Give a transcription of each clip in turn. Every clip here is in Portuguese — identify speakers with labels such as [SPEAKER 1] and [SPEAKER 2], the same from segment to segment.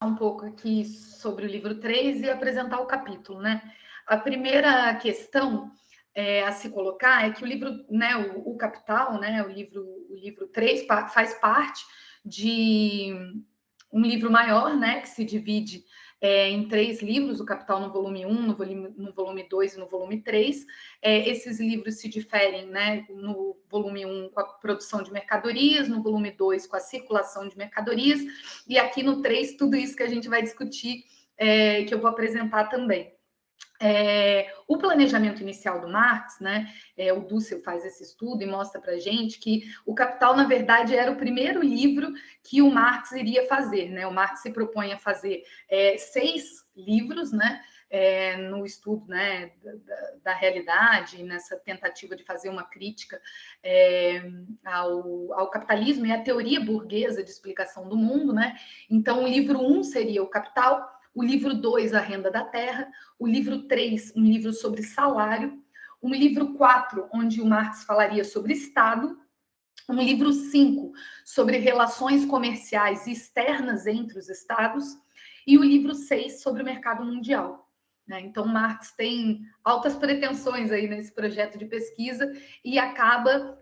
[SPEAKER 1] um pouco aqui sobre o livro 3 e apresentar o capítulo, né? A primeira questão a se colocar é que o livro, né, o Capital, né, o livro 3 faz parte de um livro maior, né, que se divide em 3 livros, o Capital no volume 1, no volume 2 e no volume 3. Esses livros se diferem, né, no volume 1 com a produção de mercadorias, no volume 2 com a circulação de mercadorias, e aqui no 3 tudo isso que a gente vai discutir, que eu vou apresentar também. O planejamento inicial do Marx, né? O Dussel faz esse estudo e mostra para a gente que o Capital, na verdade, era o primeiro livro que o Marx iria fazer, né? O Marx se propõe a fazer 6 livros, né? No estudo, né, da realidade, nessa tentativa de fazer uma crítica ao capitalismo e à teoria burguesa de explicação do mundo, né? Então, o livro 1 seria o Capital, o livro 2, A Renda da Terra, o livro 3, um livro sobre salário, um livro 4, onde o Marx falaria sobre Estado, um livro 5, sobre relações comerciais externas entre os Estados, e o livro 6, sobre o mercado mundial. Então, Marx tem altas pretensões aí nesse projeto de pesquisa e acaba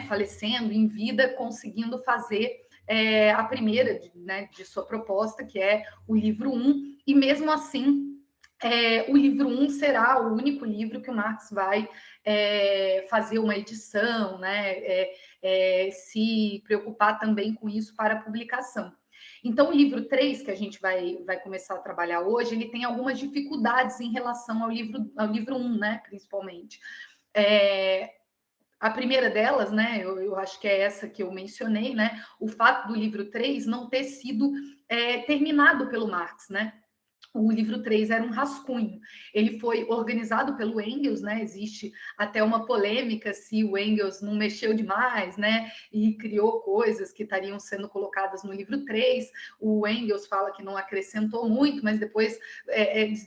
[SPEAKER 1] falecendo em vida, conseguindo fazer a primeira de sua proposta, que é o livro 1, e mesmo assim, o livro 1 será o único livro que o Marx vai fazer uma edição, né? Se preocupar também com isso para a publicação. Então, o livro 3, que a gente vai começar a trabalhar hoje, ele tem algumas dificuldades em relação ao livro 1, né? Principalmente. A primeira delas, né, eu acho que é essa que eu mencionei, né, o fato do livro 3 não ter sido terminado pelo Marx, né? O livro 3 era um rascunho. Ele foi organizado pelo Engels, né? Existe até uma polêmica se o Engels não mexeu demais, né? E criou coisas que estariam sendo colocadas no livro 3. O Engels fala que não acrescentou muito, mas depois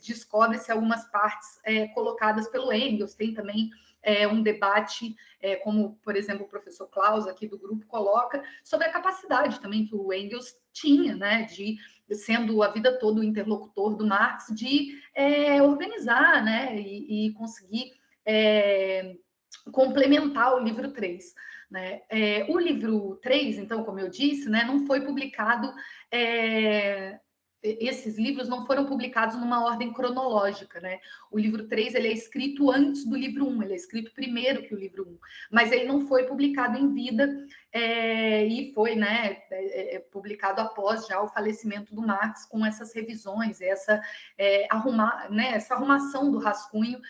[SPEAKER 1] descobre-se algumas partes colocadas pelo Engels. Tem também um debate, como, por exemplo, o professor Klaus, aqui do grupo, coloca, sobre a capacidade também que o Engels tinha, né, de, sendo a vida toda o interlocutor do Marx, de organizar, né, e conseguir complementar o livro 3. Né? O livro 3, então, como eu disse, né, não foi publicado... esses livros não foram publicados numa ordem cronológica, né? O livro 3 ele é escrito antes do livro 1, ele é escrito primeiro que o livro 1, mas ele não foi publicado em vida e foi, né, publicado após já o falecimento do Marx, com essas revisões, essa arrumação do rascunho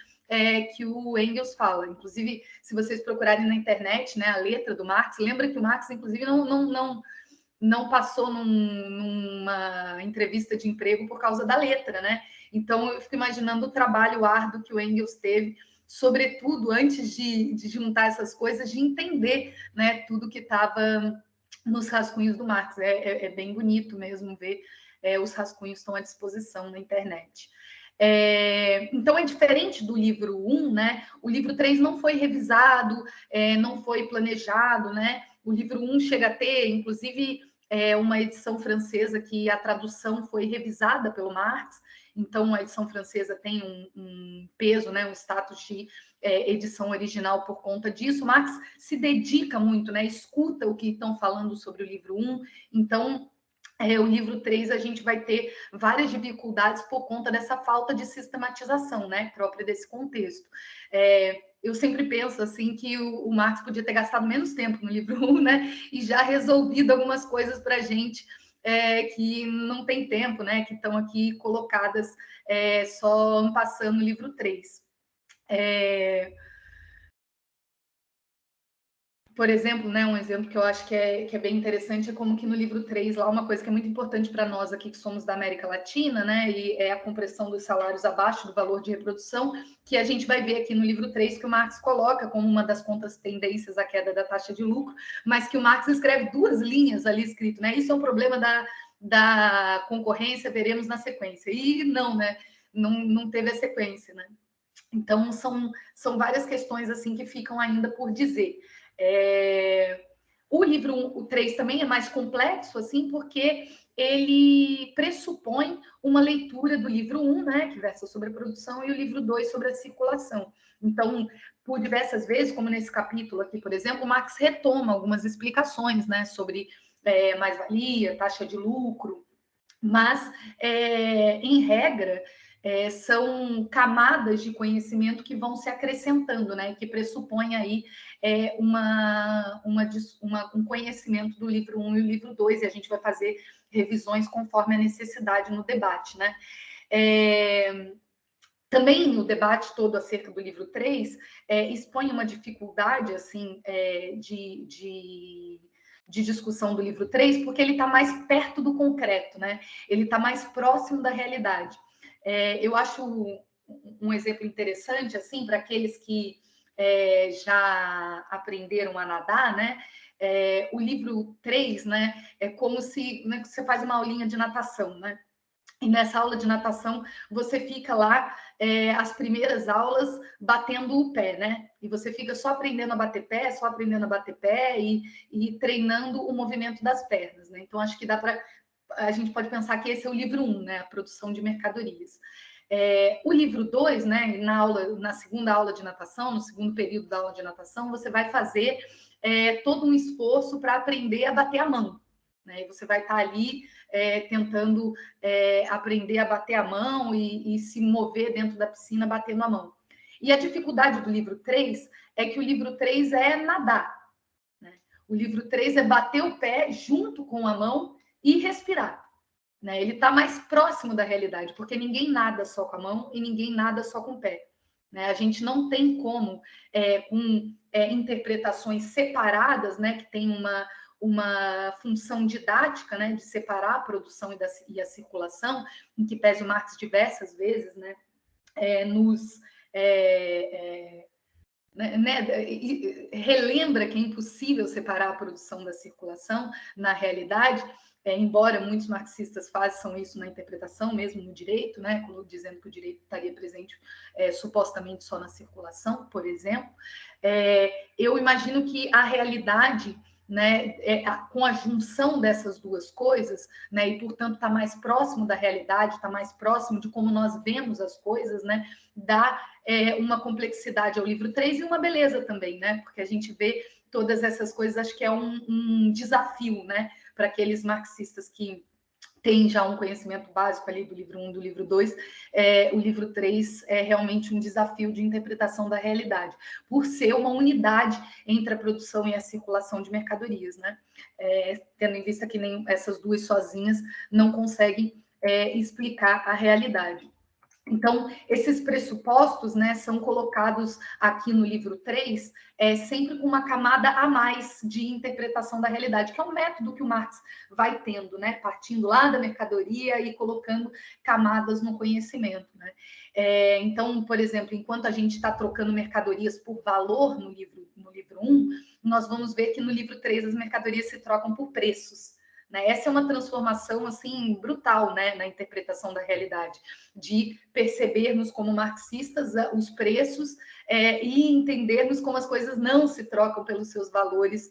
[SPEAKER 1] que o Engels fala. Inclusive, se vocês procurarem na internet, né, a letra do Marx, lembra que o Marx, inclusive, não passou numa entrevista de emprego por causa da letra, né? Então, eu fico imaginando o trabalho árduo que o Engels teve, sobretudo antes de juntar essas coisas, de entender, né, tudo que estava nos rascunhos do Marx. É bem bonito mesmo ver os rascunhos estão à disposição na internet. Então, é diferente do livro 1, né? O livro 3 não foi revisado, não foi planejado, né? O livro 1 chega a ter, inclusive, uma edição francesa que a tradução foi revisada pelo Marx, então a edição francesa tem um peso, né, um status de edição original por conta disso. Marx se dedica muito, né, escuta o que estão falando sobre o livro 1, então... o livro 3 a gente vai ter várias dificuldades por conta dessa falta de sistematização, né, própria desse contexto. Eu sempre penso assim que o Marx podia ter gastado menos tempo no livro 1, né, e já resolvido algumas coisas para a gente que não tem tempo, né, que estão aqui colocadas só passando no livro 3. Por exemplo, né, um exemplo que eu acho que é bem interessante é como que no livro 3, lá, uma coisa que é muito importante para nós aqui que somos da América Latina, né, e é a compressão dos salários abaixo do valor de reprodução, que a gente vai ver aqui no livro 3 que o Marx coloca como uma das contas tendências à queda da taxa de lucro, mas que o Marx escreve 2 linhas ali escrito, né, isso é um problema da concorrência, veremos na sequência. E não, né, não teve a sequência, né. Então, são várias questões assim que ficam ainda por dizer. O livro 1, o 3 também é mais complexo, assim, porque ele pressupõe uma leitura do livro 1, né, que versa sobre a produção, e o livro 2 sobre a circulação. Então, por diversas vezes, como nesse capítulo aqui, por exemplo, Marx retoma algumas explicações, né, sobre mais-valia, taxa de lucro, mas, em regra, são camadas de conhecimento que vão se acrescentando, né? Que pressupõe aí um conhecimento do livro 1 e o livro 2, e a gente vai fazer revisões conforme a necessidade no debate, né? Também no debate todo acerca do livro 3, expõe uma dificuldade, assim, de discussão do livro 3, porque ele está mais perto do concreto, né? Ele está mais próximo da realidade. Eu acho um exemplo interessante, assim, para aqueles que já aprenderam a nadar, né? O livro 3, né? É como se, né, você faz uma aulinha de natação, né? E nessa aula de natação, você fica lá, as primeiras aulas, batendo o pé, né? E você fica só aprendendo a bater pé, só aprendendo a bater pé e treinando o movimento das pernas, né? Então, acho que dá para... A gente pode pensar que esse é o livro 1, né? A produção de mercadorias. O livro 2, né? Na segunda aula de natação, no segundo período da aula de natação, você vai fazer todo um esforço para aprender a bater a mão, né? E você vai estar ali tentando aprender a bater a mão e se mover dentro da piscina batendo a mão. E a dificuldade do livro 3 é que o livro 3 é nadar, né? O livro 3 é bater o pé junto com a mão e respirar, né? Ele está mais próximo da realidade, porque ninguém nada só com a mão e ninguém nada só com o pé, né? A gente não tem como, com interpretações separadas, né, que tem uma função didática, né, de separar a produção e a circulação, em que pese o Marx diversas vezes, né, relembra que é impossível separar a produção da circulação na realidade, embora muitos marxistas façam isso na interpretação, mesmo no direito, né, dizendo que o direito estaria presente supostamente só na circulação, por exemplo. Eu imagino que a realidade, né, com a junção dessas duas coisas, né, e portanto está mais próximo da realidade, está mais próximo de como nós vemos as coisas, né, dá uma complexidade ao livro 3 e uma beleza também, né, porque a gente vê todas essas coisas, acho que é um desafio, né, para aqueles marxistas que tem já um conhecimento básico ali do livro 1, do livro 2, o livro 3 é realmente um desafio de interpretação da realidade, por ser uma unidade entre a produção e a circulação de mercadorias, né? Tendo em vista que nem essas duas sozinhas não conseguem explicar a realidade. Então, esses pressupostos, né, são colocados aqui no livro 3, sempre com uma camada a mais de interpretação da realidade, que é um método que o Marx vai tendo, né, partindo lá da mercadoria e colocando camadas no conhecimento, né? Então, por exemplo, enquanto a gente está trocando mercadorias por valor no livro 1, nós vamos ver que no livro 3 as mercadorias se trocam por preços, né? Essa é uma transformação assim brutal, né, na interpretação da realidade, de percebermos como marxistas os preços e entendermos como as coisas não se trocam pelos seus valores,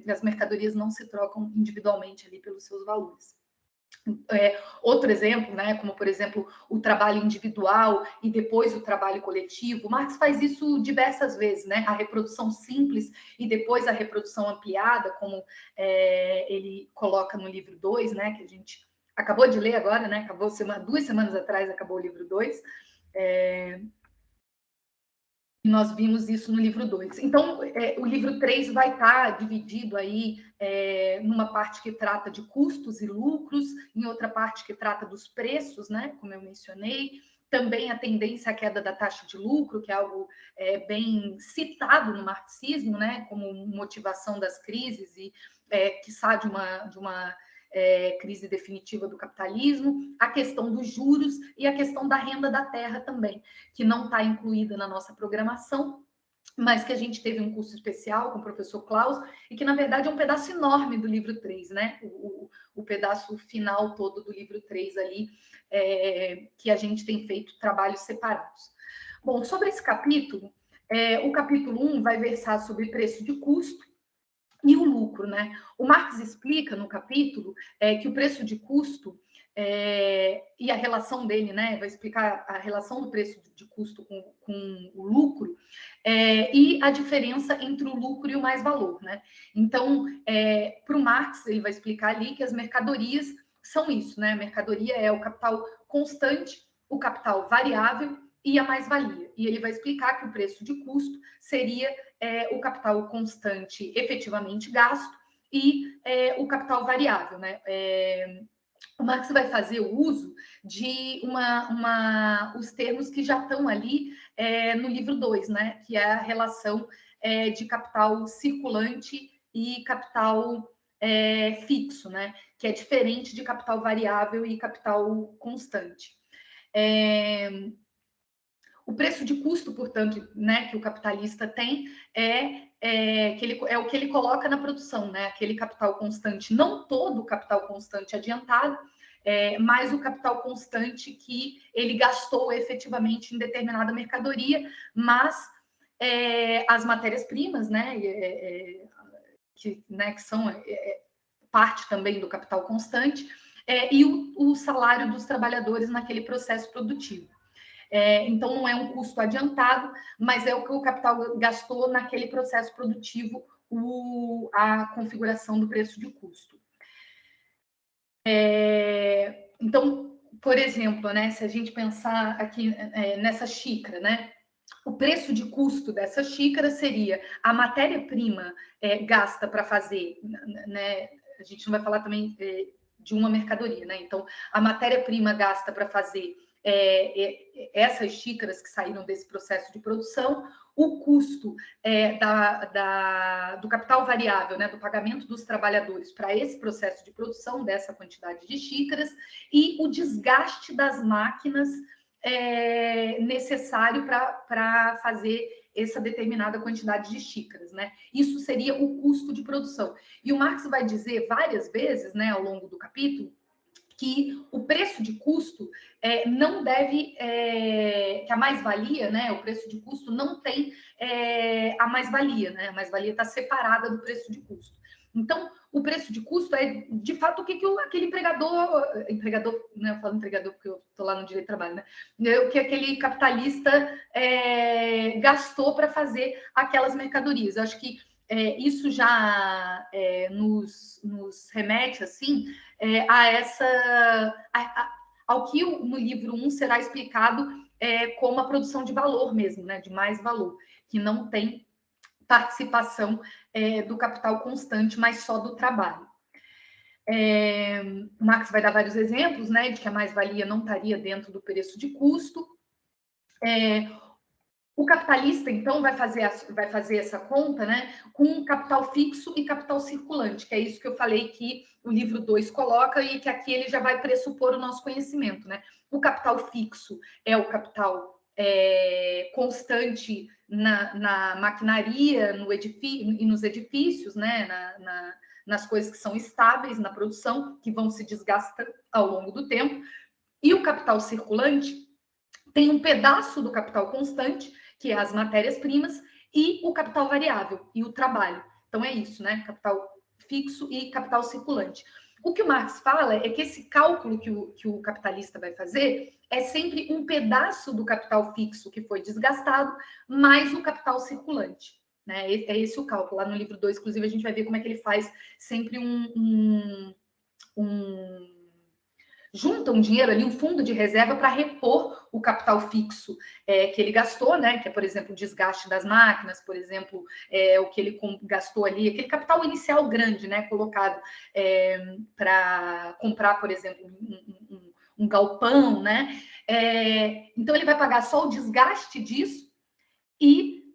[SPEAKER 1] as mercadorias não se trocam individualmente ali pelos seus valores. Outro exemplo, né, como por exemplo o trabalho individual e depois o trabalho coletivo, Marx faz isso diversas vezes, né, a reprodução simples e depois a reprodução ampliada, como ele coloca no livro 2, né, que a gente acabou de ler agora, né, 2 semanas atrás acabou o livro 2, e nós vimos isso no livro 2. Então, o livro 3 vai estar dividido aí numa parte que trata de custos e lucros, em outra parte que trata dos preços, né, como eu mencionei, também a tendência à queda da taxa de lucro, que é algo bem citado no marxismo, né, como motivação das crises e, quiçá, de uma crise definitiva do capitalismo, a questão dos juros e a questão da renda da terra também, que não está incluída na nossa programação, mas que a gente teve um curso especial com o professor Klaus, e que, na verdade, é um pedaço enorme do livro 3, né? O pedaço final todo do livro 3 ali, que a gente tem feito trabalhos separados. Bom, sobre esse capítulo, o capítulo 1 vai versar sobre preço de custo, e o lucro, né? O Marx explica no capítulo que o preço de custo e a relação dele, né? Vai explicar a relação do preço de custo com o lucro e a diferença entre o lucro e o mais-valor, né? Então, para o Marx, ele vai explicar ali que as mercadorias são isso, né? A mercadoria é o capital constante, o capital variável e a mais-valia. E ele vai explicar que o preço de custo seria o capital constante efetivamente gasto e o capital variável, né? O Marx vai fazer o uso de os termos que já estão ali no livro 2, né? Que é a relação de capital circulante e capital fixo, né? Que é diferente de capital variável e capital constante. O preço de custo, portanto, né, que o capitalista tem é o que ele coloca na produção, né? Aquele capital constante, não todo o capital constante adiantado, mas o capital constante que ele gastou efetivamente em determinada mercadoria, mas as matérias-primas, né, que são parte também do capital constante, e o salário dos trabalhadores naquele processo produtivo. Então, não é um custo adiantado, mas é o que o capital gastou naquele processo produtivo, a configuração do preço de custo. Então, por exemplo, né, se a gente pensar aqui nessa xícara, né, o preço de custo dessa xícara seria a matéria-prima gasta para fazer, né, a gente não vai falar também de uma mercadoria, né? Então, a matéria-prima gasta para fazer essas xícaras que saíram desse processo de produção, o custo do capital variável, né, do pagamento dos trabalhadores para esse processo de produção dessa quantidade de xícaras e o desgaste das máquinas necessário para fazer essa determinada quantidade de xícaras, né? Isso seria o custo de produção. E o Marx vai dizer várias vezes, né, ao longo do capítulo, que o preço de custo não deve, que a mais-valia, né, o preço de custo não tem a mais-valia, né? A mais-valia está separada do preço de custo. Então, o preço de custo é, de fato, o que aquele empregador, né, eu falo empregador porque eu estou lá no direito do trabalho, né? O que aquele capitalista gastou para fazer aquelas mercadorias. Eu acho que isso já nos remete, assim, ao que no livro 1 será explicado como a produção de valor mesmo, né? De mais valor, que não tem participação do capital constante, mas só do trabalho. O Marx vai dar vários exemplos, né, de que a mais-valia não estaria dentro do preço de custo. O capitalista, então, vai fazer essa conta, né, com capital fixo e capital circulante, que é isso que eu falei que o livro 2 coloca e que aqui ele já vai pressupor o nosso conhecimento, né? O capital fixo é o capital constante na maquinaria, no edifício e nos edifícios, né? Nas coisas que são estáveis na produção, que vão se desgastando ao longo do tempo. E o capital circulante tem um pedaço do capital constante, que é as matérias-primas, e o capital variável, e o trabalho. Então, é isso, né? Capital fixo e capital circulante. O que o Marx fala é que esse cálculo que o capitalista vai fazer é sempre um pedaço do capital fixo que foi desgastado, mais o capital circulante. Né? É esse o cálculo. Lá no livro 2, inclusive, a gente vai ver como é que ele faz sempre junta um dinheiro ali, um fundo de reserva para repor o capital fixo que ele gastou, né? Que é, por exemplo, o desgaste das máquinas, por exemplo, o que ele gastou ali, aquele capital inicial grande, né? Colocado para comprar, por exemplo, um galpão, né? Então ele vai pagar só o desgaste disso e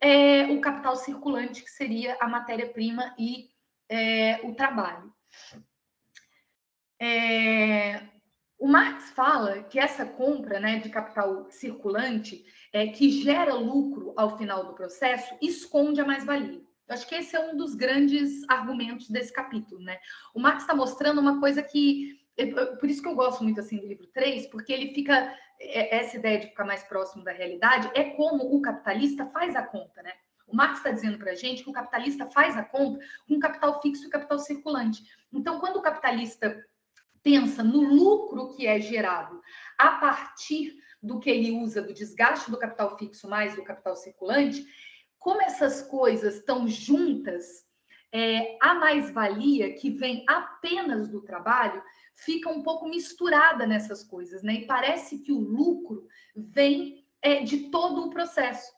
[SPEAKER 1] o capital circulante, que seria a matéria-prima e o trabalho. O Marx fala que essa compra, né, de capital circulante, que gera lucro ao final do processo, esconde a mais-valia. Eu acho que esse é um dos grandes argumentos desse capítulo, né? O Marx está mostrando uma coisa que... Por isso que eu gosto muito assim do livro 3, porque ele fica... Essa ideia de ficar mais próximo da realidade é como o capitalista faz a conta, né? O Marx está dizendo para a gente que o capitalista faz a conta com capital fixo e capital circulante. Então, quando o capitalista pensa no lucro que é gerado a partir do que ele usa do desgaste do capital fixo mais do capital circulante, como essas coisas estão juntas, a mais-valia que vem apenas do trabalho fica um pouco misturada nessas coisas, né? E parece que o lucro vem de todo o processo,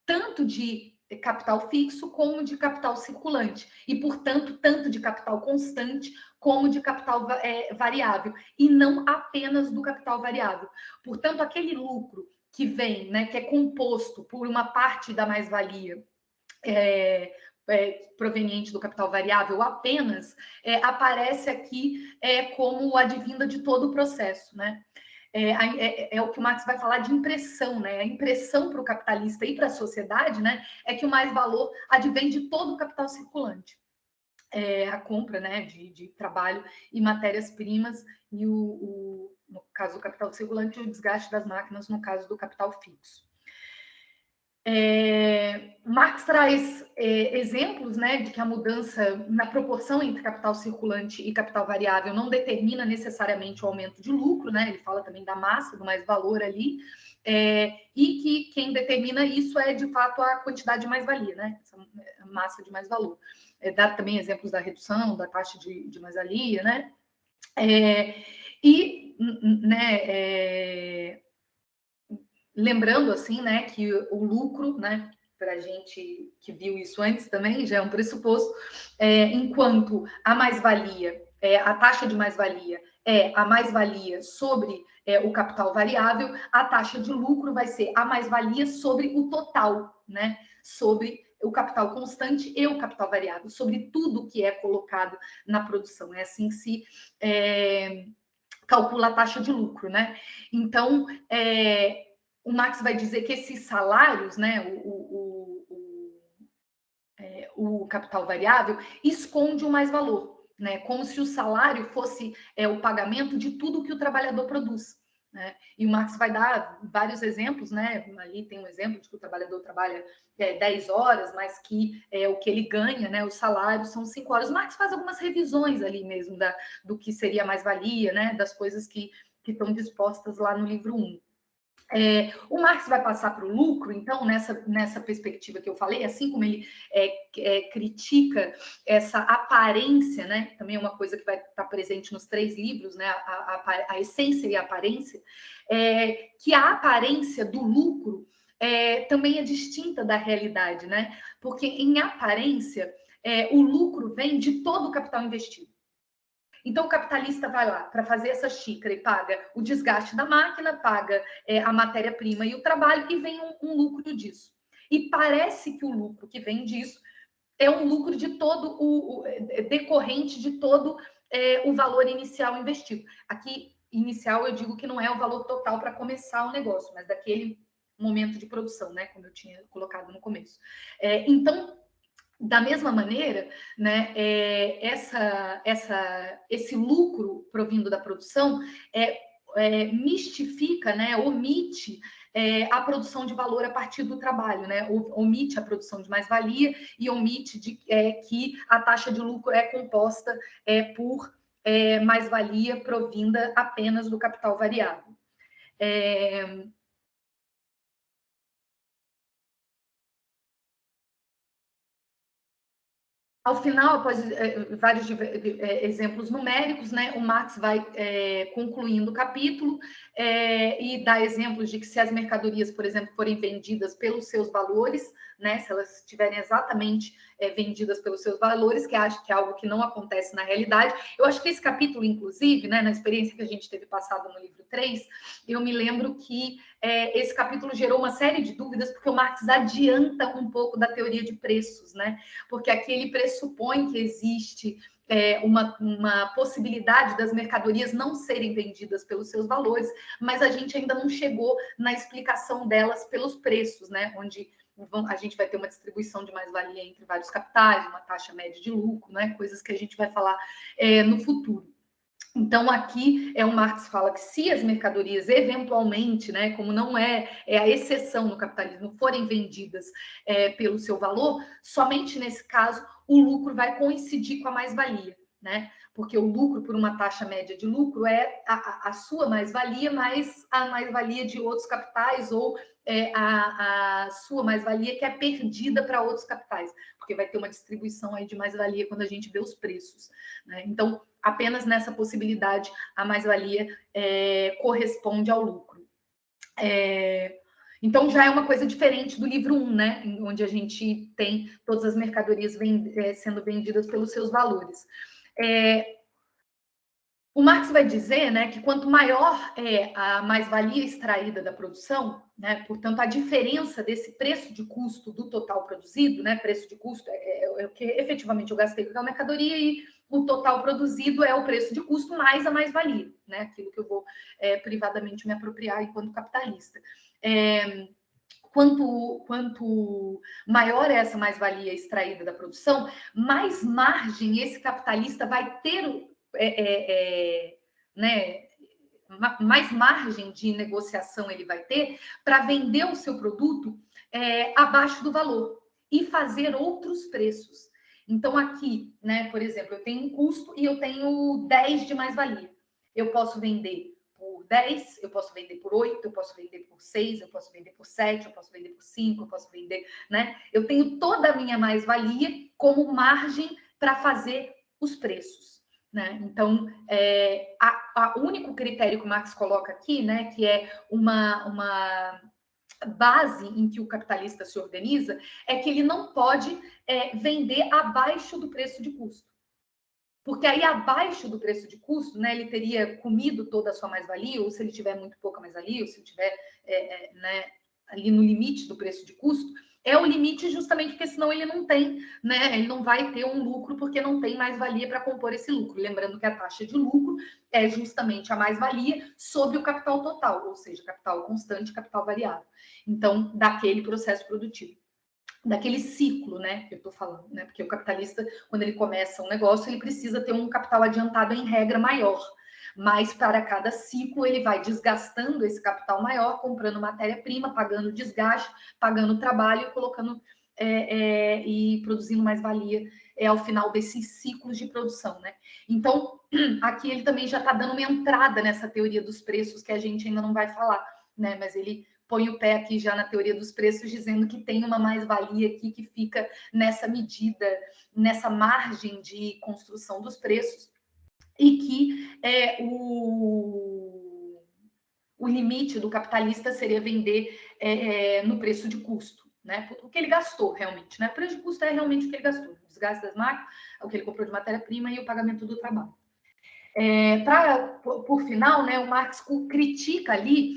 [SPEAKER 1] tanto de capital fixo como de capital circulante, e, portanto, tanto de capital constante como de capital variável, e não apenas do capital variável. Portanto, aquele lucro que vem, né, que é composto por uma parte da mais-valia proveniente do capital variável apenas, aparece aqui como advinda de todo o processo, né? É o que o Marx vai falar de impressão, né? A impressão para o capitalista e para a sociedade, né, é que o mais valor advém de todo o capital circulante. A compra, né, de trabalho e matérias-primas, e no caso do capital circulante, o desgaste das máquinas, no caso do capital fixo. Marx traz exemplos, né, de que a mudança na proporção entre capital circulante e capital variável não determina necessariamente o aumento de lucro, né? Ele fala também da massa, do mais-valor ali, e que quem determina isso é, de fato, a quantidade de mais-valia, né? Essa massa de mais-valor. Dá também exemplos da redução da taxa de mais-valia, né? Lembrando, assim, né, que o lucro, né, para a gente que viu isso antes também, já é um pressuposto, enquanto a mais-valia, a taxa de mais-valia é a mais-valia sobre o capital variável, a taxa de lucro vai ser a mais-valia sobre o total, né, sobre o capital constante e o capital variável, sobre tudo que é colocado na produção. É assim que se calcula a taxa de lucro, né? Então, o Marx vai dizer que esses salários, né, o capital variável, esconde o mais-valor, né? Como se o salário fosse o pagamento de tudo que o trabalhador produz. Né? E o Marx vai dar vários exemplos, né? Ali tem um exemplo de que o trabalhador trabalha 10 horas, mas que o que ele ganha, né? O salário são 5 horas. O Marx faz algumas revisões ali mesmo do que seria mais-valia, né? Das coisas que estão dispostas lá no livro 1. O Marx vai passar para o lucro, então, nessa perspectiva que eu falei, assim como ele critica essa aparência, né? Também é uma coisa que vai estar presente nos 3 livros, né? A essência e a aparência, que a aparência do lucro também é distinta da realidade, né? Porque em aparência, o lucro vem de todo o capital investido. Então, o capitalista vai lá para fazer essa xícara e paga o desgaste da máquina, paga a matéria-prima e o trabalho, e vem um lucro disso. E parece que o lucro que vem disso é um lucro de todo decorrente de todo o valor inicial investido. Aqui, inicial, eu digo que não é o valor total para começar o negócio, mas daquele momento de produção, né? Como eu tinha colocado no começo. Então, da mesma maneira, né, esse lucro provindo da produção mistifica, né, omite a produção de valor a partir do trabalho, né, omite a produção de mais-valia e omite que a taxa de lucro é composta por mais-valia provinda apenas do capital variável. Ao final, após vários exemplos numéricos, né, o Marx vai concluindo o capítulo e dá exemplos de que se as mercadorias, por exemplo, forem vendidas pelos seus valores, né, se elas estiverem exatamente vendidas pelos seus valores, que acho que é algo que não acontece na realidade. Eu acho que esse capítulo, inclusive, né, na experiência que a gente teve passado no livro 3, eu me lembro que esse capítulo gerou uma série de dúvidas, porque o Marx adianta um pouco da teoria de preços, né? Porque aqui ele pressupõe que existe uma possibilidade das mercadorias não serem vendidas pelos seus valores, mas a gente ainda não chegou na explicação delas pelos preços, né? Onde a gente vai ter uma distribuição de mais-valia entre vários capitais, uma taxa média de lucro, né? Coisas que a gente vai falar no futuro. Então, aqui o Marx fala que se as mercadorias, eventualmente, né, como não é a exceção no capitalismo, forem vendidas pelo seu valor, somente nesse caso o lucro vai coincidir com a mais-valia, né? Porque o lucro por uma taxa média de lucro é a sua mais-valia mais a mais-valia de outros capitais ou a sua mais-valia que é perdida para outros capitais, porque vai ter uma distribuição aí de mais-valia quando a gente vê os preços, né? Então, apenas nessa possibilidade a mais-valia corresponde ao lucro. Então já é uma coisa diferente do livro 1, né? Onde a gente tem todas as mercadorias sendo vendidas pelos seus valores. O Marx vai dizer, né, que quanto maior é a mais-valia extraída da produção, né, portanto, a diferença desse preço de custo do total produzido, né, preço de custo é o que efetivamente eu gastei com aquela mercadoria e o total produzido é o preço de custo mais a mais-valia, né, aquilo que eu vou privadamente me apropriar enquanto capitalista. Quanto maior é essa mais-valia extraída da produção, mais margem esse capitalista vai ter, né, mais margem de negociação ele vai ter para vender o seu produto abaixo do valor e fazer outros preços. Então, aqui, né, por exemplo, eu tenho um custo e eu tenho 10 de mais-valia. Eu posso vender por 10, eu posso vender por 8, eu posso vender por 6, eu posso vender por 7, eu posso vender por 5, eu posso vender, né? Eu tenho toda a minha mais-valia como margem para fazer os preços, né? Então, o único critério que o Marx coloca aqui, né, que é uma base em que o capitalista se organiza, é que ele não pode vender abaixo do preço de custo. Porque aí, abaixo do preço de custo, né, ele teria comido toda a sua mais-valia, ou se ele tiver muito pouca mais-valia, ou se ele tiver né, ali no limite do preço de custo, é o limite justamente porque senão ele não tem, né, ele não vai ter um lucro porque não tem mais-valia para compor esse lucro. Lembrando que a taxa de lucro é justamente a mais-valia sobre o capital total, ou seja, capital constante, capital variável. Então, daquele processo produtivo. Daquele ciclo, né, que eu estou falando, né? Porque o capitalista, quando ele começa um negócio, ele precisa ter um capital adiantado em regra maior. Mas para cada ciclo ele vai desgastando esse capital maior, comprando matéria-prima, pagando desgaste, pagando trabalho, colocando e produzindo mais valia ao final desses ciclos de produção, né? Então, aqui ele também já está dando uma entrada nessa teoria dos preços que a gente ainda não vai falar, né? Mas ele põe o pé aqui já na teoria dos preços, dizendo que tem uma mais-valia aqui que fica nessa medida, nessa margem de construção dos preços, e que o limite do capitalista seria vender no preço de custo, né? O que ele gastou realmente, né? O preço de custo é realmente o que ele gastou, o desgaste das máquinas, o que ele comprou de matéria-prima e o pagamento do trabalho. Por final, né, o Marx critica ali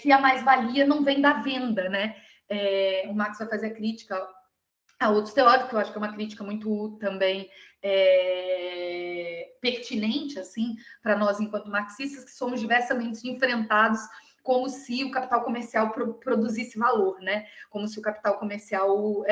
[SPEAKER 1] que a mais-valia não vem da venda, né? O Marx vai fazer a crítica a outros teóricos, que eu acho que é uma crítica muito também pertinente, assim, para nós enquanto marxistas, que somos diversamente enfrentados como se o capital comercial produzisse valor, né? Como se o capital comercial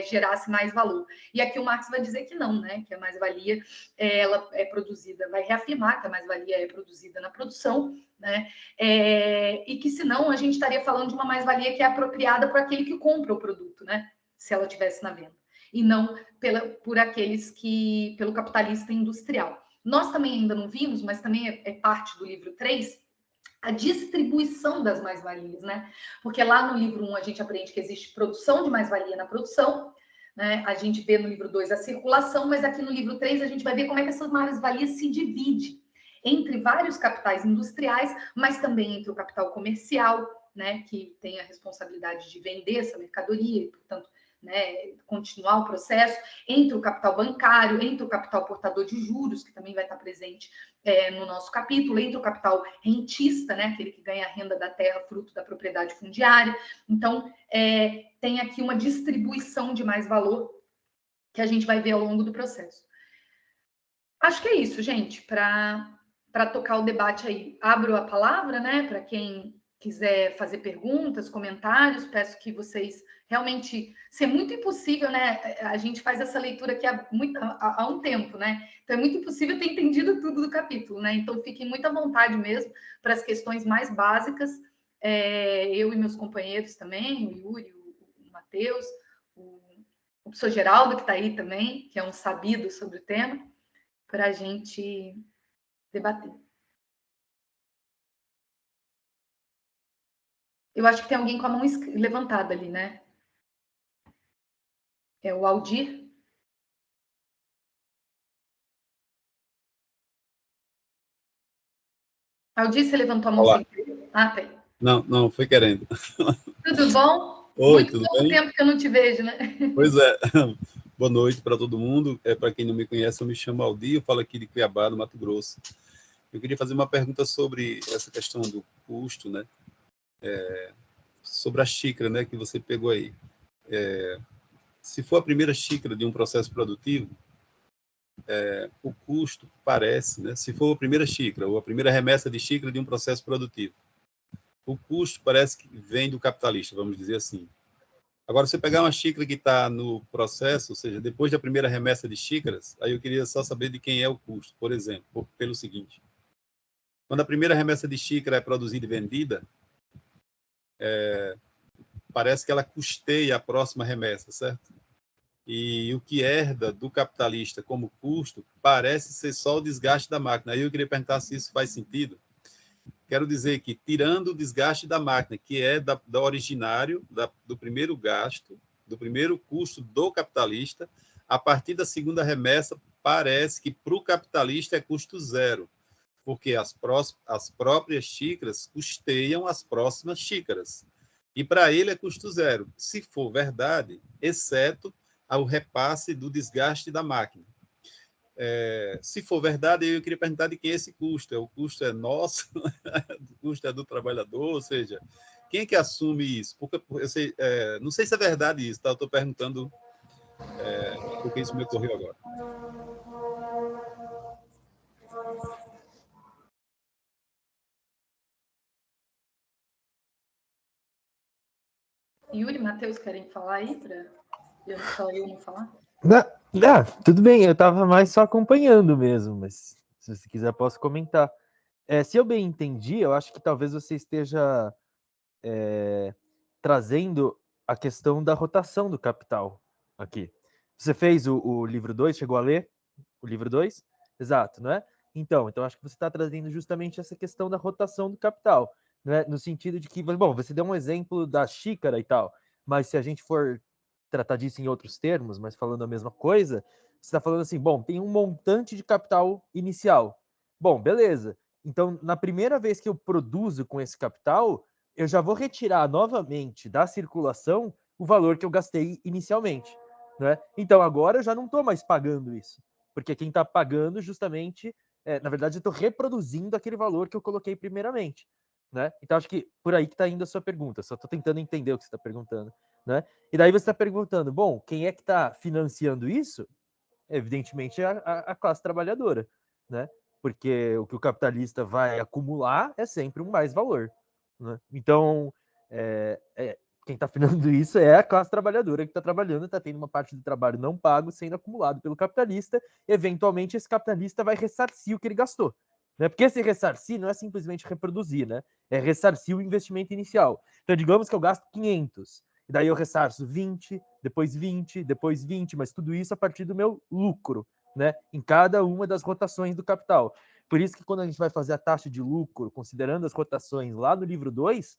[SPEAKER 1] gerasse mais valor. E aqui o Marx vai dizer que não, né? Que a mais-valia ela é produzida, vai reafirmar que a mais-valia é produzida na produção, né? E que senão a gente estaria falando de uma mais-valia que é apropriada por aquele que compra o produto, né? Se ela tivesse na venda, e não por aqueles que, pelo capitalista industrial. Nós também ainda não vimos, mas também é parte do livro 3, a distribuição das mais-valias, né? Porque lá no livro 1 a gente aprende que existe produção de mais-valia na produção, né? A gente vê no livro 2 a circulação, mas aqui no livro 3 a gente vai ver como é que essas mais-valias se dividem entre vários capitais industriais, mas também entre o capital comercial, né? Que tem a responsabilidade de vender essa mercadoria e, portanto, né, continuar o processo, entre o capital bancário, entre o capital portador de juros, que também vai estar presente no nosso capítulo, entre o capital rentista, né, aquele que ganha a renda da terra fruto da propriedade fundiária. Então, tem aqui uma distribuição de mais valor que a gente vai ver ao longo do processo. Acho que é isso, gente, para tocar o debate aí. Abro a palavra, né, para quem quiser fazer perguntas, comentários, peço que vocês realmente... Ser muito impossível, né? A gente faz essa leitura aqui há um tempo, né? Então é muito impossível ter entendido tudo do capítulo, né? Então fiquem muito à vontade mesmo para as questões mais básicas. Eu e meus companheiros também, o Yuri, o Matheus, o professor Geraldo, que está aí também, que é um sabido sobre o tema, para a gente debater. Eu acho que tem alguém com a mão levantada ali, né? É o Aldir. Aldir, você levantou a mão
[SPEAKER 2] Olá.
[SPEAKER 1] sem querer? Ah, tá aí.
[SPEAKER 2] Não, foi querendo.
[SPEAKER 1] Tudo bom?
[SPEAKER 2] Oi,
[SPEAKER 1] Muito
[SPEAKER 2] tudo
[SPEAKER 1] pouco
[SPEAKER 2] bem?
[SPEAKER 1] tempo que eu não te vejo, né?
[SPEAKER 2] Pois é. Boa noite para todo mundo. Para quem não me conhece, eu me chamo Aldir, eu falo aqui de Cuiabá, no Mato Grosso. Eu queria fazer uma pergunta sobre essa questão do custo, né? Sobre a xícara, né, que você pegou aí. Se for a primeira xícara de um processo produtivo, o custo parece, né? Se for a primeira xícara ou a primeira remessa de xícara de um processo produtivo, o custo parece que vem do capitalista, vamos dizer assim. Agora, se você pegar uma xícara que está no processo, ou seja, depois da primeira remessa de xícaras, aí eu queria só saber de quem é o custo, por exemplo, pelo seguinte: quando a primeira remessa de xícara é produzida e vendida, parece que ela custeia a próxima remessa, certo? E o que herda do capitalista como custo parece ser só o desgaste da máquina. Aí eu queria perguntar se isso faz sentido. Quero dizer que, tirando o desgaste da máquina, que é da originário, do primeiro gasto, do primeiro custo do capitalista, a partir da segunda remessa, parece que para o capitalista é custo zero, porque as próprias xícaras custeiam as próximas xícaras. E para ele é custo zero, se for verdade, exceto o repasse do desgaste da máquina. Se for verdade, eu queria perguntar de quem é esse custo. O custo é nosso, o custo é do trabalhador, ou seja, quem é que assume isso? Porque eu sei, não sei se é verdade isso, tá? Eu estou perguntando porque isso me ocorreu agora.
[SPEAKER 1] Yuri, Matheus, querem falar aí? Só eu não falar?
[SPEAKER 3] Tudo bem, eu estava mais só acompanhando mesmo, mas se você quiser, posso comentar. Se eu bem entendi, eu acho que talvez você esteja trazendo a questão da rotação do capital aqui. Você fez o livro 2, chegou a ler o livro 2? Exato, não é? Então acho que você está trazendo justamente essa questão da rotação do capital, né? No sentido de que, bom, você deu um exemplo da xícara e tal, mas se a gente for tratar disso em outros termos, mas falando a mesma coisa, você está falando assim, bom, tem um montante de capital inicial. Bom, beleza. Então, na primeira vez que eu produzo com esse capital, eu já vou retirar novamente da circulação o valor que eu gastei inicialmente, né? Então, agora eu já não estou mais pagando isso, porque quem está pagando justamente, na verdade, eu estou reproduzindo aquele valor que eu coloquei primeiramente, né? Então, acho que por aí que está indo a sua pergunta, só estou tentando entender o que você está perguntando, né? E daí você está perguntando, bom, quem é que está financiando isso? Evidentemente, a classe trabalhadora, né? Porque o que o capitalista vai acumular é sempre um mais valor, né? Então, quem está financiando isso é a classe trabalhadora que está trabalhando, está tendo uma parte do trabalho não pago sendo acumulado pelo capitalista. Eventualmente, esse capitalista vai ressarcir o que ele gastou, né? Porque esse ressarcir não é simplesmente reproduzir, né? É ressarcir o investimento inicial. Então, digamos que eu gasto 500, e daí eu ressarço 20, depois 20, depois 20, mas tudo isso a partir do meu lucro, né? Em cada uma das rotações do capital. Por isso que quando a gente vai fazer a taxa de lucro, considerando as rotações lá no livro 2,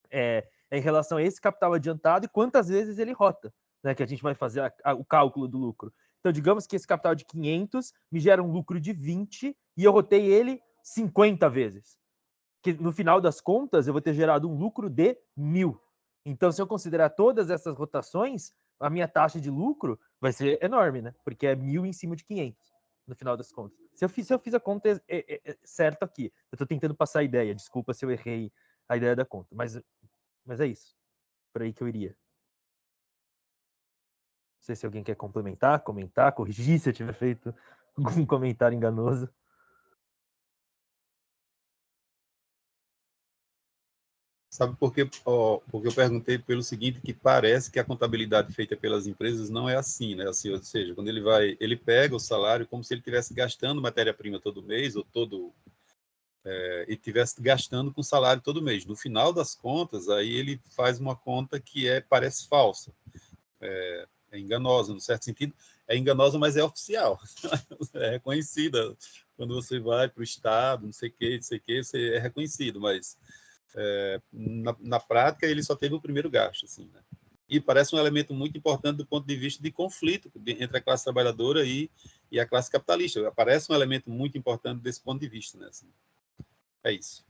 [SPEAKER 3] é em relação a esse capital adiantado e quantas vezes ele rota, né? Que a gente vai fazer o cálculo do lucro. Então, digamos que esse capital de 500 me gera um lucro de 20 e eu rotei ele 50 vezes. Que no final das contas, eu vou ter gerado um lucro de 1.000. Então, se eu considerar todas essas rotações, a minha taxa de lucro vai ser enorme, né? Porque é 1.000 em cima de 500, no final das contas. Se eu fiz a conta certo aqui, eu estou tentando passar a ideia, desculpa se eu errei a ideia da conta, mas é isso, por aí que eu iria. Não sei se alguém quer complementar, comentar, corrigir se eu tiver feito algum comentário enganoso.
[SPEAKER 2] Sabe por quê? Porque eu perguntei pelo seguinte, que parece que a contabilidade feita pelas empresas não é assim, né? Assim, ou seja, quando ele pega o salário como se ele estivesse gastando matéria-prima todo mês, ou e estivesse gastando com salário todo mês. No final das contas, aí ele faz uma conta que parece falsa, é enganosa, no certo sentido. É enganosa, mas é oficial, é reconhecida. Quando você vai para o Estado, não sei o que, você é reconhecido, mas na prática ele só teve o primeiro gasto, assim, né? E parece um elemento muito importante do ponto de vista de conflito entre a classe trabalhadora e a classe capitalista. Parece um elemento muito importante desse ponto de vista, né? Assim, é isso.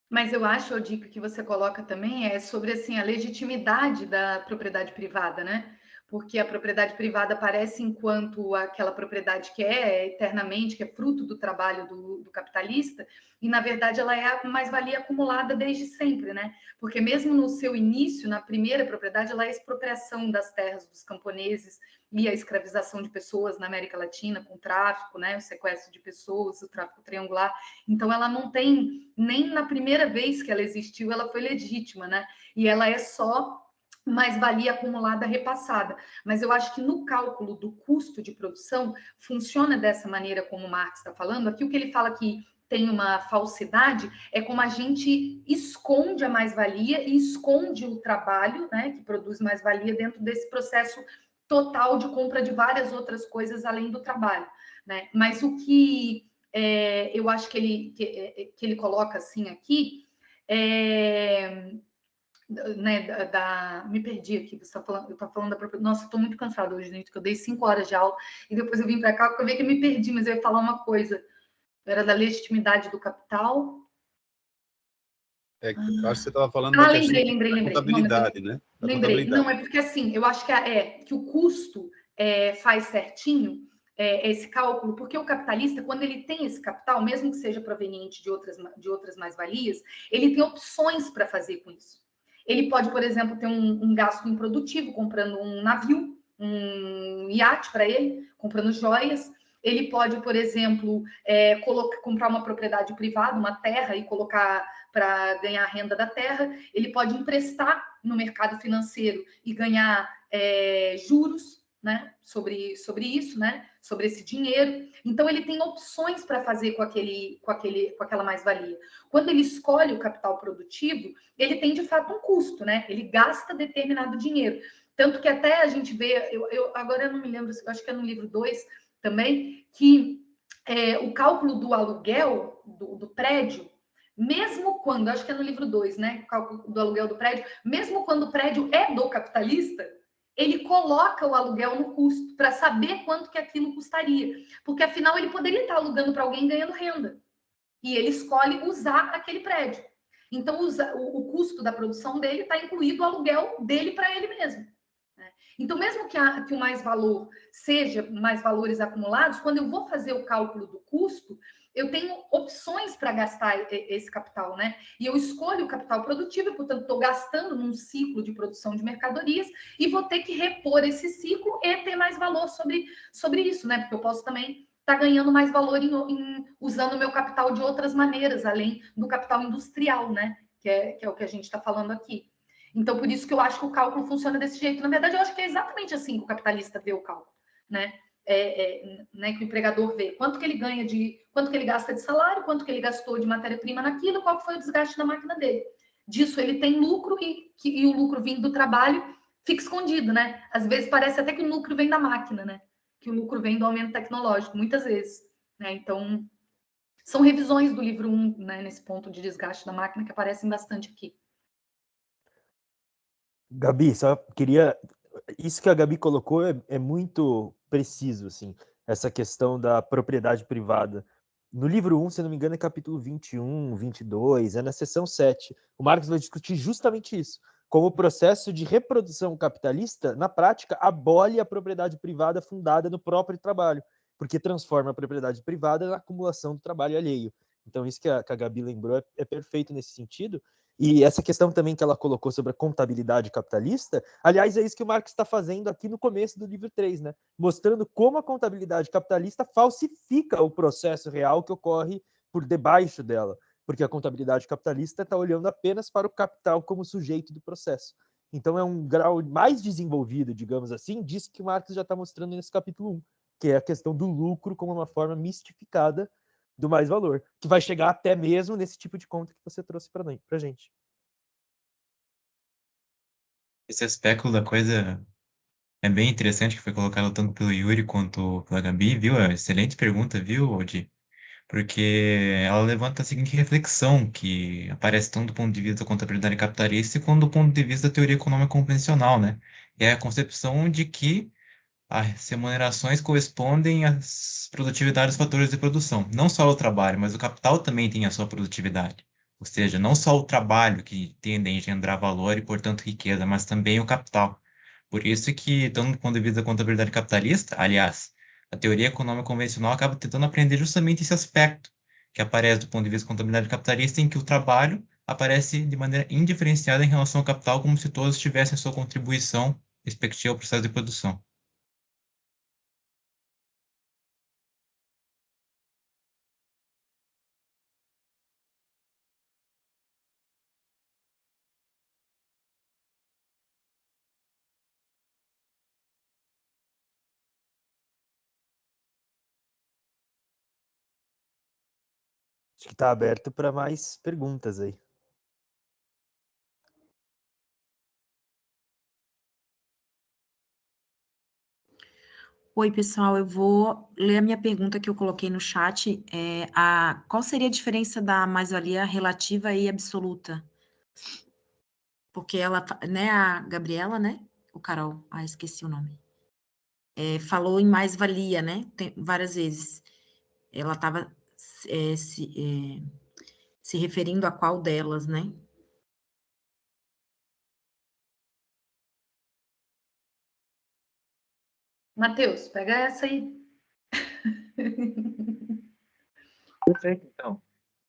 [SPEAKER 1] Mas eu acho, Odico, que você coloca também é sobre assim, a legitimidade da propriedade privada, né? Porque a propriedade privada aparece enquanto aquela propriedade que é eternamente, que é fruto do trabalho do capitalista, e na verdade ela é a mais-valia acumulada desde sempre, né? Porque mesmo no seu início, na primeira propriedade, ela é a expropriação das terras dos camponeses e a escravização de pessoas na América Latina, com tráfico, né? O sequestro de pessoas, o tráfico triangular. Então ela não tem, nem na primeira vez que ela existiu, ela foi legítima, né? E ela é só mais-valia acumulada repassada. Mas eu acho que no cálculo do custo de produção funciona dessa maneira como o Marx está falando. Aqui o que ele fala que tem uma falsidade é como a gente esconde a mais-valia e esconde o trabalho, né, que produz mais-valia dentro desse processo total de compra de várias outras coisas além do trabalho, né? Mas o que eu acho que ele coloca assim aqui né, me perdi aqui, você tá falando, eu tô falando da própria. Nossa, eu tô muito cansada hoje, gente, que eu dei 5 horas de aula e depois eu vim para cá, porque eu vi que eu me perdi, mas eu ia falar uma coisa. Era da legitimidade do capital.
[SPEAKER 2] Acho que você estava falando da questão da
[SPEAKER 1] Lembrei.
[SPEAKER 2] contabilidade, né? Da
[SPEAKER 1] Lembrei.
[SPEAKER 2] contabilidade.
[SPEAKER 1] Não, é porque assim, eu acho que o custo faz certinho esse cálculo, porque o capitalista, quando ele tem esse capital, mesmo que seja proveniente de outras mais-valias, ele tem opções para fazer com isso. Ele pode, por exemplo, ter um gasto improdutivo, comprando um navio, um iate para ele, comprando joias. Ele pode, por exemplo, comprar uma propriedade privada, uma terra, e colocar para ganhar a renda da terra. Ele pode emprestar no mercado financeiro e ganhar juros, né, sobre isso, né, sobre esse dinheiro. Então ele tem opções para fazer com aquela mais-valia. Quando ele escolhe o capital produtivo, ele tem de fato um custo, né? Ele gasta determinado dinheiro. Tanto que até a gente vê, agora eu não me lembro, eu acho que é no livro 2 também, que o cálculo do aluguel do prédio, mesmo quando, acho que é no livro 2, né? O cálculo do aluguel do prédio, mesmo quando o prédio é do capitalista, ele coloca o aluguel no custo para saber quanto que aquilo custaria. Porque afinal ele poderia estar alugando para alguém ganhando renda. E ele escolhe usar aquele prédio. Então, o custo da produção dele está incluído o aluguel dele para ele mesmo. Né? Então, mesmo que o mais valor seja mais valores acumulados, quando eu vou fazer o cálculo do custo, eu tenho opções para gastar esse capital, né? E eu escolho o capital produtivo, portanto, estou gastando num ciclo de produção de mercadorias e vou ter que repor esse ciclo e ter mais valor sobre isso, né? Porque eu posso também estar ganhando mais valor usando o meu capital de outras maneiras, além do capital industrial, né? Que é o que a gente está falando aqui. Então, por isso que eu acho que o cálculo funciona desse jeito. Na verdade, eu acho que é exatamente assim que o capitalista vê o cálculo, né? Né, que o empregador vê quanto que ele ganha quanto que ele gasta de salário, quanto que ele gastou de matéria-prima naquilo, qual foi o desgaste da máquina dele. Disso ele tem lucro e o lucro vindo do trabalho fica escondido, né? Às vezes parece até que o lucro vem da máquina, né? Que o lucro vem do aumento tecnológico, muitas vezes, né? Então, são revisões do livro 1, né, nesse ponto de desgaste da máquina que aparecem bastante aqui.
[SPEAKER 3] Gabi, só queria. Isso que a Gabi colocou é muito preciso, assim, essa questão da propriedade privada. No livro 1, se não me engano, é capítulo 21, 22, é na seção 7. O Marx vai discutir justamente isso. Como o processo de reprodução capitalista, na prática, abole a propriedade privada fundada no próprio trabalho, porque transforma a propriedade privada na acumulação do trabalho alheio. Então, isso que a Gabi lembrou é perfeito nesse sentido. E essa questão também que ela colocou sobre a contabilidade capitalista, aliás, é isso que o Marx está fazendo aqui no começo do livro 3, né? Mostrando como a contabilidade capitalista falsifica o processo real que ocorre por debaixo dela. porque a contabilidade capitalista está olhando apenas para o capital como sujeito do processo. Então é um grau mais desenvolvido, digamos assim, disso que o Marx já está mostrando nesse capítulo 1, que é a questão do lucro como uma forma mistificada do mais-valor, que vai chegar até mesmo nesse tipo de conta que você trouxe para a gente.
[SPEAKER 4] Esse aspecto da coisa é bem interessante, que foi colocado tanto pelo Yuri quanto pela Gabi, viu? É uma excelente pergunta, viu, Odi? Porque ela levanta a seguinte reflexão, que aparece tanto do ponto de vista da contabilidade capitalista quanto do ponto de vista da teoria econômica convencional, né? É a concepção de que as remunerações correspondem às produtividades dos fatores de produção. Não só o trabalho, mas o capital também tem a sua produtividade. Ou seja, não só o trabalho que tende a engendrar valor e, portanto, riqueza, mas também o capital. Por isso que, tanto do ponto de vista da contabilidade capitalista, aliás, a teoria econômica convencional acaba tentando aprender justamente esse aspecto que aparece do ponto de vista da contabilidade capitalista, em que o trabalho aparece de maneira indiferenciada em relação ao capital, como se todos tivessem a sua contribuição respectiva ao processo de produção.
[SPEAKER 3] Acho que está aberto para mais perguntas aí.
[SPEAKER 5] Oi, pessoal, eu vou ler a minha pergunta que eu coloquei no chat. Qual seria a diferença da mais-valia relativa e absoluta? Porque ela, né, a Gabriela, né? O Carol, esqueci o nome. Falou em mais-valia, né? Várias vezes. Ela estava se referindo a qual delas, né?
[SPEAKER 1] Matheus, pega essa aí.
[SPEAKER 4] Perfeito, então.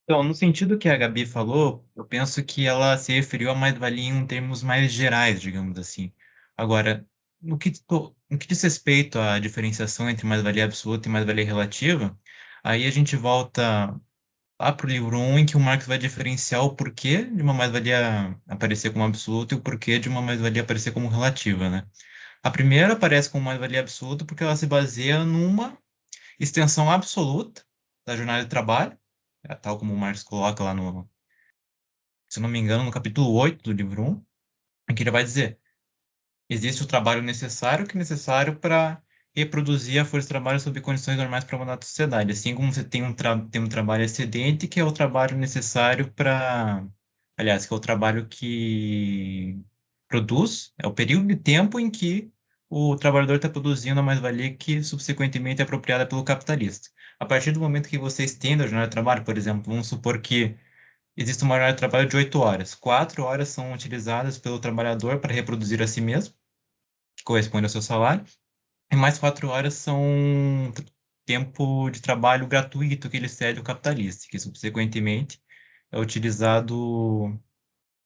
[SPEAKER 4] Então, no sentido que a Gabi falou, eu penso que ela se referiu a mais-valia em termos mais gerais, digamos assim. Agora, no que diz respeito à diferenciação entre mais-valia absoluta e mais-valia relativa, aí a gente volta lá para o livro 1, em que o Marx vai diferenciar o porquê de uma mais-valia aparecer como absoluta e o porquê de uma mais-valia aparecer como relativa, né? A primeira aparece como mais-valia absoluta porque ela se baseia numa extensão absoluta da jornada de trabalho, tal como o Marx coloca lá no, se não me engano, no capítulo 8 do livro 1, em que ele vai dizer: existe o trabalho necessário, que é necessário para reproduzir a força de trabalho sob condições normais para uma sociedade. Assim como você tem um trabalho excedente, que é o trabalho necessário para... Aliás, que é o trabalho que produz, é o período de tempo em que o trabalhador está produzindo a mais-valia que subsequentemente é apropriada pelo capitalista. A partir do momento que você estende a jornada de trabalho, por exemplo, vamos supor que existe uma jornada de trabalho de 8 horas. 4 horas são utilizadas pelo trabalhador para reproduzir a si mesmo, que corresponde ao seu salário, e mais 4 horas são tempo de trabalho gratuito que ele cede ao capitalista, que subsequentemente é utilizado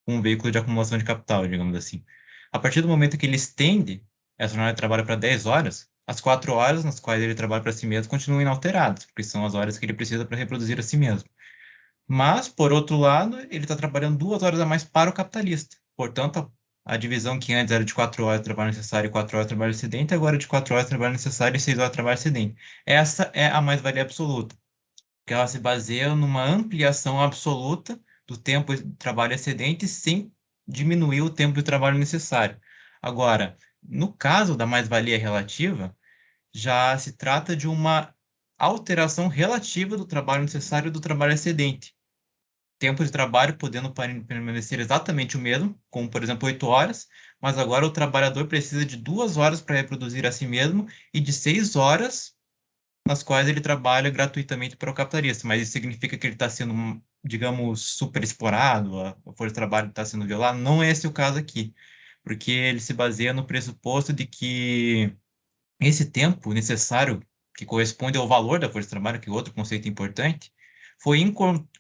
[SPEAKER 4] como um veículo de acumulação de capital, digamos assim. A partir do momento que ele estende essa jornada de trabalho para 10 horas, as 4 horas nas quais ele trabalha para si mesmo continuam inalteradas, porque são as horas que ele precisa para reproduzir a si mesmo. Mas, por outro lado, ele está trabalhando 2 horas a mais para o capitalista. Portanto, a divisão que antes era de 4 horas de trabalho necessário e 4 horas de trabalho excedente, agora é de 4 horas de trabalho necessário e 6 horas de trabalho excedente. Essa é a mais-valia absoluta, que ela se baseia numa ampliação absoluta do tempo de trabalho excedente sem diminuir o tempo de trabalho necessário. Agora, no caso da mais-valia relativa, já se trata de uma alteração relativa do trabalho necessário e do trabalho excedente. Tempo de trabalho podendo permanecer exatamente o mesmo, como por exemplo 8 horas, mas agora o trabalhador precisa de 2 horas para reproduzir a si mesmo e de 6 horas nas quais ele trabalha gratuitamente para o capitalista. Mas isso significa que ele está sendo, digamos, super explorado, a força de trabalho está sendo violada? Não é esse o caso aqui, porque ele se baseia no pressuposto de que esse tempo necessário, que corresponde ao valor da força de trabalho, que é outro conceito importante, foi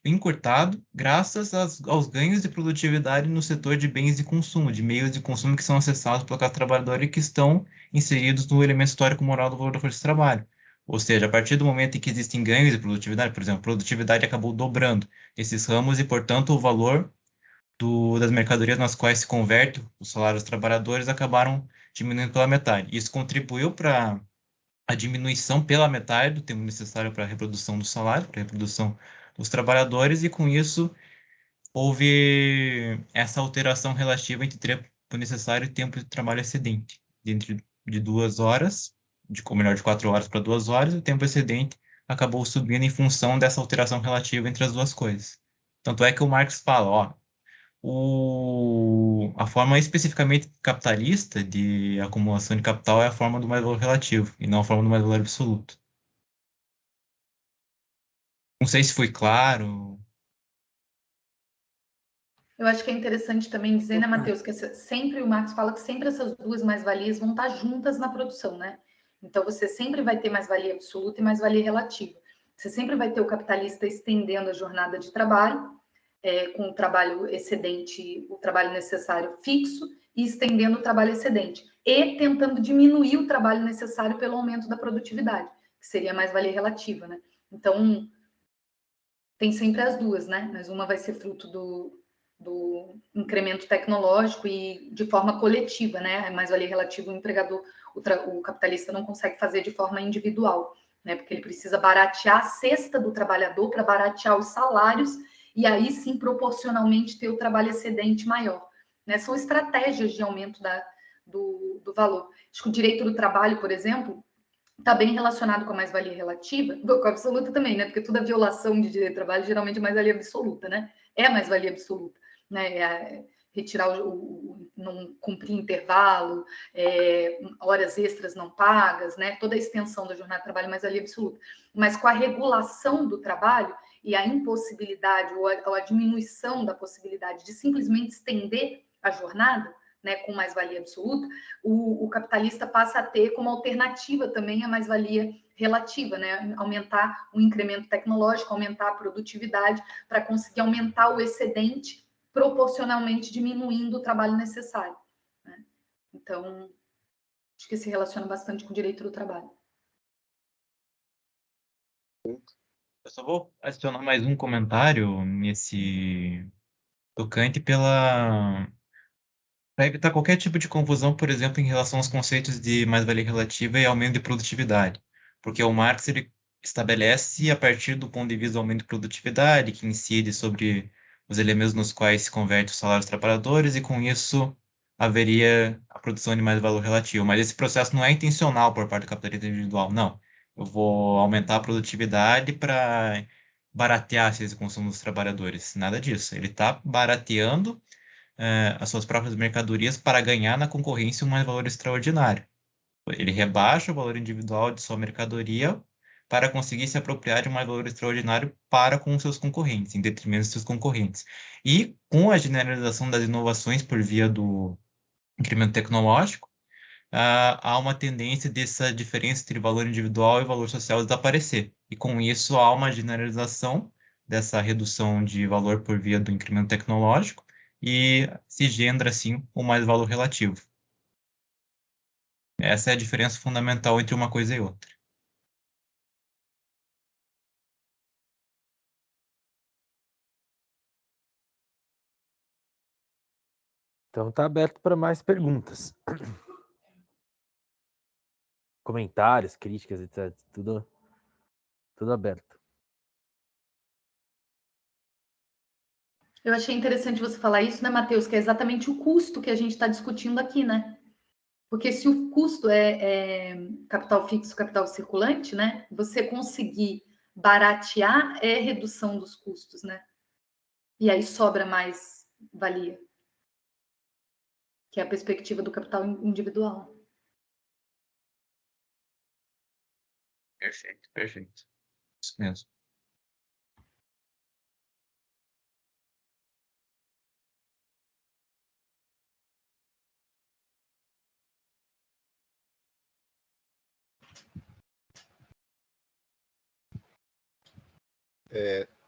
[SPEAKER 4] encurtado graças aos ganhos de produtividade no setor de bens de consumo, de meios de consumo que são acessados pela classe trabalhadora e que estão inseridos no elemento histórico-moral do valor da força de trabalho. Ou seja, a partir do momento em que existem ganhos de produtividade, por exemplo, a produtividade acabou dobrando esses ramos e, portanto, o valor das mercadorias nas quais se converte os salários dos trabalhadores acabaram diminuindo pela metade. Isso contribuiu para a diminuição pela metade do tempo necessário para a reprodução do salário, para a reprodução dos trabalhadores, e com isso houve essa alteração relativa entre tempo necessário e tempo de trabalho excedente. Dentro de 2 horas, ou melhor, de 4 horas para 2 horas, o tempo excedente acabou subindo em função dessa alteração relativa entre as duas coisas. Tanto é que o Marx fala, ó, a forma especificamente capitalista de acumulação de capital é a forma do mais valor relativo, e não a forma do mais valor absoluto. Não sei se foi claro.
[SPEAKER 1] Eu acho que é interessante também dizer, né, Matheus, que sempre o Marx fala que sempre essas duas mais-valias vão estar juntas na produção, né? Então você sempre vai ter mais-valia absoluta e mais-valia relativa. Você sempre vai ter o capitalista estendendo a jornada de trabalho, com o trabalho excedente, o trabalho necessário fixo, e estendendo o trabalho excedente. E tentando diminuir o trabalho necessário pelo aumento da produtividade, que seria a mais-valia relativa, né? Então, tem sempre as duas, né? Mas uma vai ser fruto do incremento tecnológico e de forma coletiva, né? A mais-valia relativa, o empregador, o capitalista não consegue fazer de forma individual, né? Porque ele precisa baratear a cesta do trabalhador para baratear os salários e aí sim, proporcionalmente, ter o trabalho excedente maior, né? São estratégias de aumento do valor. Acho que o direito do trabalho, por exemplo, está bem relacionado com a mais-valia relativa, com a absoluta também, né? Porque toda violação de direito do trabalho geralmente é mais-valia absoluta, né? É a mais-valia absoluta, né? Retirar não cumprir intervalo, horas extras não pagas, né? Toda a extensão da jornada de trabalho é mais-valia absoluta. Mas com a regulação do trabalho e a impossibilidade ou a diminuição da possibilidade de simplesmente estender a jornada, né, com mais-valia absoluta, o capitalista passa a ter como alternativa também a mais-valia relativa, né? Aumentar o incremento tecnológico, aumentar a produtividade para conseguir aumentar o excedente proporcionalmente diminuindo o trabalho necessário, né? Então, acho que se relaciona bastante com o direito do trabalho.
[SPEAKER 4] Eu só vou adicionar mais um comentário nesse tocante para evitar qualquer tipo de confusão, por exemplo, em relação aos conceitos de mais-valia relativa e aumento de produtividade. Porque o Marx ele estabelece, a partir do ponto de vista do aumento de produtividade, que incide sobre os elementos nos quais se converte os salários dos trabalhadores, e com isso haveria a produção de mais valor relativo. Mas esse processo não é intencional por parte do capitalismo individual, não. Eu vou aumentar a produtividade para baratear a consumo dos trabalhadores. Nada disso. Ele está barateando as suas próprias mercadorias para ganhar na concorrência um mais valor extraordinário. Ele rebaixa o valor individual de sua mercadoria para conseguir se apropriar de um mais valor extraordinário para com seus concorrentes, em detrimento dos seus concorrentes. E com a generalização das inovações por via do incremento tecnológico, há uma tendência dessa diferença entre valor individual e valor social desaparecer. E com isso há uma generalização dessa redução de valor por via do incremento tecnológico e se gera, assim, o mais valor relativo. Essa é a diferença fundamental entre uma coisa e outra.
[SPEAKER 3] Então está aberto para mais perguntas. Comentários, críticas, etc. Tudo aberto.
[SPEAKER 1] Eu achei interessante você falar isso, né, Matheus? Que é exatamente o custo que a gente está discutindo aqui, né? Porque se o custo é capital fixo, capital circulante, né? Você conseguir baratear é redução dos custos, né? E aí sobra mais valia, que é a perspectiva do capital individual.
[SPEAKER 4] Perfeito, perfeito. Isso mesmo.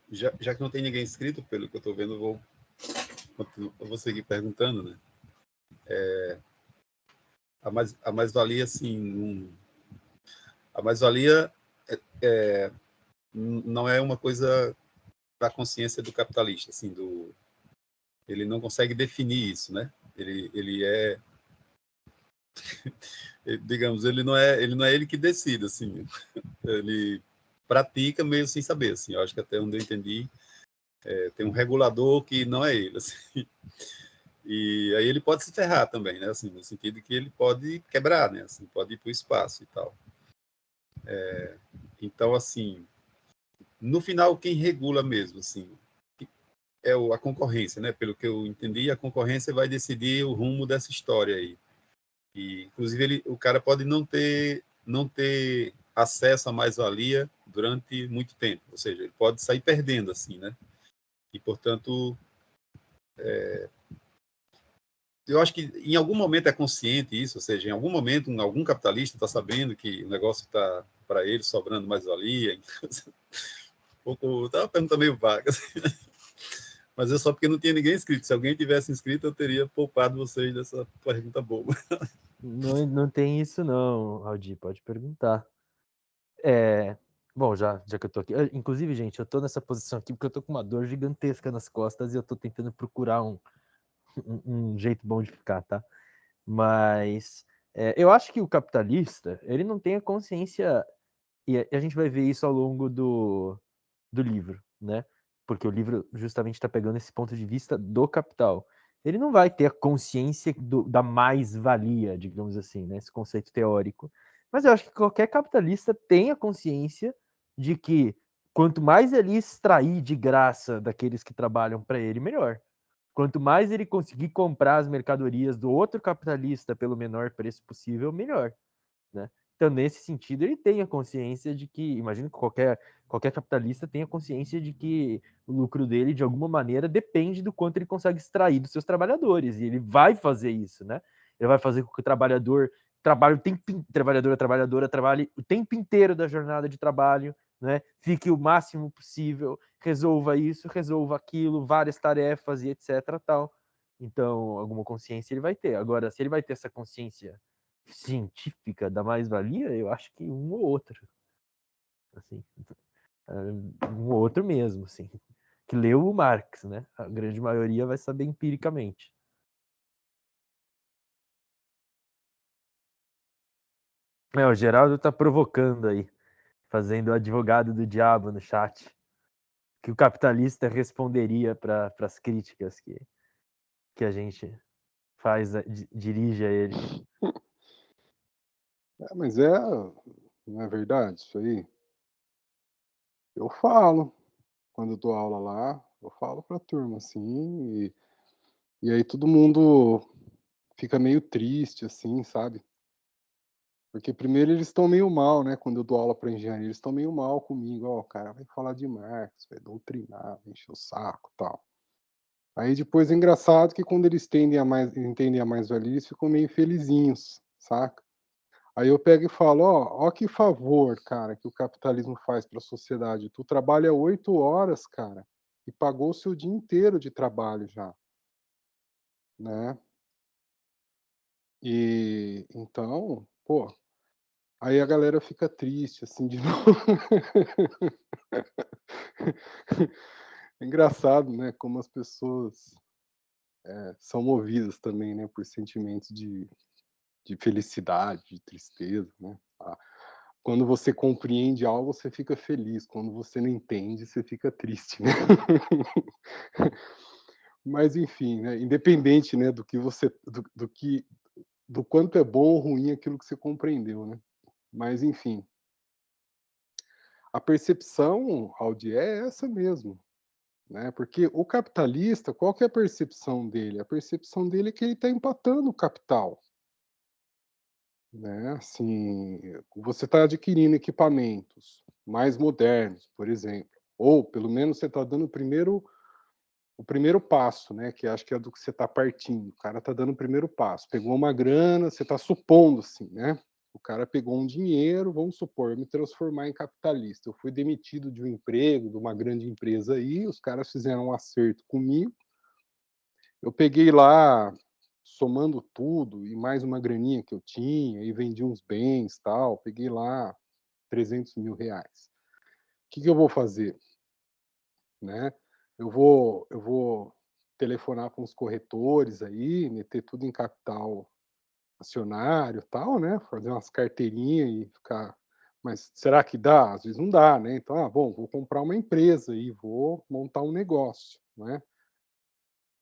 [SPEAKER 2] Já que não tem ninguém inscrito, pelo que eu estou vendo, eu vou seguir perguntando, né? A mais-valia, assim, a mais-valia não é uma coisa da consciência do capitalista, assim, ele não consegue definir isso, né? Ele é, digamos, ele não é ele que decide, assim, ele pratica meio sem saber, assim. Eu acho que até onde eu entendi, tem um regulador que não é ele, assim. E aí ele pode se ferrar também, né? Assim, no sentido que ele pode quebrar, né? Assim, pode ir para o espaço e tal. Então, assim, no final, quem regula mesmo, assim, é a concorrência, né? Pelo que eu entendi, a concorrência vai decidir o rumo dessa história aí. E, inclusive, o cara pode não ter acesso à mais-valia durante muito tempo, ou seja, ele pode sair perdendo, assim, né? E, portanto, eu acho que em algum momento é consciente isso, ou seja, em algum momento algum capitalista está sabendo que o negócio está para ele sobrando mais-valia. Estava perguntando meio vaga, assim. Mas é só porque não tinha ninguém inscrito. Se alguém tivesse inscrito, eu teria poupado vocês dessa pergunta boba.
[SPEAKER 3] Não tem isso não, Aldi, pode perguntar. Bom, já que eu tô aqui. Inclusive, gente, eu tô nessa posição aqui porque eu tô com uma dor gigantesca nas costas e eu tô tentando procurar um jeito bom de ficar, tá? Mas eu acho que o capitalista, ele não tem a consciência, e a gente vai ver isso ao longo do livro, né? Porque o livro justamente está pegando esse ponto de vista do capital. Ele não vai ter a consciência da mais-valia, digamos assim, né? Esse conceito teórico. Mas eu acho que qualquer capitalista tem a consciência de que quanto mais ele extrair de graça daqueles que trabalham para ele, melhor. Quanto mais ele conseguir comprar as mercadorias do outro capitalista pelo menor preço possível, melhor, né? Então, nesse sentido, ele tem a consciência de que, imagino que qualquer capitalista tenha consciência de que o lucro dele, de alguma maneira, depende do quanto ele consegue extrair dos seus trabalhadores, e ele vai fazer isso, né? Ele vai fazer com que o trabalhador trabalhe trabalhadora trabalhe o tempo inteiro da jornada de trabalho, né? Fique o máximo possível, resolva isso, resolva aquilo, várias tarefas e etc. tal. Então, alguma consciência ele vai ter. Agora, se ele vai ter essa consciência científica da mais-valia, eu acho que um ou outro. Assim, um ou outro mesmo, assim. Que leu o Marx, né? A grande maioria vai saber empiricamente. O Geraldo tá provocando aí, fazendo o advogado do diabo no chat, que o capitalista responderia para as críticas que a gente dirige a ele.
[SPEAKER 6] Mas não é verdade isso aí? Eu falo, quando eu dou aula lá, eu falo pra turma assim, e aí todo mundo fica meio triste, assim, sabe? Porque primeiro eles estão meio mal, né? Quando eu dou aula para engenharia, eles estão meio mal comigo. Ó, o cara vai falar de Marx, vai doutrinar, vai encher o saco e tal. Aí depois é engraçado que quando eles entendem a mais-valia, eles ficam meio felizinhos, saca? Aí eu pego e falo, ó que favor, cara, que o capitalismo faz para a sociedade. Tu trabalha 8 horas, cara, e pagou o seu dia inteiro de trabalho já, né? E então, pô, aí a galera fica triste, assim, de novo. É engraçado, né, como as pessoas são movidas também, né, por sentimentos de felicidade, de tristeza, né? Quando você compreende algo, você fica feliz. Quando você não entende, você fica triste, né? Mas enfim, né, independente, né, do que você do quanto é bom ou ruim aquilo que você compreendeu, né? Mas enfim, a percepção, Aldi, é essa mesmo, né? Porque o capitalista, qual que é a percepção dele? A percepção dele é que ele está empatando o capital, né? Assim, você está adquirindo equipamentos mais modernos, por exemplo, ou pelo menos você está dando o primeiro passo, né? Que acho que é do que você está partindo. O cara está dando o primeiro passo. Pegou uma grana, você está supondo assim, né? O cara pegou um dinheiro, vamos supor, eu me transformar em capitalista. Eu fui demitido de um emprego, de uma grande empresa aí, os caras fizeram um acerto comigo. Eu peguei lá, somando tudo, e mais uma graninha que eu tinha, e vendi uns bens tal, peguei lá 300 mil reais. O que eu vou fazer? Né? Eu vou telefonar com os corretores aí, meter tudo em capital acionário e tal, né? Fazer umas carteirinhas e ficar... Mas será que dá? Às vezes não dá, né? Então, bom, vou comprar uma empresa e vou montar um negócio, né?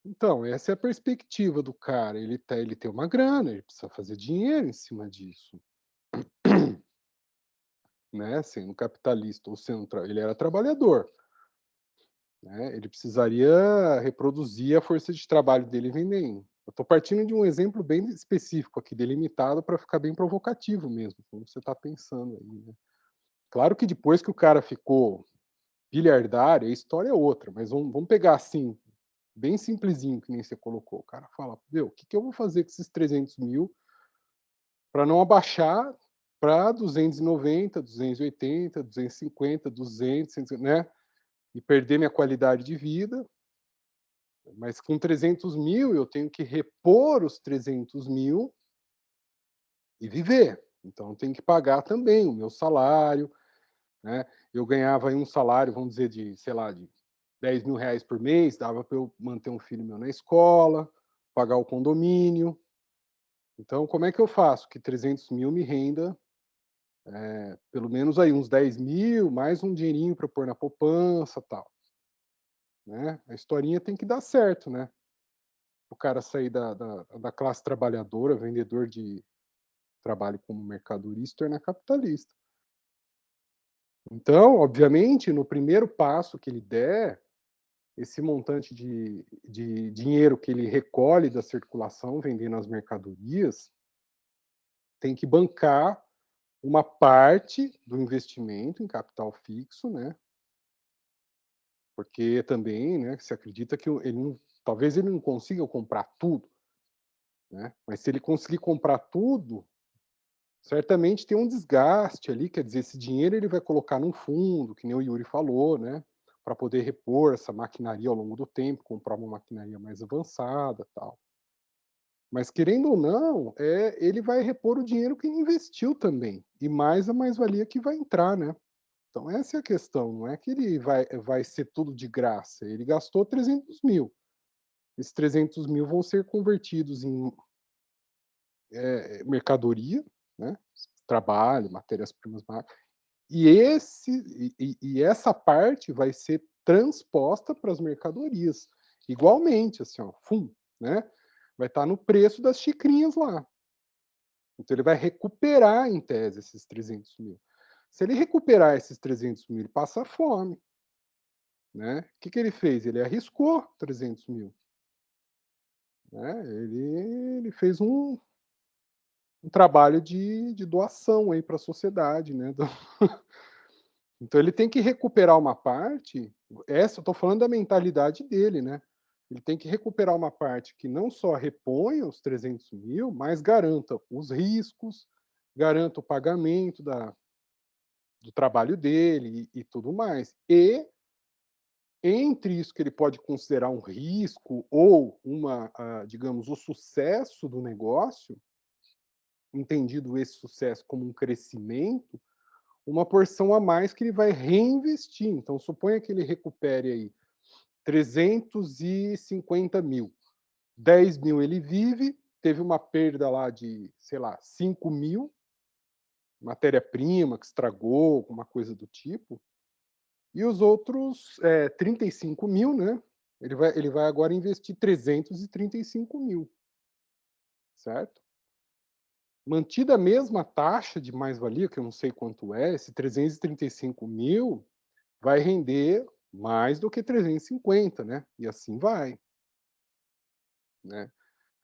[SPEAKER 6] Então, essa é a perspectiva do cara. Ele tem uma grana, ele precisa fazer dinheiro em cima disso, né? Sendo capitalista ou sendo... Ele era trabalhador, né? Ele precisaria reproduzir a força de trabalho dele vendendo. Eu estou partindo de um exemplo bem específico aqui, delimitado, para ficar bem provocativo mesmo, como você está pensando aí, né? Claro que depois que o cara ficou bilhardário, a história é outra, mas vamos pegar assim, bem simplesinho, que nem você colocou. O cara fala, meu, o que eu vou fazer com esses 300 mil para não abaixar para 290, 280, 250, 200, né? E perder minha qualidade de vida. Mas com 300 mil eu tenho que repor os 300 mil e viver. Então tem que pagar também o meu salário, né? Eu ganhava aí um salário, vamos dizer, de, sei lá, de 10 mil reais por mês, dava para eu manter um filho meu na escola, pagar o condomínio. Então, como é que eu faço que 300 mil me renda pelo menos aí uns 10 mil, mais um dinheirinho para pôr na poupança, tal, né? A historinha tem que dar certo, né? O cara sair da classe trabalhadora, vendedor de trabalho como mercadoria, se tornar capitalista. Então, obviamente, no primeiro passo que ele der, esse montante de dinheiro que ele recolhe da circulação, vendendo as mercadorias, tem que bancar uma parte do investimento em capital fixo, né? Porque também, né, se acredita que talvez ele não consiga comprar tudo, né? Mas se ele conseguir comprar tudo, certamente tem um desgaste ali, quer dizer, esse dinheiro ele vai colocar num fundo, que nem o Yuri falou, né? Para poder repor essa maquinaria ao longo do tempo, comprar uma maquinaria mais avançada, tal. Mas querendo ou não, ele vai repor o dinheiro que ele investiu também, e mais a mais-valia que vai entrar, né? Então essa é a questão, não é que ele vai ser tudo de graça, ele gastou 300 mil. Esses 300 mil vão ser convertidos em mercadoria, né? Trabalho, matérias-primas, e essa parte vai ser transposta para as mercadorias. Igualmente, assim, ó, né? Vai estar no preço das xicrinhas lá. Então ele vai recuperar, em tese, esses 300 mil. Se ele recuperar esses 300 mil, ele passa fome. Né? O que ele fez? Ele arriscou 300 mil. Né? Ele fez um trabalho de doação aí para a sociedade, né? Então ele tem que recuperar uma parte. Eu estou falando da mentalidade dele, né? Ele tem que recuperar uma parte que não só reponha os 300 mil, mas garanta os riscos, garanta o pagamento do trabalho dele e tudo mais. E entre isso que ele pode considerar um risco ou digamos, o sucesso do negócio, entendido esse sucesso como um crescimento, uma porção a mais que ele vai reinvestir. Então, suponha que ele recupere aí 350 mil. 10 mil ele vive, teve uma perda lá de, sei lá, 5 mil, matéria-prima que estragou, alguma coisa do tipo, e os outros 35 mil, né? Ele vai agora investir 335 mil, certo? Mantida a mesma taxa de mais-valia, que eu não sei quanto é, esse 335 mil vai render mais do que 350, né? E assim vai, né?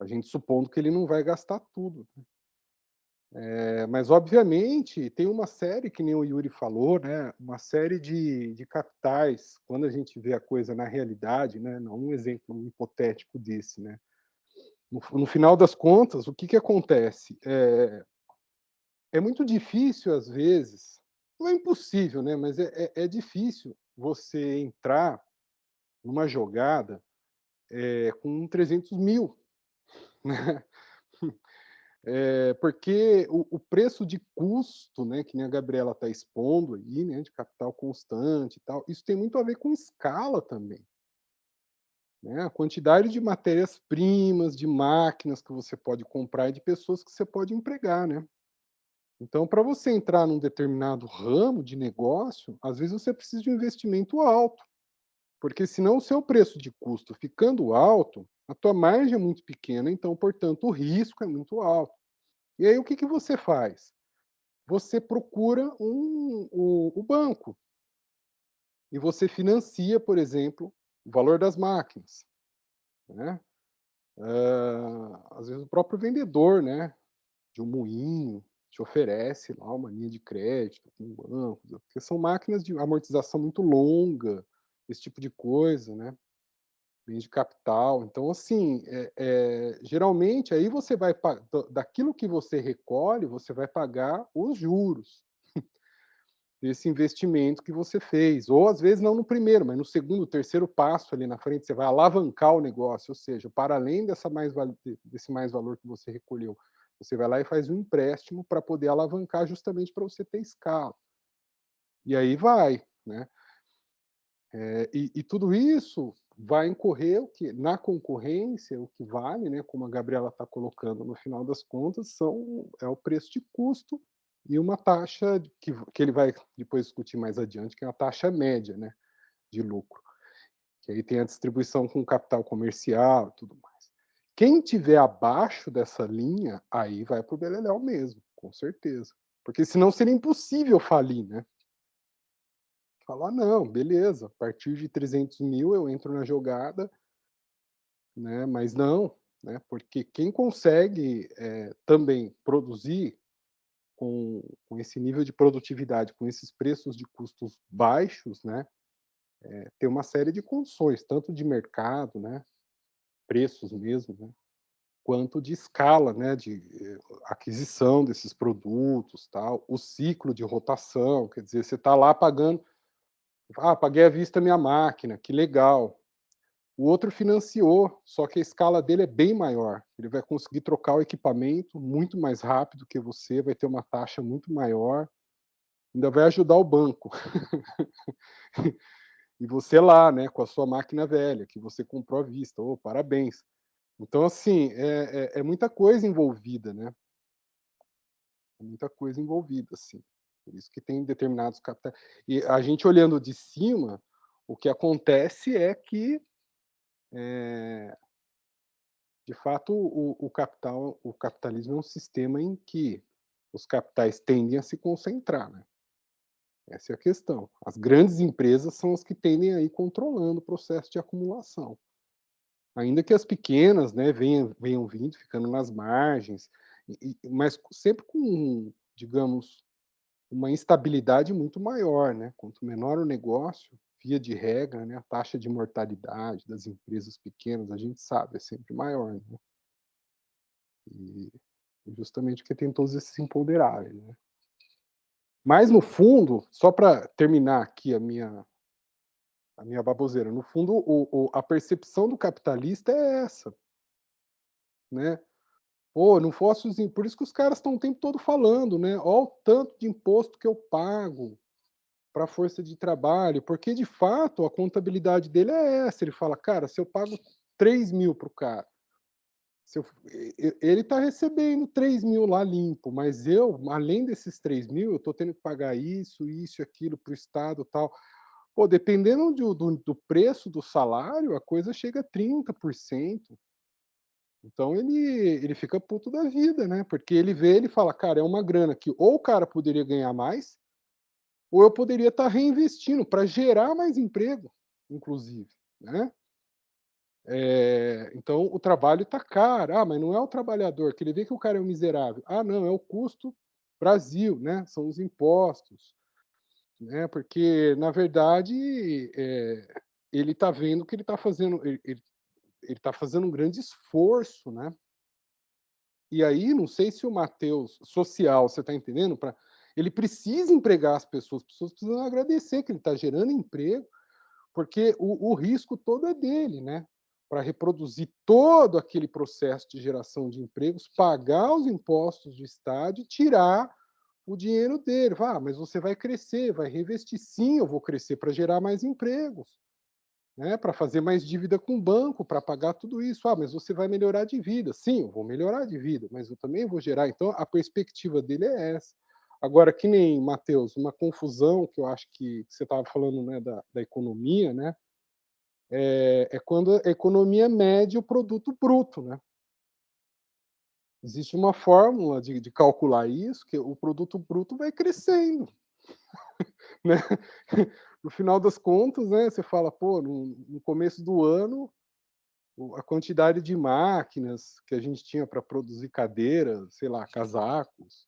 [SPEAKER 6] A gente supondo que ele não vai gastar tudo. Mas, obviamente, tem uma série, que nem o Yuri falou, né? Uma série de capitais, quando a gente vê a coisa na realidade, né? Não um exemplo hipotético desse, né? No final das contas, o que acontece? É muito difícil, às vezes, não é impossível, né? Mas é difícil você entrar numa jogada com 300 mil, né? Porque o preço de custo, né, que nem a Gabriela está expondo aí, né, de capital constante e tal, isso tem muito a ver com escala também. Né? A quantidade de matérias-primas, de máquinas que você pode comprar e de pessoas que você pode empregar, né? Então, para você entrar num determinado ramo de negócio, às vezes você precisa de um investimento alto, porque senão o seu preço de custo ficando alto, a tua margem é muito pequena, então, portanto, o risco é muito alto. E aí, o que você faz? Você procura o banco e você financia, por exemplo, o valor das máquinas, né? Às vezes o próprio vendedor, né, de um moinho, te oferece lá uma linha de crédito com um banco, porque são máquinas de amortização muito longa, esse tipo de coisa, né, bem de capital. Então, assim, geralmente aí você vai daquilo que você recolhe, você vai pagar os juros desse investimento que você fez, ou às vezes não no primeiro, mas no segundo, terceiro passo ali na frente, você vai alavancar o negócio, ou seja, para além desse mais valor que você recolheu, você vai lá e faz um empréstimo para poder alavancar justamente para você ter escala. E aí vai, né? E tudo isso vai incorrer o que na concorrência, o que vale, né? Como a Gabriela está colocando, no final das contas, é o preço de custo e uma taxa que ele vai depois discutir mais adiante, que é a taxa média, né, de lucro. Que aí tem a distribuição com capital comercial e tudo mais. Quem tiver abaixo dessa linha, aí vai para o beleléu mesmo, com certeza. Porque senão seria impossível falir, né? Falar, não, beleza, a partir de 300 mil eu entro na jogada, né? Mas não, né? Porque quem consegue também produzir com esse nível de produtividade, com esses preços de custos baixos, né, tem uma série de condições, tanto de mercado, né, preços mesmo, né, quanto de escala, né, de aquisição desses produtos, tal, o ciclo de rotação, quer dizer, você está lá pagando, paguei à vista minha máquina, que legal. O outro financiou, só que a escala dele é bem maior. Ele vai conseguir trocar o equipamento muito mais rápido que você, vai ter uma taxa muito maior, ainda vai ajudar o banco. E você lá, né, com a sua máquina velha, que você comprou à vista. Oh, parabéns. Então, assim, é muita coisa envolvida, né? É muita coisa envolvida, assim. Por isso que tem determinados capitais. E a gente olhando de cima, o que acontece é que, de fato, o capitalismo é um sistema em que os capitais tendem a se concentrar, né? Essa é a questão. As grandes empresas são as que tendem a ir controlando o processo de acumulação. Ainda que as pequenas, né, venham vindo, ficando nas margens, mas sempre com, digamos, uma instabilidade muito maior, né? Quanto menor o negócio, via de regra, né, a taxa de mortalidade das empresas pequenas, a gente sabe, é sempre maior, né? E justamente porque tem todos esses imponderáveis, né? Mas no fundo, só para terminar aqui a minha baboseira, no fundo, a percepção do capitalista é essa, né? Pô, não fosse por isso que os caras estão o tempo todo falando, né? Ó, o tanto de imposto que eu pago para a força de trabalho, porque de fato a contabilidade dele é essa. Ele fala, cara, se eu pago 3 mil para o cara, ele está recebendo 3 mil lá limpo, mas eu, além desses 3 mil, eu estou tendo que pagar isso e aquilo para o Estado e tal. Pô, dependendo do preço do salário, a coisa chega a 30%. Então ele fica puto da vida, né? Porque ele fala, cara, é uma grana que ou o cara poderia ganhar mais, ou eu poderia estar reinvestindo para gerar mais emprego, inclusive, né? Então o trabalho está caro. Mas não é o trabalhador, que ele vê que o cara é um miserável. Não, é o custo Brasil, né? São os impostos, né? Porque na verdade ele está vendo que ele está fazendo, ele está fazendo um grande esforço, né? E aí, não sei se o Matheus, social, você está entendendo? Ele precisa empregar as pessoas precisam agradecer que ele está gerando emprego, porque o risco todo é dele, né? para reproduzir todo aquele processo de geração de empregos, pagar os impostos do Estado e tirar o dinheiro dele. Mas você vai crescer, vai reinvestir. Sim, eu vou crescer para gerar mais empregos, né? Para fazer mais dívida com o banco, para pagar tudo isso. Mas você vai melhorar de vida. Sim, eu vou melhorar de vida, mas eu também vou gerar. Então, a perspectiva dele é essa. Agora, que nem, Matheus, uma confusão que eu acho que você estava falando, né, da economia, né? É quando a economia mede o produto bruto, né? Existe uma fórmula de calcular isso, que o produto bruto vai crescendo, né? No final das contas, né, você fala, pô, no começo do ano, a quantidade de máquinas que a gente tinha para produzir cadeiras, sei lá, casacos,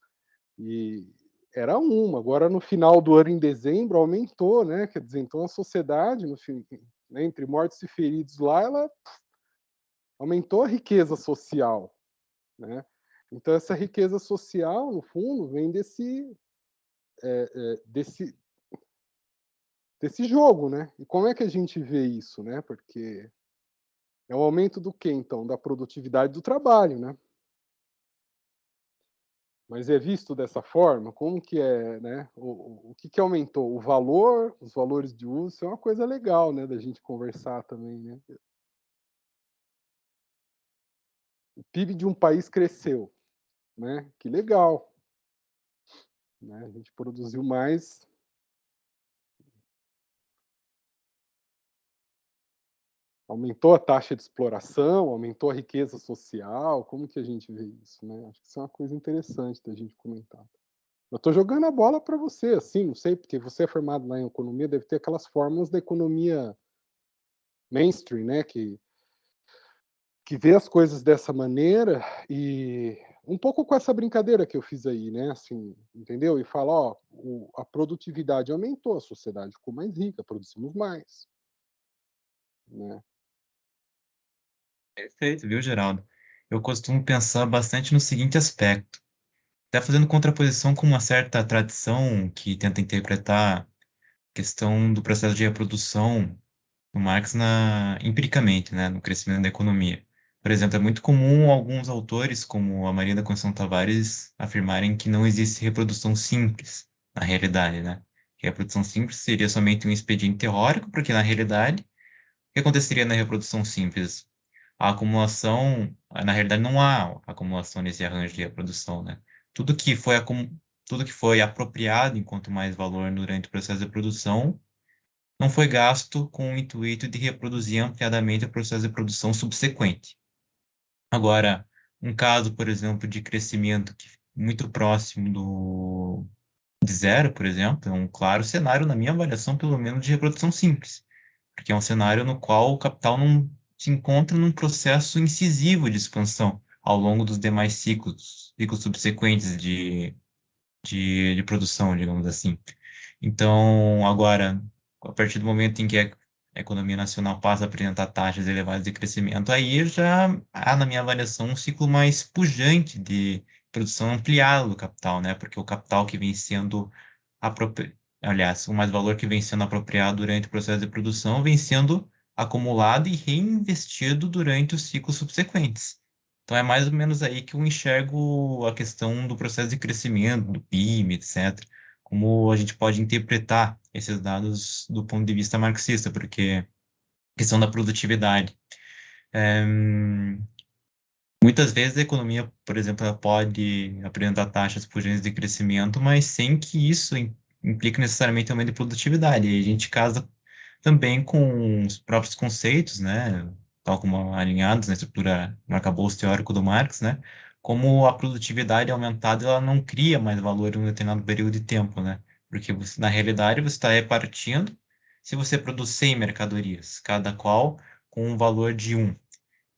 [SPEAKER 6] e era uma. Agora, no final do ano, em dezembro, aumentou, né? Quer dizer, então a sociedade, no fim, né, entre mortos e feridos lá, ela aumentou a riqueza social, né? Então, essa riqueza social, no fundo, vem desse jogo, né? E como é que a gente vê isso, né? Porque é o aumento do quê, então? Da produtividade do trabalho, né? Mas é visto dessa forma? Como que é, né? O que aumentou? O valor, os valores de uso, isso é uma coisa legal, né? Da gente conversar também, né? O PIB de um país cresceu, né? Que legal, né? A gente produziu mais. Aumentou a taxa de exploração, aumentou a riqueza social, como que a gente vê isso, né? Acho que isso é uma coisa interessante da gente comentar. Eu estou jogando a bola para você, assim, não sei, porque você é formado lá em economia, deve ter aquelas fórmulas da economia mainstream, né? Que vê as coisas dessa maneira e um pouco com essa brincadeira que eu fiz aí, né? Assim, entendeu? E fala, ó, a produtividade aumentou, a sociedade ficou mais rica, produzimos mais, né?
[SPEAKER 4] Perfeito, viu, Geraldo? Eu costumo pensar bastante no seguinte aspecto. Até fazendo contraposição com uma certa tradição que tenta interpretar a questão do processo de reprodução do Marx empiricamente, né, no crescimento da economia. Por exemplo, é muito comum alguns autores, como a Maria da Conceição Tavares, afirmarem que não existe reprodução simples na realidade, né? Que a reprodução simples seria somente um expediente teórico, porque na realidade, o que aconteceria na reprodução simples? A acumulação, na realidade, não há acumulação nesse arranjo de reprodução, né? Tudo que foi, tudo que foi apropriado enquanto mais valor durante o processo de produção não foi gasto com o intuito de reproduzir ampliadamente o processo de produção subsequente. Agora, um caso, por exemplo, de crescimento muito próximo de zero, por exemplo, é um claro cenário, na minha avaliação, pelo menos, de reprodução simples, porque é um cenário no qual o capital não se encontra num processo incisivo de expansão ao longo dos demais ciclos subsequentes de produção, digamos assim. Então, agora, a partir do momento em que a economia nacional passa a apresentar taxas elevadas de crescimento, aí já há, na minha avaliação, um ciclo mais pujante de produção ampliada do capital, né? Porque o capital que vem sendo aliás, o mais valor que vem sendo apropriado durante o processo de produção vem sendo acumulado e reinvestido durante os ciclos subsequentes. Então é mais ou menos aí que eu enxergo a questão do processo de crescimento, do PIB, etc. Como a gente pode interpretar esses dados do ponto de vista marxista, porque a questão da produtividade. É, muitas vezes a economia, por exemplo, ela pode apresentar taxas pujantes de crescimento, mas sem que isso implique necessariamente aumento de produtividade. E a gente casa também com os próprios conceitos, né, tal como alinhados na estrutura, no arcabouço teórico do Marx, né, como a produtividade aumentada, ela não cria mais valor em um determinado período de tempo, né, porque você, na realidade você está repartindo, se você produz 100 mercadorias, cada qual com um valor de 1,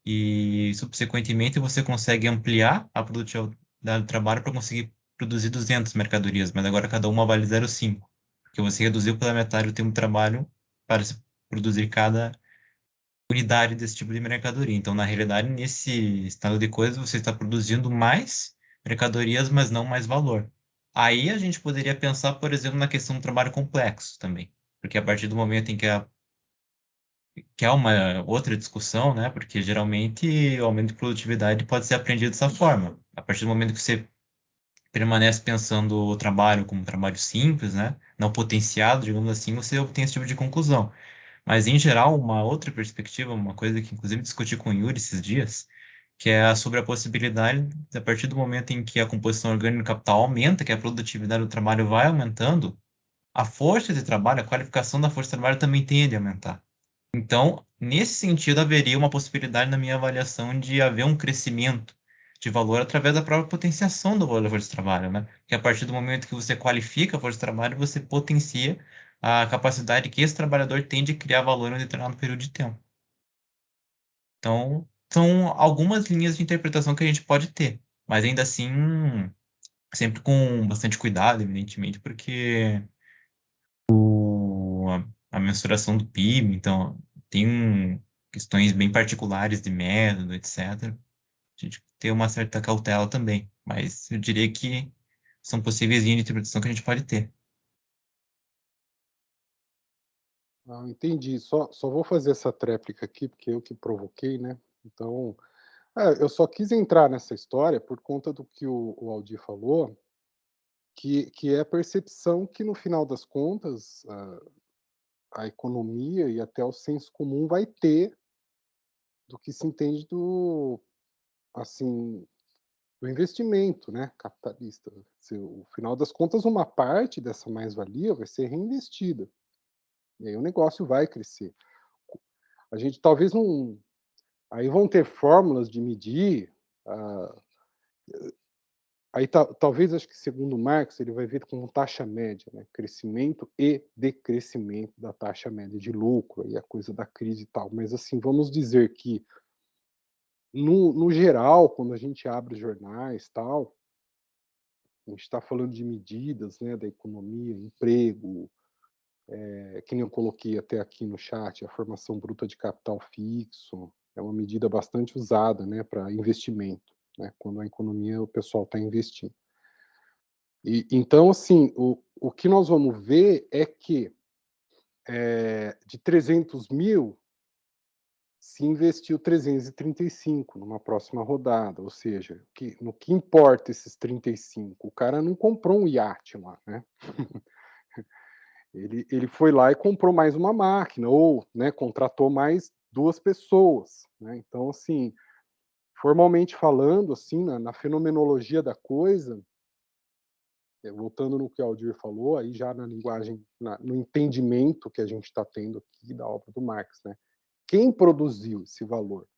[SPEAKER 4] e subsequentemente você consegue ampliar a produtividade do trabalho para conseguir produzir 200 mercadorias, mas agora cada uma vale 0,5, porque você reduziu pela metade o tempo de trabalho para se produzir cada unidade desse tipo de mercadoria. Então, na realidade, nesse estado de coisas, você está produzindo mais mercadorias, mas não mais valor. Aí a gente poderia pensar, por exemplo, na questão do trabalho complexo também, porque a partir do momento em que que é uma outra discussão, né? Porque geralmente o aumento de produtividade pode ser aprendido dessa forma. A partir do momento que você permanece pensando o trabalho como um trabalho simples, né? Não potenciado, digamos assim, você obtém esse tipo de conclusão. Mas, em geral, uma outra perspectiva, uma coisa que inclusive discuti com o Yuri esses dias, que é sobre a possibilidade, a partir do momento em que a composição orgânica do capital aumenta, que a produtividade do trabalho vai aumentando, a força de trabalho, a qualificação da força de trabalho também tende a aumentar. Então, nesse sentido, haveria uma possibilidade, na minha avaliação, de haver um crescimento de valor através da própria potenciação do valor da força de trabalho, né? Que a partir do momento que você qualifica a força de trabalho, você potencia a capacidade que esse trabalhador tem de criar valor em um determinado período de tempo. Então, são algumas linhas de interpretação que a gente pode ter, mas ainda assim, sempre com bastante cuidado, evidentemente, porque a mensuração do PIB, então, tem questões bem particulares de método, etc. A gente tem uma certa cautela também, mas eu diria que são possíveis linhas de interpretação que a gente pode ter.
[SPEAKER 6] Entendi. Só vou fazer essa tréplica aqui, porque eu que provoquei, né? Então, eu só quis entrar nessa história por conta do que o Aldir falou, que é a percepção que, no final das contas, a economia e até o senso comum vai ter do que se entende assim, do investimento, né, capitalista. No final das contas, uma parte dessa mais-valia vai ser reinvestida. E aí o negócio vai crescer. A gente talvez não. Aí vão ter fórmulas de medir. Aí talvez, acho que segundo Marx, ele vai ver como taxa média, né? Crescimento e decrescimento da taxa média de lucro, aí a coisa da crise e tal. Mas assim, vamos dizer que, no geral, quando a gente abre jornais tal, a gente está falando de medidas, né, da economia, emprego, que nem eu coloquei até aqui no chat, a formação bruta de capital fixo, é uma medida bastante usada, né, para investimento, né, quando a economia, o pessoal está investindo. E, então, assim, o que nós vamos ver é que de 300 mil, se investiu 335 numa próxima rodada, ou seja, no que importa esses 35? O cara não comprou um iate lá, né? Ele foi lá e comprou mais uma máquina, ou, né, contratou mais 2 pessoas, né? Então, assim, formalmente falando, assim, na fenomenologia da coisa, voltando no que o Aldir falou, aí já na linguagem, no entendimento que a gente está tendo aqui da obra do Marx, né? Quem produziu esse valor?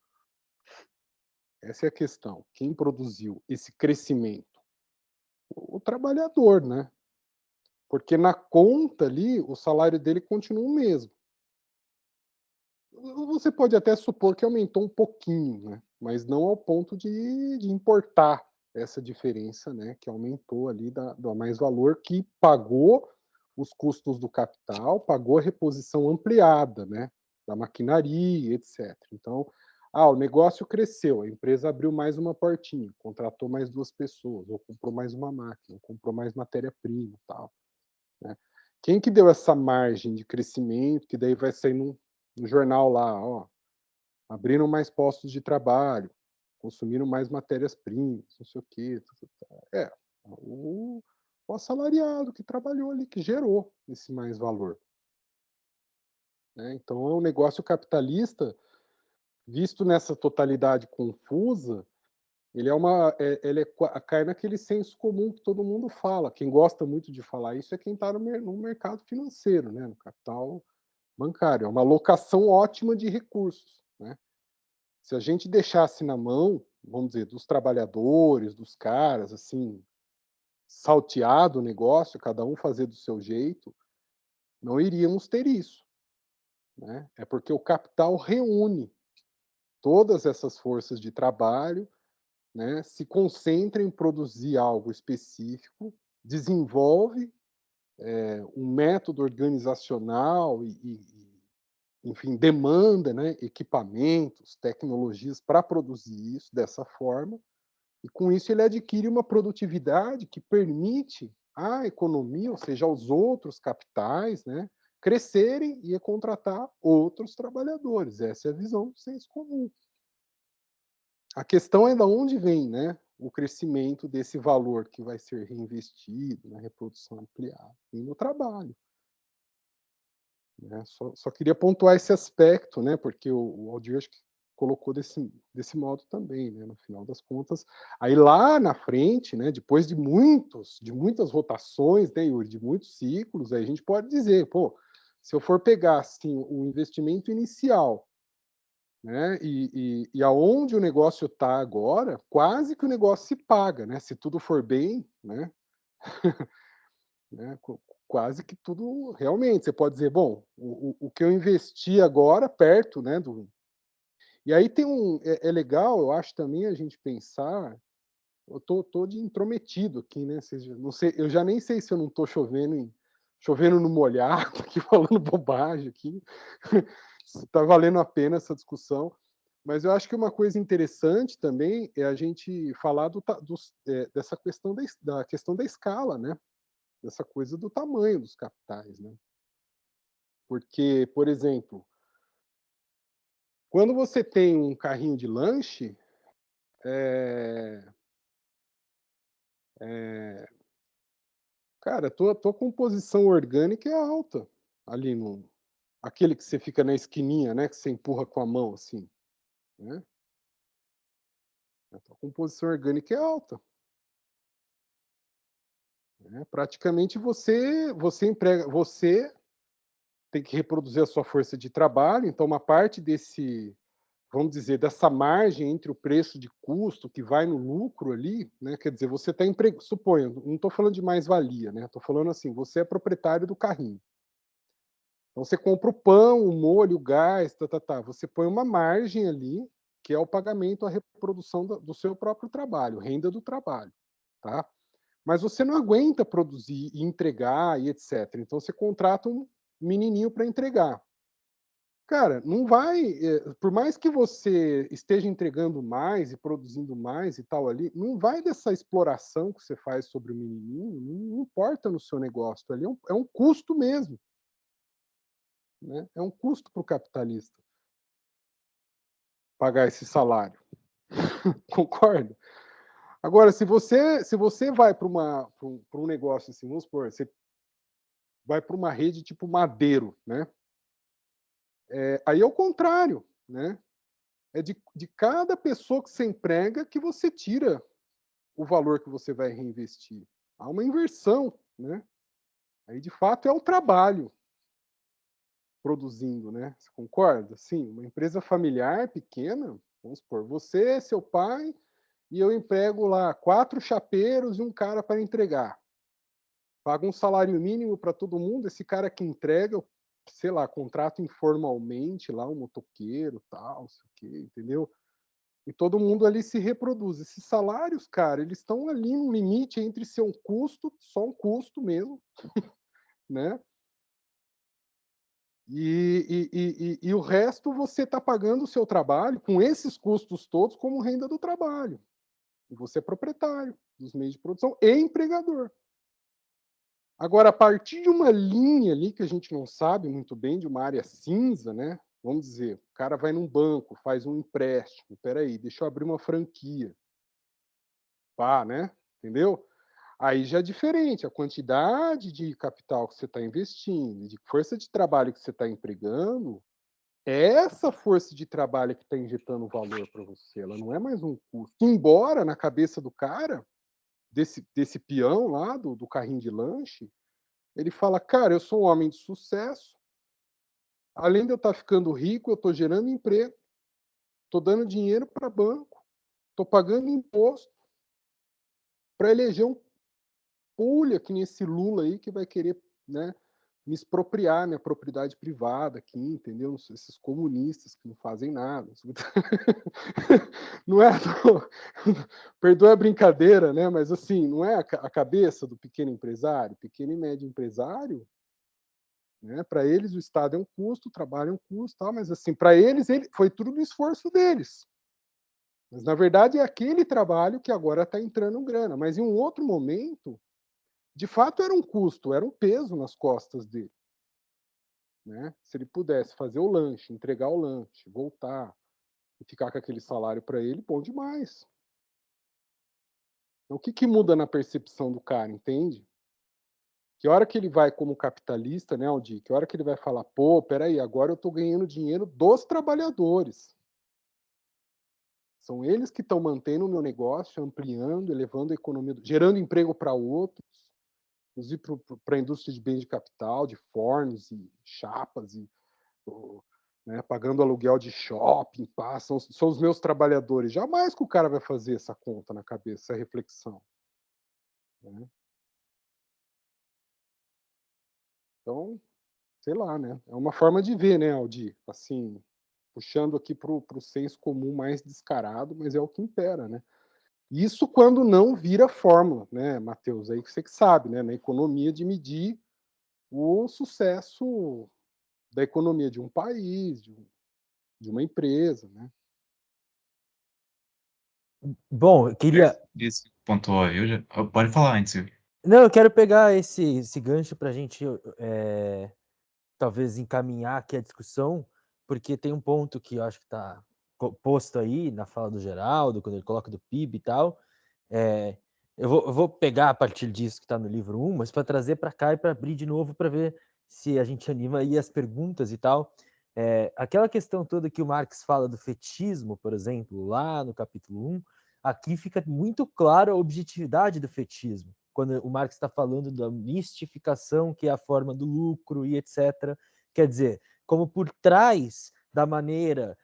[SPEAKER 6] Essa é a questão. Quem produziu esse crescimento? O trabalhador, né? Porque na conta ali, o salário dele continua o mesmo. Você pode até supor que aumentou um pouquinho, né? Mas não ao ponto de importar essa diferença, né? Que aumentou ali do mais-valor, que pagou os custos do capital, pagou a reposição ampliada, né? Da maquinaria, etc. Então, o negócio cresceu, a empresa abriu mais uma portinha, contratou mais 2 pessoas, ou comprou mais uma máquina, ou comprou mais matéria-prima, tal, né? Quem que deu essa margem de crescimento, que daí vai sair no jornal lá, ó, abriram mais postos de trabalho, consumiram mais matérias-primas, não sei o quê. O assalariado que trabalhou ali, que gerou esse mais valor, né? Então, é um negócio capitalista, visto nessa totalidade confusa, ele cai naquele senso comum que todo mundo fala. Quem gosta muito de falar isso é quem está no mercado financeiro, né? No capital bancário. É uma alocação ótima de recursos, né? Se a gente deixasse na mão, vamos dizer, dos trabalhadores, dos caras, assim, salteado o negócio, cada um fazer do seu jeito, não iríamos ter isso, né? É porque o capital reúne todas essas forças de trabalho, né? Se concentra em produzir algo específico, desenvolve um método organizacional enfim, demanda, né, equipamentos, tecnologias para produzir isso dessa forma, e com isso ele adquire uma produtividade que permite à economia, ou seja, aos outros capitais, né, crescerem, ia contratar outros trabalhadores. Essa é a visão do senso comum. A questão é de onde vem, né, o crescimento desse valor que vai ser reinvestido na reprodução ampliada, e no trabalho. Né? Só queria pontuar esse aspecto, né, porque o Aldir acho que colocou desse modo também, né, no final das contas. Aí lá na frente, né, depois de muitas rotações, né, Yuri, de muitos ciclos, aí a gente pode dizer, pô, se eu for pegar assim, o investimento inicial, né, e aonde o negócio está agora, quase que o negócio se paga, né, se tudo for bem, né, né, quase que tudo realmente, você pode dizer, bom, o que eu investi agora perto, né, e aí tem é legal, eu acho também a gente pensar, eu tô de intrometido aqui, né, não sei, eu já nem sei se eu não tô chovendo no molhado, aqui falando bobagem aqui, se tá valendo a pena essa discussão, mas eu acho que uma coisa interessante também é a gente falar dessa questão da questão da escala, né, dessa coisa do tamanho dos capitais, né? Porque, por exemplo, quando você tem um carrinho de lanche, cara, tua composição orgânica é alta ali no aquele que você fica na esquininha, né, que você empurra com a mão assim, né? A tua composição orgânica é alta. Né? Praticamente você tem que reproduzir a sua força de trabalho, então uma parte vamos dizer, dessa margem entre o preço de custo que vai no lucro ali, né? Quer dizer, você está suponha, não estou falando de mais-valia, né? Estou falando assim, você é proprietário do carrinho. Então você compra o pão, o molho, o gás, Você põe uma margem ali, que é o pagamento, a reprodução do seu próprio trabalho, renda do trabalho, tá? Mas você não aguenta produzir e entregar e etc. Então você contrata um menininho para entregar. Cara, não vai, por mais que você esteja entregando mais e produzindo mais e tal ali, não vai dessa exploração que você faz sobre o menininho, não importa no seu negócio, ali é um custo mesmo, né? É um custo para o capitalista pagar esse salário, concorda? Agora, se você vai para um negócio assim, vamos supor, você vai para uma rede tipo Madeiro, né? Aí é o contrário, né? É de cada pessoa que você emprega que você tira o valor que você vai reinvestir. Há uma inversão, né? Aí, de fato, é o trabalho produzindo, né? Você concorda? Sim, uma empresa familiar pequena, vamos supor, você, seu pai, e eu emprego lá 4 chapeiros e um cara para entregar. Paga um salário mínimo para todo mundo, esse cara que entrega, eu, sei lá, contrato informalmente lá um motoqueiro, tal, sei o quê, entendeu? E todo mundo ali se reproduz. Esses salários, cara, eles estão ali no limite entre ser um custo, só um custo mesmo, né? E o resto você está pagando o seu trabalho com esses custos todos como renda do trabalho. E você é proprietário dos meios de produção e empregador. Agora, a partir de uma linha ali que a gente não sabe muito bem, de uma área cinza, né? Vamos dizer, o cara vai num banco, faz um empréstimo, peraí, deixa eu abrir uma franquia. Pá, né? Entendeu? Aí já é diferente, a quantidade de capital que você está investindo, de força de trabalho que você está empregando, é essa força de trabalho que está injetando valor para você, ela não é mais um custo. Embora na cabeça do cara, desse peão lá, do carrinho de lanche, ele fala, cara, eu sou um homem de sucesso, além de eu estar ficando rico, eu estou gerando emprego, estou dando dinheiro para banco, estou pagando imposto para eleger um pulha que nem esse Lula aí que vai querer, né, me expropriar minha propriedade privada aqui, entendeu? Esses comunistas que não fazem nada. Não é, perdoa a brincadeira, né? Mas assim, não é a cabeça do pequeno empresário, pequeno e médio empresário, né? Para eles o Estado é um custo, o trabalho é um custo, tal, mas assim, para eles foi tudo do esforço deles. Mas na verdade é aquele trabalho que agora está entrando grana, mas em um outro momento de fato era um custo, era um peso nas costas dele. né? Se ele pudesse fazer o lanche, entregar o lanche, voltar e ficar com aquele salário para ele, bom demais. Então, o que muda na percepção do cara, entende? Que hora que ele vai como capitalista, né, Aldir? Que hora que ele vai falar, pô, peraí, agora eu estou ganhando dinheiro dos trabalhadores. São eles que estão mantendo o meu negócio, ampliando, elevando a economia, gerando emprego para outros, inclusive para a indústria de bens de capital, de fornos e chapas, e, né, pagando aluguel de shopping, são os meus trabalhadores. Jamais que o cara vai fazer essa conta na cabeça, essa reflexão. Né? Então, sei lá, né? É uma forma de ver, né, Aldir? Assim, puxando aqui para o senso comum mais descarado, mas é o que impera, né? Isso quando não vira fórmula, né, Matheus? Aí você que sabe, né? Na economia de medir o sucesso da economia de um país, de uma empresa, né?
[SPEAKER 3] Bom, eu queria...
[SPEAKER 4] Esse pontuou, pode falar antes, Silvio.
[SPEAKER 3] Não, eu quero pegar esse gancho para a gente talvez encaminhar aqui a discussão, porque tem um ponto que eu acho que está posto aí na fala do Geraldo, quando ele coloca do PIB e tal. Eu vou pegar a partir disso que está no livro 1, mas para trazer para cá e para abrir de novo para ver se a gente anima aí as perguntas e tal. Aquela questão toda que o Marx fala do fetichismo, por exemplo, lá no capítulo 1, aqui fica muito claro a objetividade do fetichismo, quando o Marx está falando da mistificação, que é a forma do lucro e etc. Quer dizer, como por trás da maneira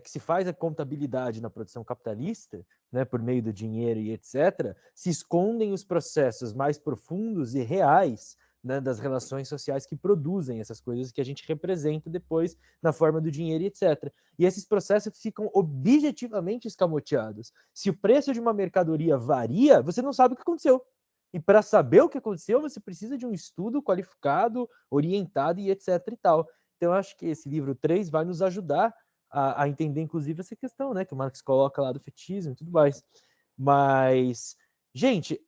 [SPEAKER 3] que se faz a contabilidade na produção capitalista, né, por meio do dinheiro e etc., se escondem os processos mais profundos e reais, né, das relações sociais que produzem essas coisas que a gente representa depois na forma do dinheiro e etc. E esses processos ficam objetivamente escamoteados. Se o preço de uma mercadoria varia, você não sabe o que aconteceu. E para saber o que aconteceu, você precisa de um estudo qualificado, orientado e etc. e tal. Então, eu acho que esse livro 3 vai nos ajudar a entender, inclusive, essa questão, né, que o Marx coloca lá do fetichismo e tudo mais. Mas, gente,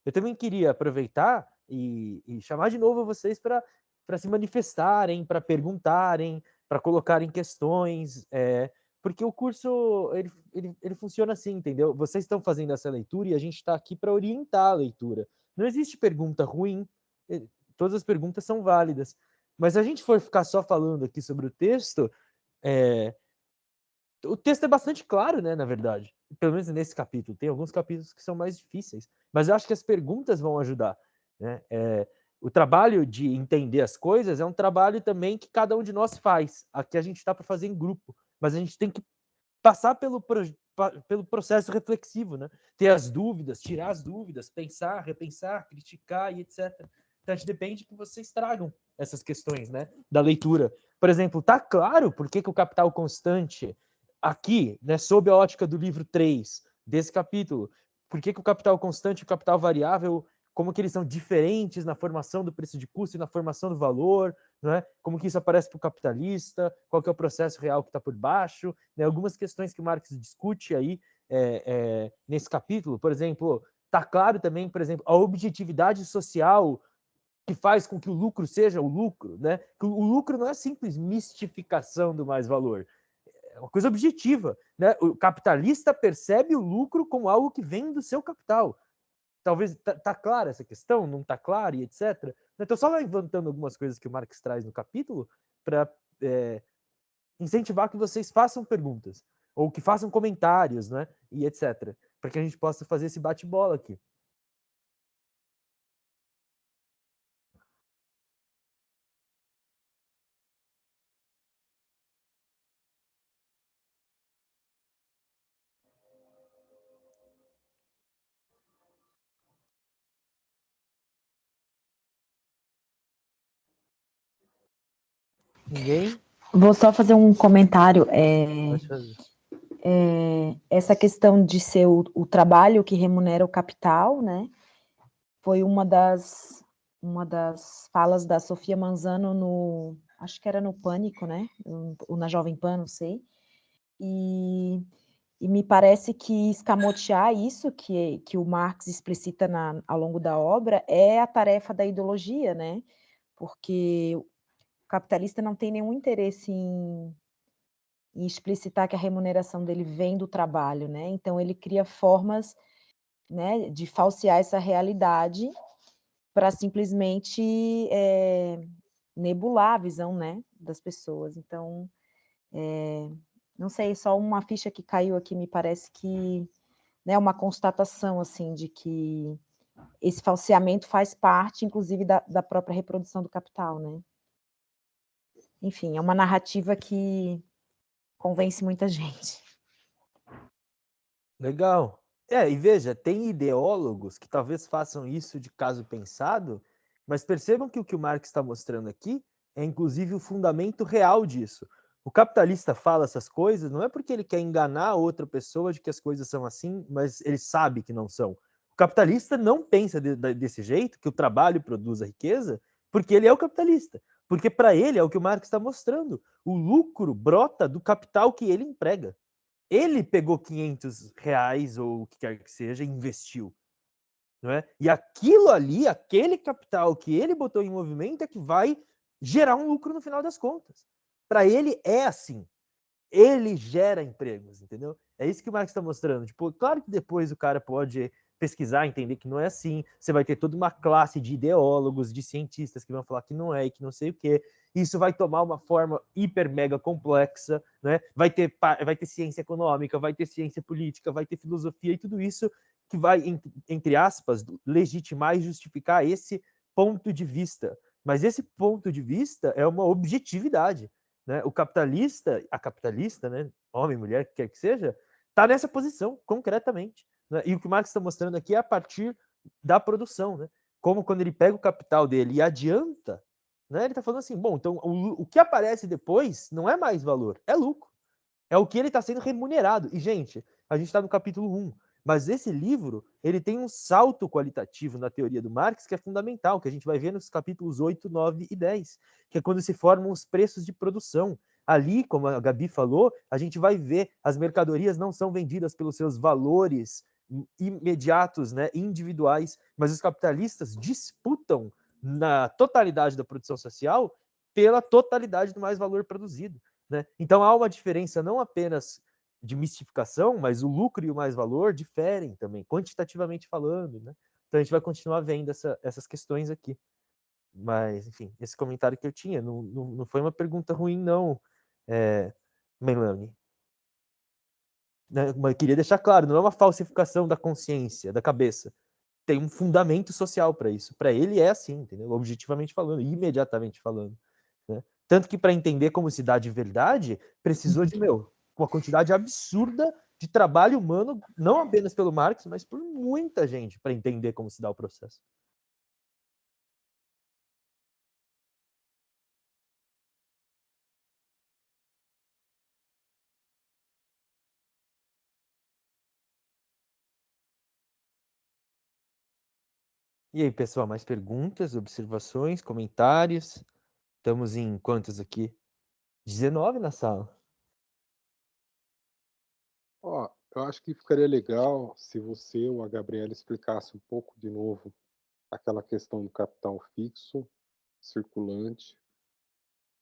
[SPEAKER 3] eu também queria aproveitar e chamar de novo vocês para se manifestarem, para perguntarem, para colocarem questões, porque o curso ele funciona assim, entendeu? Vocês estão fazendo essa leitura e a gente está aqui para orientar a leitura. Não existe pergunta ruim, todas as perguntas são válidas. Mas se a gente for ficar só falando aqui sobre o texto, o texto é bastante claro, né, na verdade. Pelo menos nesse capítulo. Tem alguns capítulos que são mais difíceis. Mas eu acho que as perguntas vão ajudar. Né? O trabalho de entender as coisas é um trabalho também que cada um de nós faz. Aqui a gente está para fazer em grupo. Mas a gente tem que passar pelo processo reflexivo, né? Ter as dúvidas, tirar as dúvidas, pensar, repensar, criticar e etc. Então a gente depende que vocês tragam essas questões, né, da leitura. Por exemplo, tá claro por que o capital constante aqui, né, sob a ótica do livro 3 desse capítulo, por que o capital constante e o capital variável, como que eles são diferentes na formação do preço de custo e na formação do valor, né? Como que isso aparece para o capitalista, qual que é o processo real que está por baixo, né? Algumas questões que o Marx discute aí nesse capítulo, por exemplo, está claro também, por exemplo, a objetividade social que faz com que o lucro seja o lucro, né? Que o lucro não é simples mistificação do mais-valor, é uma coisa objetiva, né? O capitalista percebe o lucro como algo que vem do seu capital. Talvez tá clara essa questão, não tá clara e etc. Então só levantando algumas coisas que o Marx traz no capítulo para incentivar que vocês façam perguntas ou que façam comentários, né? E etc. Para que a gente possa fazer esse bate-bola aqui. Ninguém?
[SPEAKER 5] Vou só fazer um comentário.
[SPEAKER 3] Pode fazer.
[SPEAKER 5] Essa questão de ser o trabalho que remunera o capital, né? Foi uma das falas da Sofia Manzano acho que era no Pânico, né? Ou na Jovem Pan, não sei. E me parece que escamotear isso que o Marx explicita ao longo da obra é a tarefa da ideologia, né? Porque capitalista não tem nenhum interesse em explicitar que a remuneração dele vem do trabalho, né? Então ele cria formas, né, de falsear essa realidade para simplesmente nebular a visão, né, das pessoas. Então, não sei, só uma ficha que caiu aqui, me parece que, né, uma constatação, assim, de que esse falseamento faz parte, inclusive, da própria reprodução do capital, né? Enfim, é uma narrativa que convence muita gente.
[SPEAKER 3] Legal. E veja, tem ideólogos que talvez façam isso de caso pensado, mas percebam que o Marx está mostrando aqui é, inclusive, o fundamento real disso. O capitalista fala essas coisas não é porque ele quer enganar outra pessoa de que as coisas são assim, mas ele sabe que não são. O capitalista não pensa desse jeito, que o trabalho produz a riqueza, porque ele é o capitalista. Porque para ele é o que o Marx está mostrando. O lucro brota do capital que ele emprega. Ele pegou R$500 ou o que quer que seja e investiu. Não é? E aquilo ali, aquele capital que ele botou em movimento é que vai gerar um lucro no final das contas. Para ele é assim. Ele gera empregos, entendeu? É isso que o Marx está mostrando. Tipo, claro que depois o cara pode pesquisar, entender que não é assim. Você vai ter toda uma classe de ideólogos, de cientistas que vão falar que não é e que não sei o quê. Isso vai tomar uma forma hiper mega complexa, né? Vai ter ciência econômica, vai ter ciência política, vai ter filosofia e tudo isso que vai, entre aspas, legitimar e justificar esse ponto de vista. Mas esse ponto de vista é uma objetividade. Né? O capitalista, a capitalista, né? Homem, mulher, que quer que seja, está nessa posição, concretamente. Né? E o que o Marx está mostrando aqui é a partir da produção. Né? Como quando ele pega o capital dele e adianta, né? Ele está falando assim, bom, então o que aparece depois não é mais valor, é lucro. É o que ele está sendo remunerado. E, gente, a gente está no capítulo 1, mas esse livro ele tem um salto qualitativo na teoria do Marx que é fundamental, que a gente vai ver nos capítulos 8, 9 e 10, que é quando se formam os preços de produção. Ali, como a Gabi falou, a gente vai ver as mercadorias não são vendidas pelos seus valores imediatos, né, individuais, mas os capitalistas disputam na totalidade da produção social pela totalidade do mais valor produzido. Né? Então há uma diferença não apenas de mistificação, mas o lucro e o mais-valor diferem também, quantitativamente falando. Né? Então a gente vai continuar vendo essas questões aqui. Mas, enfim, esse comentário que eu tinha não foi uma pergunta ruim, não, Melanie. Né? Mas eu queria deixar claro, não é uma falsificação da consciência, da cabeça. Tem um fundamento social para isso. Para ele é assim, entendeu? Objetivamente falando, imediatamente falando. Né? Tanto que para entender como se dá de verdade, precisou de, uma quantidade absurda de trabalho humano, não apenas pelo Marx, mas por muita gente para entender como se dá o processo. E aí, pessoal, mais perguntas, observações, comentários? Estamos em quantos aqui? 19 na sala.
[SPEAKER 6] Ó, eu acho que ficaria legal se você ou a Gabriela explicasse um pouco de novo aquela questão do capital fixo, circulante,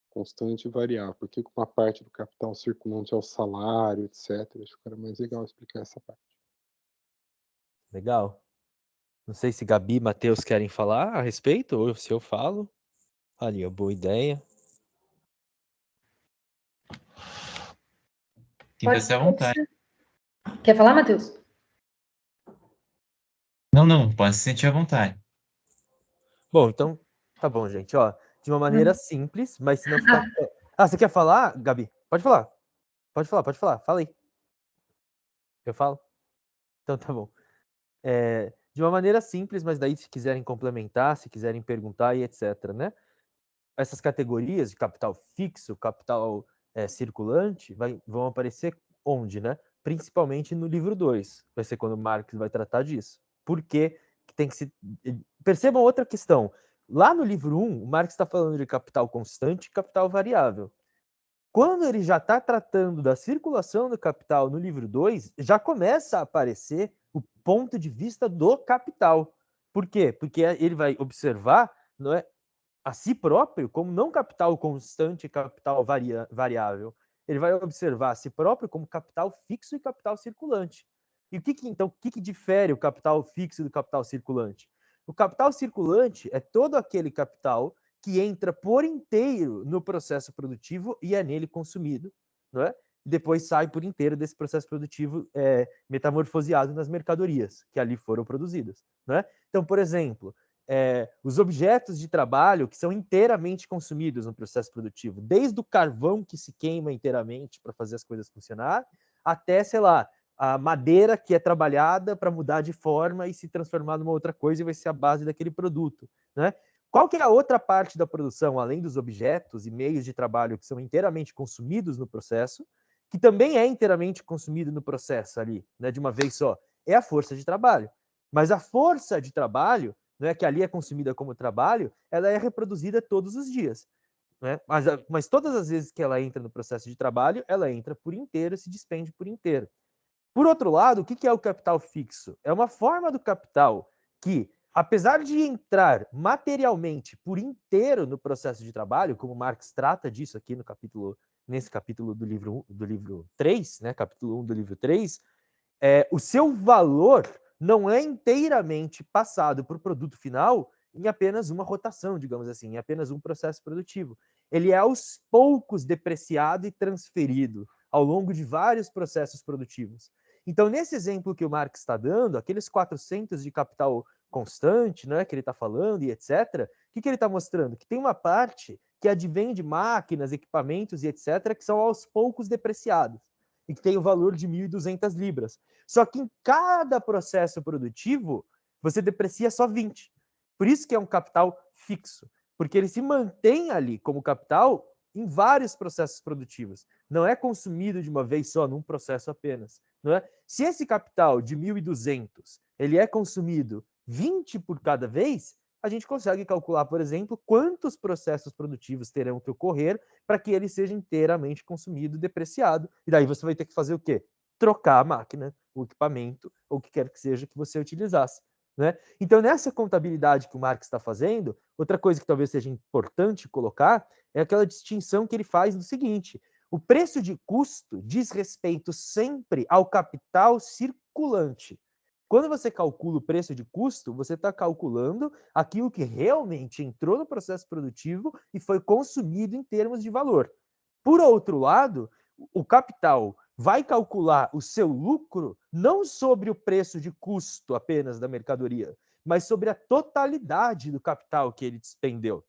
[SPEAKER 6] constante e variável. Porque uma parte do capital circulante é o salário, etc. Acho que era mais legal explicar essa parte.
[SPEAKER 3] Legal. Não sei se Gabi e Matheus querem falar a respeito, ou se eu falo. Ali, ó, boa ideia.
[SPEAKER 4] Sinta-se à vontade.
[SPEAKER 1] Quer falar, Matheus?
[SPEAKER 4] Não, pode se sentir à vontade.
[SPEAKER 3] Bom, então, tá bom, gente. Ó, de uma maneira simples, mas se não ficar... você quer falar, Gabi? Pode falar. Pode falar. Fala aí. Eu falo? Então tá bom. De uma maneira simples, mas daí se quiserem complementar, se quiserem perguntar e etc, né? Essas categorias de capital fixo, capital circulante, vão aparecer onde, né? Principalmente no livro 2. Vai ser quando o Marx vai tratar disso. Por que tem que se... Percebam outra questão. Lá no livro 1, o Marx está falando de capital constante e capital variável. Quando ele já está tratando da circulação do capital no livro 2, já começa a aparecer o ponto de vista do capital. Por quê? Porque ele vai observar, não é, a si próprio como não capital constante e capital variável. Ele vai observar a si próprio como capital fixo e capital circulante. E então, o que difere o capital fixo do capital circulante? O capital circulante é todo aquele capital que entra por inteiro no processo produtivo e é nele consumido, não é? E depois sai por inteiro desse processo produtivo metamorfoseado nas mercadorias que ali foram produzidas, não é? Então, por exemplo, os objetos de trabalho que são inteiramente consumidos no processo produtivo, desde o carvão que se queima inteiramente para fazer as coisas funcionar, até, sei lá, a madeira que é trabalhada para mudar de forma e se transformar numa outra coisa e vai ser a base daquele produto, né? Qual que é a outra parte da produção, além dos objetos e meios de trabalho que são inteiramente consumidos no processo, que também é inteiramente consumido no processo ali, né, de uma vez só? É a força de trabalho. Mas a força de trabalho, né, que ali é consumida como trabalho, ela é reproduzida todos os dias. Né? Mas todas as vezes que ela entra no processo de trabalho, ela entra por inteiro, se despende por inteiro. Por outro lado, o que é o capital fixo? É uma forma do capital que, apesar de entrar materialmente por inteiro no processo de trabalho, como Marx trata disso aqui nesse capítulo do livro 3, né, capítulo 1 do livro 3, o seu valor não é inteiramente passado para o produto final em apenas uma rotação, digamos assim, em apenas um processo produtivo. Ele é aos poucos depreciado e transferido ao longo de vários processos produtivos. Então, nesse exemplo que o Marx está dando, aqueles 400 de capital constante, né, que ele está falando e etc., o que ele está mostrando? Que tem uma parte que advém de máquinas, equipamentos e etc., que são aos poucos depreciados e que tem o valor de 1.200 libras. Só que em cada processo produtivo, você deprecia só 20. Por isso que é um capital fixo, porque ele se mantém ali como capital em vários processos produtivos. Não é consumido de uma vez só, num processo apenas. Não é? Se esse capital de 1.200 ele é consumido 20 por cada vez, a gente consegue calcular, por exemplo, quantos processos produtivos terão que ocorrer para que ele seja inteiramente consumido, depreciado. E daí você vai ter que fazer o quê? Trocar a máquina, o equipamento, ou o que quer que seja que você utilizasse. Né? Então, nessa contabilidade que o Marx está fazendo, outra coisa que talvez seja importante colocar é aquela distinção que ele faz no seguinte: o preço de custo diz respeito sempre ao capital circulante. Quando você calcula o preço de custo, você está calculando aquilo que realmente entrou no processo produtivo e foi consumido em termos de valor. Por outro lado, o capital vai calcular o seu lucro não sobre o preço de custo apenas da mercadoria, mas sobre a totalidade do capital que ele despendeu.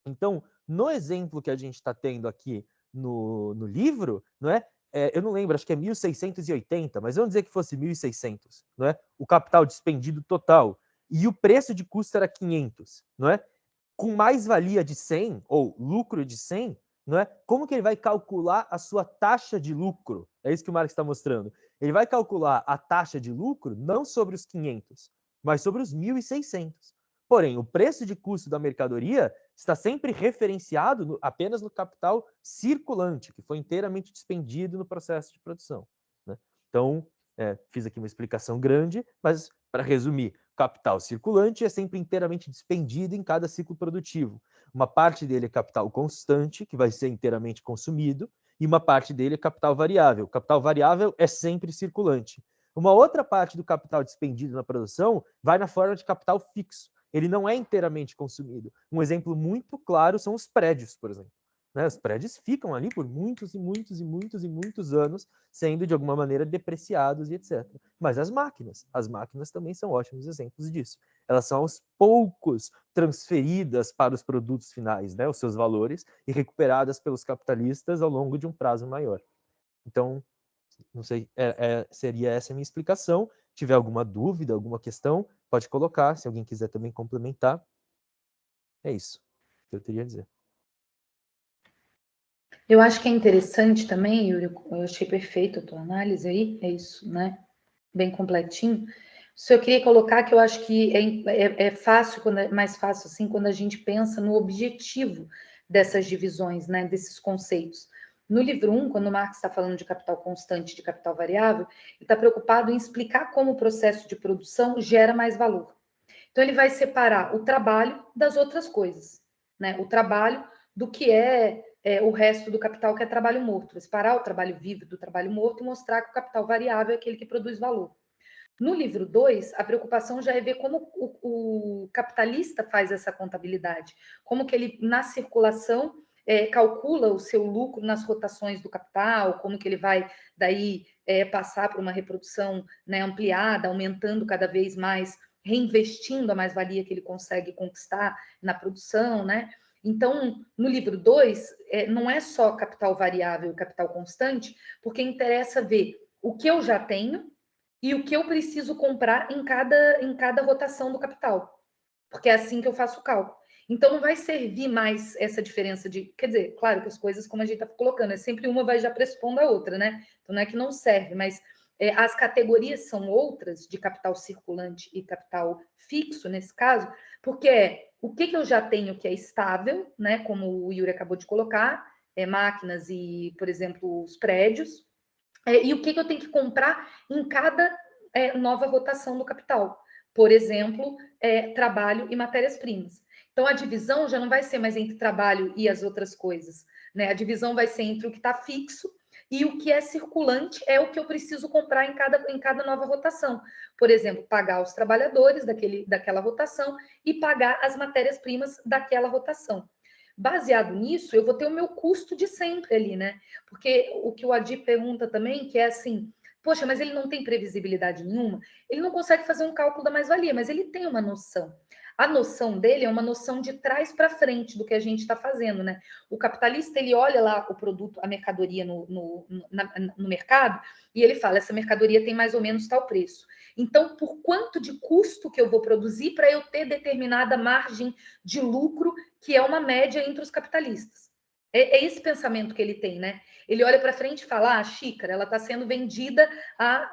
[SPEAKER 3] Então, no exemplo que a gente está tendo aqui no livro, não é? Eu não lembro, acho que é 1.680, mas vamos dizer que fosse 1.600, não é? O capital despendido total. E o preço de custo era 500, não é? Com mais-valia de 100, ou lucro de 100, não é? Como que ele vai calcular a sua taxa de lucro? É isso que o Marx está mostrando. Ele vai calcular a taxa de lucro não sobre os 500, mas sobre os 1.600. Porém, o preço de custo da mercadoria está sempre referenciado apenas no capital circulante, que foi inteiramente despendido no processo de produção. Né? Então, fiz aqui uma explicação grande, mas, para resumir, capital circulante é sempre inteiramente despendido em cada ciclo produtivo. Uma parte dele é capital constante, que vai ser inteiramente consumido, e uma parte dele é capital variável. O capital variável é sempre circulante. Uma outra parte do capital despendido na produção vai na forma de capital fixo. Ele não é inteiramente consumido. Um exemplo muito claro são os prédios, por exemplo. Né? Os prédios ficam ali por muitos e muitos e muitos e muitos anos, sendo de alguma maneira depreciados e etc. Mas as máquinas também são ótimos exemplos disso. Elas são aos poucos transferidas para os produtos finais, né? Os seus valores, e recuperadas pelos capitalistas ao longo de um prazo maior. Então, não sei, seria essa a minha explicação. Se tiver alguma dúvida, alguma questão, pode colocar, se alguém quiser também complementar. É isso que eu teria a dizer.
[SPEAKER 1] Eu acho que é interessante também, Yuri, eu achei perfeito a tua análise aí, é isso, né? Bem completinho. Só eu queria colocar que eu acho que é fácil, mais fácil assim, quando a gente pensa no objetivo dessas divisões, né? Desses conceitos. No livro 1, quando o Marx está falando de capital constante e de capital variável, ele está preocupado em explicar como o processo de produção gera mais valor. Então, ele vai separar o trabalho das outras coisas. né, o trabalho, do que é o resto do capital, que é trabalho morto. Separar o trabalho vivo do trabalho morto e mostrar que o capital variável é aquele que produz valor. No livro 2, a preocupação já é ver como o capitalista faz essa contabilidade, como que ele, na circulação, calcula o seu lucro nas rotações do capital, como que ele vai, daí, passar por uma reprodução, né, ampliada, aumentando cada vez mais, reinvestindo a mais-valia que ele consegue conquistar na produção, né? Então, no livro 2, não é só capital variável e capital constante, porque interessa ver o que eu já tenho e o que eu preciso comprar em cada rotação do capital, porque é assim que eu faço o cálculo. Então, não vai servir mais essa diferença de... Quer dizer, claro que as coisas, como a gente está colocando, sempre uma vai já pressupondo a outra, né? Então, não é que não serve, mas as categorias são outras, de capital circulante e capital fixo, nesse caso, porque o que eu já tenho que é estável, né? Como o Yuri acabou de colocar, máquinas e, por exemplo, os prédios, e o que eu tenho que comprar em cada nova rotação do capital. Por exemplo, trabalho e matérias-primas. Então, a divisão já não vai ser mais entre trabalho e as outras coisas, né? A divisão vai ser entre o que está fixo e o que é circulante é o que eu preciso comprar em cada nova rotação. Por exemplo, pagar os trabalhadores daquela rotação e pagar as matérias-primas daquela rotação. Baseado nisso, eu vou ter o meu custo de sempre ali, né? Porque o que o Adi pergunta também, que é assim, poxa, mas ele não tem previsibilidade nenhuma, ele não consegue fazer um cálculo da mais-valia, mas ele tem uma noção. A noção dele é uma noção de trás para frente do que a gente está fazendo, né? O capitalista, ele olha lá o produto, a mercadoria no mercado, e ele fala, essa mercadoria tem mais ou menos tal preço. Então, por quanto de custo que eu vou produzir para eu ter determinada margem de lucro, que é uma média entre os capitalistas? É esse pensamento que ele tem, né? Ele olha para frente e fala, a xícara, ela está sendo vendida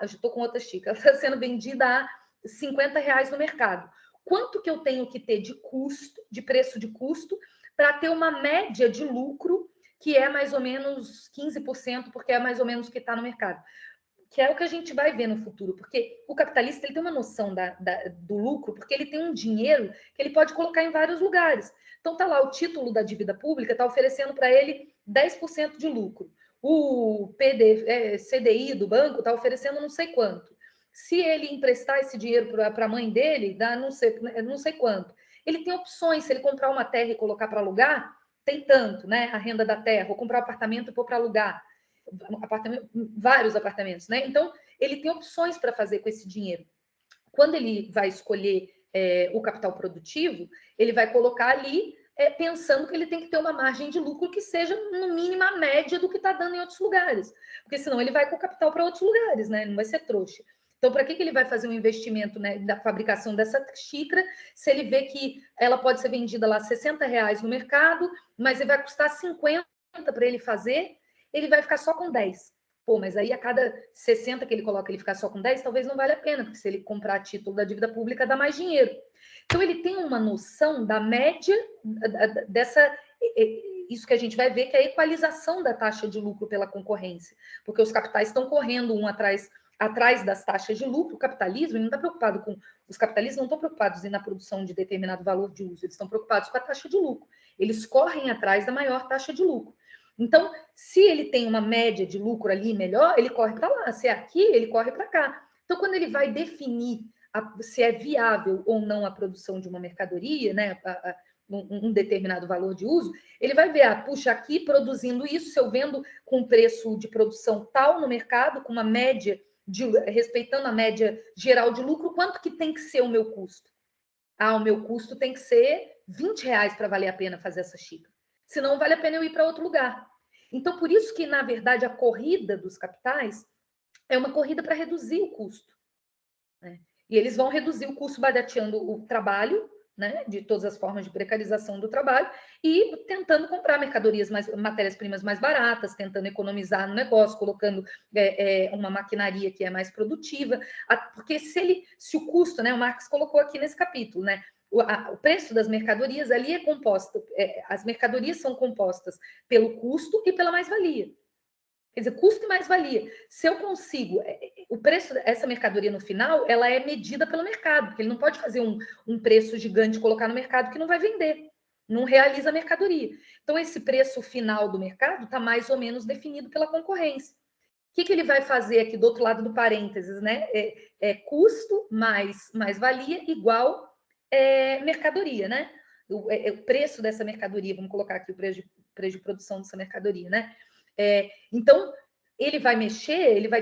[SPEAKER 1] eu estou com outra xícara, ela está sendo vendida a R$50 no mercado. Quanto que eu tenho que ter de custo, de preço de custo, para ter uma média de lucro que é mais ou menos 15%, porque é mais ou menos o que está no mercado? Que é o que a gente vai ver no futuro, porque o capitalista ele tem uma noção do lucro, porque ele tem um dinheiro que ele pode colocar em vários lugares. Então, está lá o título da dívida pública, está oferecendo para ele 10% de lucro. O CDI do banco está oferecendo não sei quanto. Se ele emprestar esse dinheiro para a mãe dele, dá não sei quanto. Ele tem opções, se ele comprar uma terra e colocar para alugar, tem tanto, né? A renda da terra, ou comprar um apartamento e pôr para alugar. Vários apartamentos, né? Então, ele tem opções para fazer com esse dinheiro. Quando ele vai escolher o capital produtivo, ele vai colocar ali pensando que ele tem que ter uma margem de lucro que seja, no mínimo, a média do que está dando em outros lugares. Porque senão ele vai com o capital para outros lugares, né? Não vai ser trouxa. Então, para que ele vai fazer um investimento, né, da fabricação dessa xícara, se ele vê que ela pode ser vendida lá R$60 no mercado, mas ele vai custar 50 para ele fazer, ele vai ficar só com 10. Pô, mas aí a cada 60 que ele coloca, ele ficar só com 10, talvez não valha a pena, porque se ele comprar a título da dívida pública, dá mais dinheiro. Então, ele tem uma noção da média dessa... Isso que a gente vai ver, que é a equalização da taxa de lucro pela concorrência, porque os capitais estão correndo um atrás das taxas de lucro. O capitalismo ele não está preocupado com... Os capitalistas não estão preocupados na produção de determinado valor de uso, eles estão preocupados com a taxa de lucro. Eles correm atrás da maior taxa de lucro. Então, se ele tem uma média de lucro ali melhor, ele corre para lá. Se é aqui, ele corre para cá. Então, quando ele vai definir se é viável ou não a produção de uma mercadoria, né, um determinado valor de uso, ele vai ver, puxa, aqui produzindo isso, se eu vendo com preço de produção tal no mercado, com uma média, respeitando a média geral de lucro, quanto que tem que ser o meu custo? O meu custo tem que ser R$20 para valer a pena fazer essa xícara. Senão vale a pena eu ir para outro lugar. Então, por isso que, na verdade, a corrida dos capitais é uma corrida para reduzir o custo, né? E eles vão reduzir o custo barateando o trabalho, né, de todas as formas de precarização do trabalho, e tentando comprar matérias-primas mais baratas, tentando economizar no negócio, colocando uma maquinaria que é mais produtiva, porque se o custo, né, o Marx colocou aqui nesse capítulo, né, o preço das mercadorias ali é composto, as mercadorias são compostas pelo custo e pela mais-valia. Quer dizer, custo e mais-valia. Se eu consigo... O preço dessa mercadoria no final, ela é medida pelo mercado, porque ele não pode fazer um preço gigante e colocar no mercado que não vai vender. não realiza a mercadoria. Então, esse preço final do mercado está mais ou menos definido pela concorrência. O que ele vai fazer aqui do outro lado do parênteses, né? Custo mais valia igual mercadoria, né? O preço dessa mercadoria, vamos colocar aqui o preço de produção dessa mercadoria, né? Então, ele vai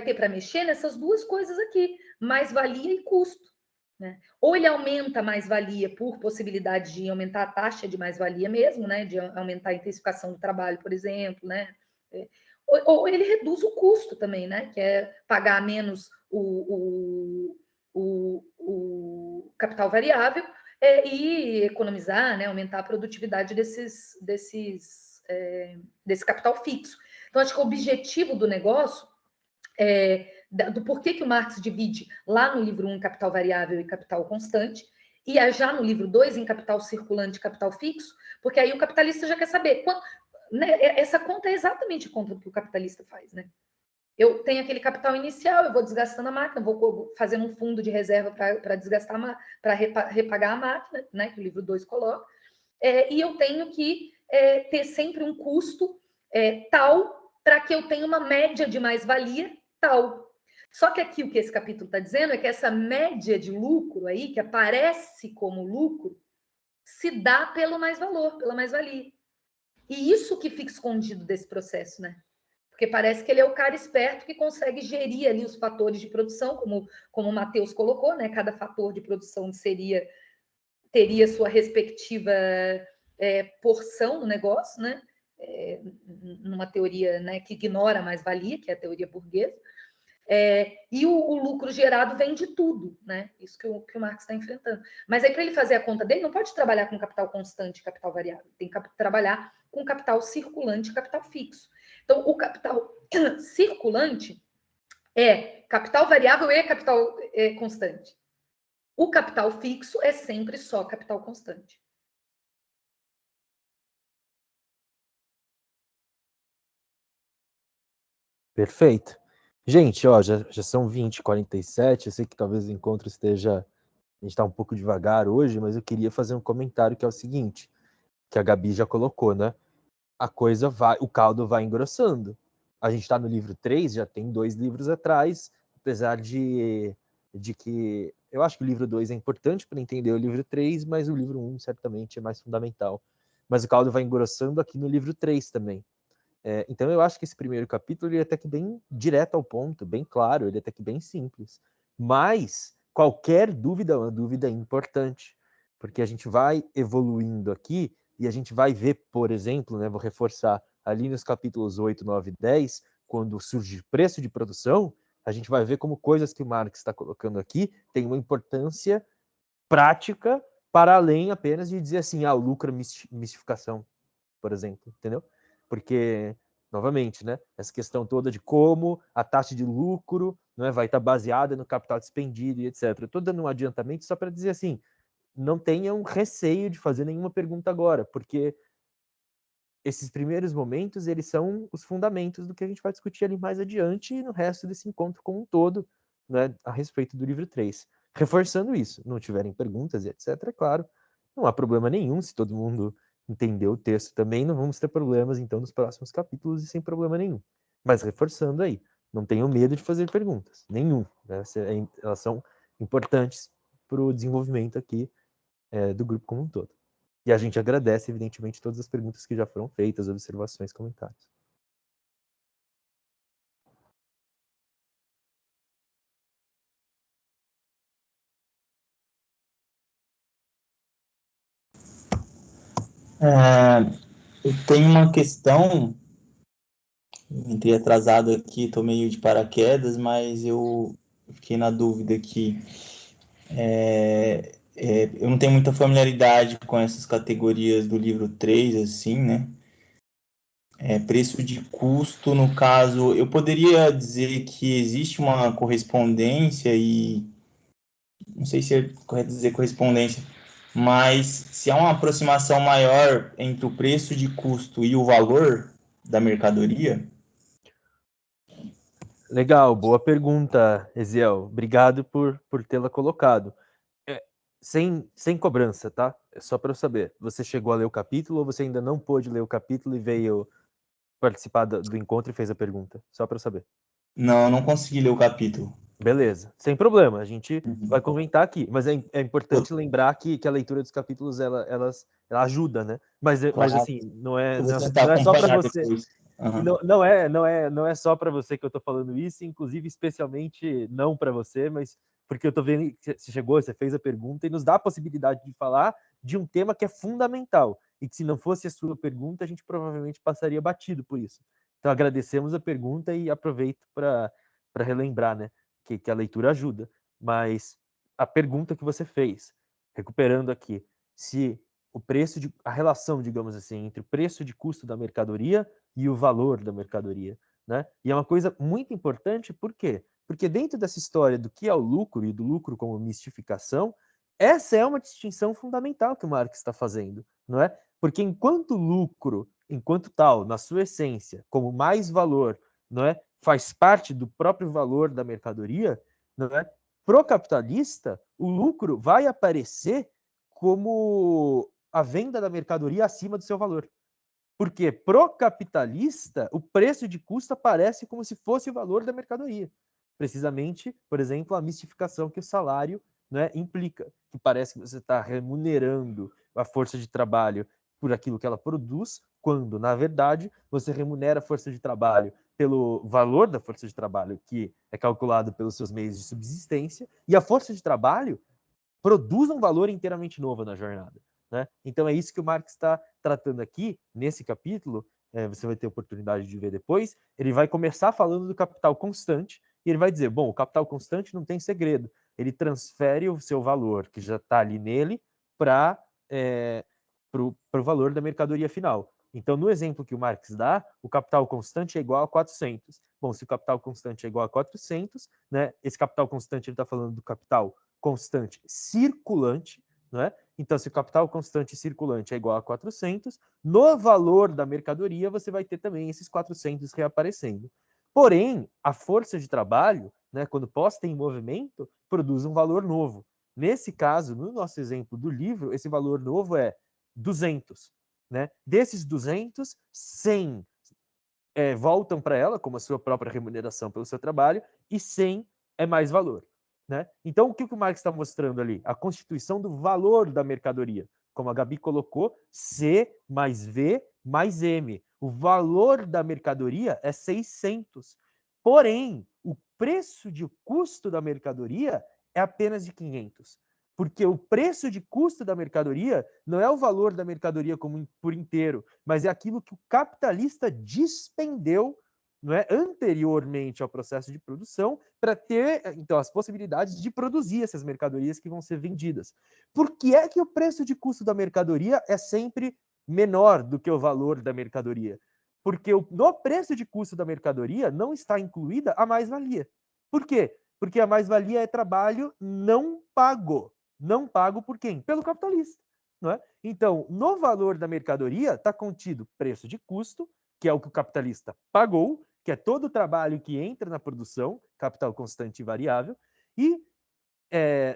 [SPEAKER 1] ter para mexer nessas duas coisas aqui, mais-valia e custo. Né? Ou ele aumenta a mais-valia por possibilidade de aumentar a taxa de mais-valia mesmo, né? De aumentar a intensificação do trabalho, por exemplo, né? Ou ele reduz o custo também, né? Que é pagar menos o capital variável e economizar, né? Aumentar a produtividade desse capital fixo. Então, acho que o objetivo do negócio do porquê que o Marx divide lá no livro 1 em capital variável e capital constante, e já no livro 2 em capital circulante e capital fixo, porque aí o capitalista já quer saber né, essa conta é exatamente a conta que o capitalista faz, né? Eu tenho aquele capital inicial, eu vou desgastando a máquina, vou fazendo um fundo de reserva para desgastar, para repagar a máquina, né? Que o livro 2 coloca, e eu tenho que ter sempre um custo tal para que eu tenha uma média de mais-valia tal. Só que aqui o que esse capítulo está dizendo é que essa média de lucro aí, que aparece como lucro, se dá pelo mais-valor, pela mais-valia. E isso que fica escondido desse processo, né? Porque parece que ele é o cara esperto que consegue gerir ali os fatores de produção, como o Matheus colocou, né? Cada fator de produção teria sua respectiva porção no negócio, né? Numa teoria, né, que ignora a mais-valia, que é a teoria burguesa. E o lucro gerado vem de tudo, né? Isso que o Marx está enfrentando. Mas aí, para ele fazer a conta dele, não pode trabalhar com capital constante e capital variável. Tem que trabalhar com capital circulante e capital fixo. Então, o capital circulante é capital variável e capital constante. O capital fixo é sempre só capital constante.
[SPEAKER 3] Perfeito. Gente, ó, já são 20h47, eu sei que talvez o encontro esteja... A gente está um pouco devagar hoje, mas eu queria fazer um comentário que é o seguinte, que a Gabi já colocou, né? O caldo vai engrossando. A gente está no livro 3, já tem 2 livros atrás, apesar de que eu acho que o livro 2 é importante para entender o livro 3, mas o livro 1 certamente é mais fundamental. Mas o caldo vai engrossando aqui no livro 3 também. Então eu acho que esse primeiro capítulo ele é até que bem direto ao ponto, bem claro, ele é até que bem simples. Mas qualquer dúvida é uma dúvida importante, porque a gente vai evoluindo aqui e a gente vai ver, por exemplo, né, vou reforçar, ali nos capítulos 8, 9 e 10, quando surge preço de produção, a gente vai ver como coisas que o Marx está colocando aqui têm uma importância prática para além apenas de dizer assim, o lucro é mistificação, por exemplo, entendeu? Porque, novamente, né, essa questão toda de como a taxa de lucro, né, vai estar baseada no capital despendido e etc. Eu estou dando um adiantamento só para dizer assim, não tenham receio de fazer nenhuma pergunta agora, porque esses primeiros momentos, eles são os fundamentos do que a gente vai discutir ali mais adiante e no resto desse encontro como um todo, né, a respeito do livro 3. Reforçando isso, não tiverem perguntas e etc., é claro, não há problema nenhum se todo mundo entendeu o texto também, não vamos ter problemas, então, nos próximos capítulos e sem problema nenhum. Mas reforçando aí, não tenham medo de fazer perguntas, nenhum. Né? Elas são importantes para o desenvolvimento aqui do grupo como um todo. E a gente agradece, evidentemente, todas as perguntas que já foram feitas, observações, comentários.
[SPEAKER 7] Eu tenho uma questão, entrei atrasado aqui, tô meio de paraquedas, mas eu fiquei na dúvida aqui. Eu não tenho muita familiaridade com essas categorias do livro 3, assim, né? Preço de custo, no caso, eu poderia dizer que existe uma correspondência e... Não sei se é correto dizer correspondência, mas se há uma aproximação maior entre o preço de custo e o valor da mercadoria...
[SPEAKER 3] Legal, boa pergunta, Eziel. Obrigado por tê-la colocado. sem cobrança, tá? É só para eu saber. Você chegou a ler o capítulo ou você ainda não pôde ler o capítulo e veio participar do encontro e fez a pergunta? Só para eu saber.
[SPEAKER 7] Não, eu não consegui ler o capítulo.
[SPEAKER 3] Beleza, sem problema. A gente vai
[SPEAKER 7] Uhum.
[SPEAKER 3] comentar aqui, mas é importante lembrar que a leitura dos capítulos ela ajuda, né? Mas
[SPEAKER 7] Claro.
[SPEAKER 3] assim, não é,
[SPEAKER 7] Eu vou
[SPEAKER 3] não,
[SPEAKER 7] tentar
[SPEAKER 3] não é só para
[SPEAKER 7] acompanhar
[SPEAKER 3] você.
[SPEAKER 7] depois.
[SPEAKER 3] E
[SPEAKER 7] Aham.
[SPEAKER 3] não é só para você que eu tô falando isso, inclusive especialmente não para você, mas porque eu tô vendo que você chegou, você fez a pergunta e nos dá a possibilidade de falar de um tema que é fundamental e que se não fosse a sua pergunta, a gente provavelmente passaria batido por isso. Então agradecemos a pergunta e aproveito para relembrar, né, que a leitura ajuda. Mas a pergunta que você fez, recuperando aqui, se o preço a relação, digamos assim, entre o preço de custo da mercadoria e o valor da mercadoria, né? E é uma coisa muito importante, por quê? Porque dentro dessa história do que é o lucro e do lucro como mistificação, essa é uma distinção fundamental que o Marx está fazendo, não é? Porque enquanto lucro, enquanto tal, na sua essência, como mais valor, não é? Faz parte do próprio valor da mercadoria, não é? Pro capitalista, o lucro vai aparecer como a venda da mercadoria acima do seu valor. Porque pro capitalista, o preço de custo aparece como se fosse o valor da mercadoria. Precisamente, por exemplo, a mistificação que o salário, né, implica, que parece que você está remunerando a força de trabalho por aquilo que ela produz, quando, na verdade, você remunera a força de trabalho pelo valor da força de trabalho, que é calculado pelos seus meios de subsistência, e a força de trabalho produz um valor inteiramente novo na jornada. Né? Então é isso que o Marx está tratando aqui, nesse capítulo, você vai ter oportunidade de ver depois, ele vai começar falando do capital constante, e ele vai dizer, bom, o capital constante não tem segredo, ele transfere o seu valor, que já está ali nele, para o valor da mercadoria final. Então, no exemplo que o Marx dá, o capital constante é igual a 400. Bom, se o capital constante é igual a 400, né, esse capital constante ele está falando do capital constante circulante, não é? Então, se o capital constante circulante é igual a 400, no valor da mercadoria você vai ter também esses 400 reaparecendo. Porém, a força de trabalho, né, quando posta em movimento, produz um valor novo. Nesse caso, no nosso exemplo do livro, esse valor novo é 200. Né? Desses 200, 100 voltam para ela como a sua própria remuneração pelo seu trabalho e 100 é mais valor. Né? Então, o que o Marx está mostrando ali? A constituição do valor da mercadoria. Como a Gabi colocou, C mais V mais M. O valor da mercadoria é 600. Porém, o preço de custo da mercadoria é apenas de 500. Porque o preço de custo da mercadoria não é o valor da mercadoria como por inteiro, mas é aquilo que o capitalista despendeu, não é, anteriormente ao processo de produção para ter então as possibilidades de produzir essas mercadorias que vão ser vendidas. Por que é que o preço de custo da mercadoria é sempre menor do que o valor da mercadoria? Porque no preço de custo da mercadoria não está incluída a mais-valia. Por quê? Porque a mais-valia é trabalho não pago. Não pago por quem? Pelo capitalista. Não é? Então, no valor da mercadoria está contido preço de custo, que é o que o capitalista pagou, que é todo o trabalho que entra na produção, capital constante e variável, e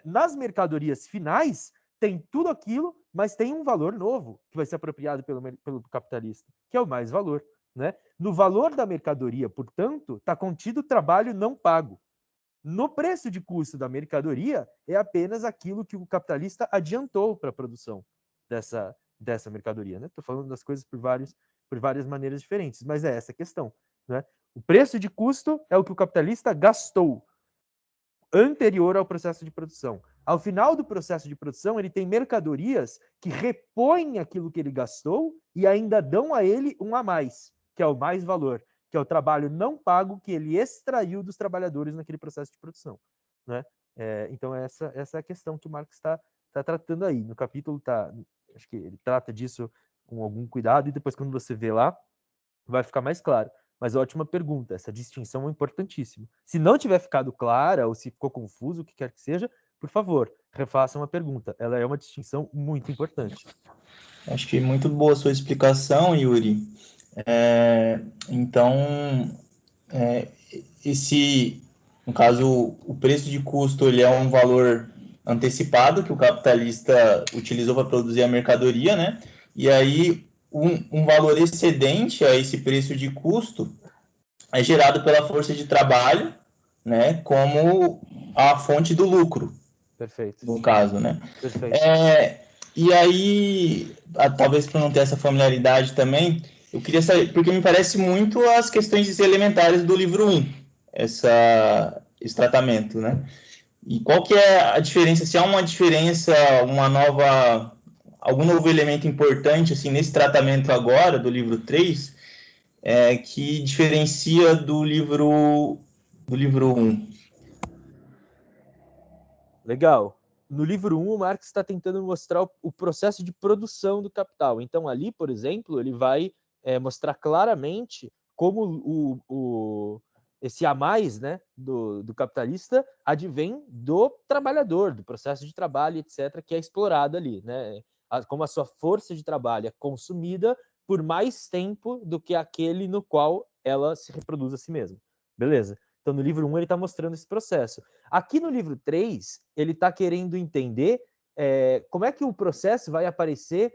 [SPEAKER 3] nas mercadorias finais tem tudo aquilo, mas tem um valor novo que vai ser apropriado pelo capitalista, que é o mais valor. Né? No valor da mercadoria, portanto, está contido o trabalho não pago. No preço de custo da mercadoria, é apenas aquilo que o capitalista adiantou para a produção dessa mercadoria. Estou falando das coisas por várias maneiras diferentes, mas é essa a questão. Né? O preço de custo é o que o capitalista gastou anterior ao processo de produção. Ao final do processo de produção, ele tem mercadorias que repõem aquilo que ele gastou e ainda dão a ele um a mais, que é o mais valor, que é o trabalho não pago que ele extraiu dos trabalhadores naquele processo de produção. Né? Então, essa é a questão que o Marx está tratando aí. No capítulo, acho que ele trata disso com algum cuidado, e depois, quando você vê lá, vai ficar mais claro. Mas ótima pergunta, essa distinção é importantíssima. Se não tiver ficado clara, ou se ficou confuso, o que quer que seja, por favor, refaçam a pergunta. Ela é uma distinção muito importante.
[SPEAKER 7] Acho que muito boa a sua explicação, Yuri. Então, no caso, o preço de custo ele é um valor antecipado que o capitalista utilizou para produzir a mercadoria, né? E aí um valor excedente a esse preço de custo é gerado pela força de trabalho, né? Como a fonte do lucro,
[SPEAKER 3] Perfeito.
[SPEAKER 7] no caso, né?
[SPEAKER 3] Perfeito.
[SPEAKER 7] E aí, talvez por não ter essa familiaridade também, eu queria saber, porque me parece muito as questões elementares do livro 1, esse tratamento, né? E qual que é a diferença, se há uma diferença, algum novo elemento importante, assim, nesse tratamento agora, do livro 3, que diferencia do livro 1?
[SPEAKER 3] Legal. No livro 1, o Marx está tentando mostrar o processo de produção do capital. Então, ali, por exemplo, ele vai mostrar claramente como esse a mais, né, do capitalista advém do trabalhador, do processo de trabalho, etc., que é explorado ali, né? Como a sua força de trabalho é consumida por mais tempo do que aquele no qual ela se reproduz a si mesma. Beleza? Então, no livro 1, ele está mostrando esse processo. Aqui no livro 3, ele está querendo entender como é que o processo vai aparecer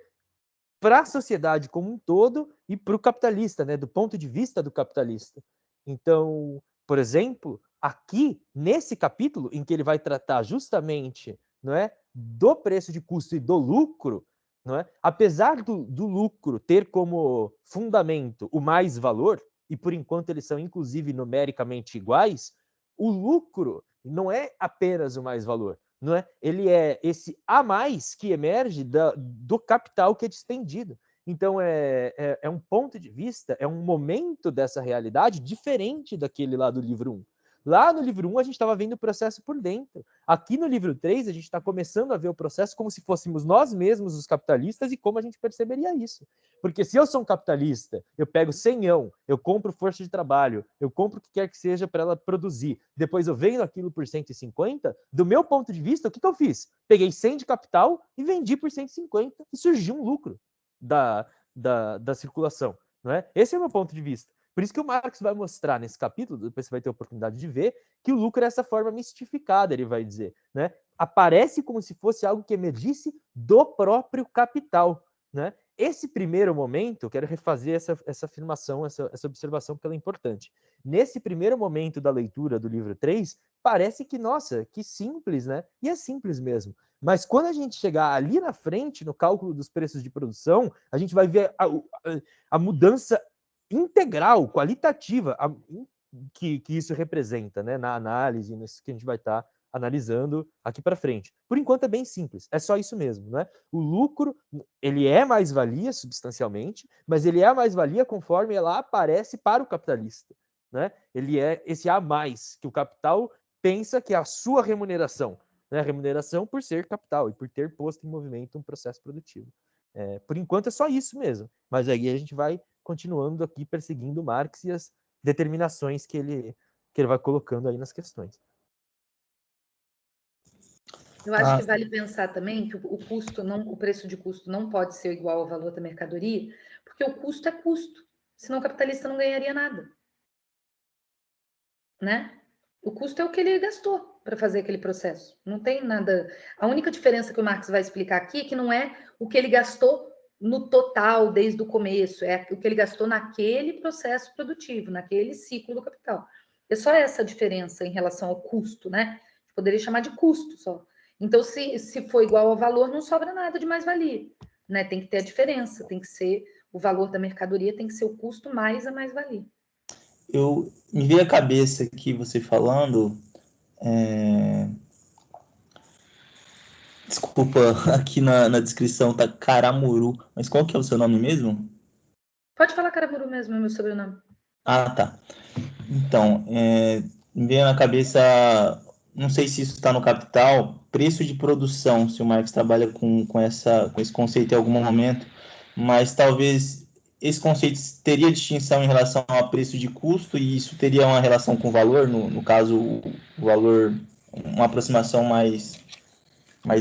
[SPEAKER 3] para a sociedade como um todo e para o capitalista, né, do ponto de vista do capitalista. Então, por exemplo, aqui, nesse capítulo, em que ele vai tratar justamente, não é, do preço de custo e do lucro, não é, apesar do lucro ter como fundamento o mais valor, e por enquanto eles são inclusive numericamente iguais, o lucro não é apenas o mais valor, não é? Ele é esse a mais que emerge do capital que é despendido. Então, é um ponto de vista, é um momento dessa realidade diferente daquele lá do livro 1. Lá no livro 1, a gente estava vendo o processo por dentro. Aqui no livro 3, a gente está começando a ver o processo como se fôssemos nós mesmos os capitalistas e como a gente perceberia isso. Porque se eu sou um capitalista, eu pego 100, eu compro força de trabalho, eu compro o que quer que seja para ela produzir, depois eu vendo aquilo por 150, do meu ponto de vista, o que eu fiz? Peguei 100 de capital e vendi por 150 e surgiu um lucro da circulação. Não é? Esse é o meu ponto de vista. Por isso que o Marx vai mostrar nesse capítulo, depois você vai ter a oportunidade de ver, que o lucro é essa forma mistificada, ele vai dizer. Né? Aparece como se fosse algo que emergisse do próprio capital. Né? Esse primeiro momento, eu quero refazer essa afirmação, essa observação, porque ela é importante. Nesse primeiro momento da leitura do livro 3, parece que, nossa, que simples, né? E é simples mesmo. Mas quando a gente chegar ali na frente, no cálculo dos preços de produção, a gente vai ver a mudança integral, qualitativa, que isso representa, né? Na análise, nisso que a gente vai estar analisando aqui para frente. Por enquanto é bem simples, é só isso mesmo, né? O lucro, ele é mais-valia substancialmente, mas ele é a mais-valia conforme ela aparece para o capitalista, né? Ele é esse a mais que o capital pensa que é a sua remuneração, né? Remuneração por ser capital e por ter posto em movimento um processo produtivo. Por enquanto é só isso mesmo, mas aí a gente vai continuando aqui perseguindo Marx e as determinações que ele vai colocando aí nas questões.
[SPEAKER 1] Eu acho que vale pensar também que o preço de custo não pode ser igual ao valor da mercadoria, porque o custo é custo, senão o capitalista não ganharia nada. Né? O custo é o que ele gastou para fazer aquele processo. Não tem nada. A única diferença que o Marx vai explicar aqui é que não é o que ele gastou no total desde o começo, é o que ele gastou naquele processo produtivo, naquele ciclo do capital. É só essa diferença em relação ao custo, né? Poderia chamar de custo só. Então, se for igual ao valor, não sobra nada de mais-valia, né? Tem que ter a diferença, tem que ser o valor da mercadoria, tem que ser o custo mais a mais-valia.
[SPEAKER 7] Me veio à cabeça aqui você falando. Desculpa, aqui na descrição tá Caramuru, mas qual que é o seu nome mesmo?
[SPEAKER 1] Pode falar Caramuru mesmo, é meu sobrenome.
[SPEAKER 7] Ah, tá. Então, me veio na cabeça, não sei se isso está no Capital, preço de produção, se o Marx trabalha com esse conceito em algum momento, mas talvez esse conceito teria distinção em relação a preço de custo e isso teria uma relação com o valor, no caso, o valor, uma aproximação mais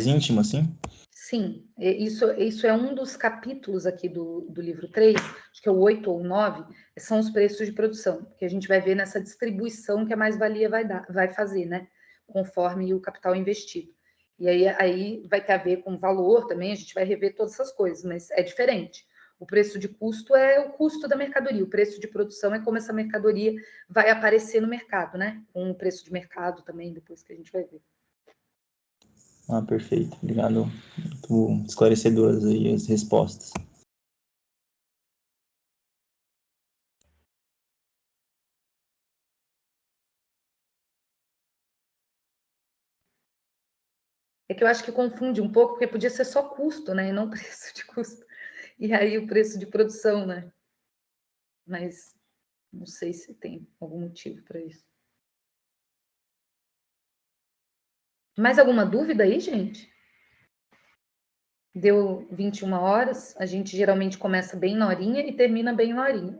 [SPEAKER 7] íntima, assim?
[SPEAKER 1] Sim, isso é um dos capítulos aqui do livro 3, acho que é o 8 ou 9, são os preços de produção, que a gente vai ver nessa distribuição que a mais-valia vai fazer, né? Conforme o capital investido. E aí vai ter a ver com valor também, a gente vai rever todas essas coisas, mas é diferente. O preço de custo é o custo da mercadoria, o preço de produção é como essa mercadoria vai aparecer no mercado, né? Com o preço de mercado também, depois que a gente vai ver.
[SPEAKER 7] Perfeito. Obrigado. Muito esclarecedoras aí as respostas.
[SPEAKER 1] É que eu acho que confunde um pouco, porque podia ser só custo, né? E não preço de custo. E aí o preço de produção, né? Mas não sei se tem algum motivo para isso. Mais alguma dúvida aí, gente? Deu 21 horas, a gente geralmente começa bem na horinha e termina bem na horinha.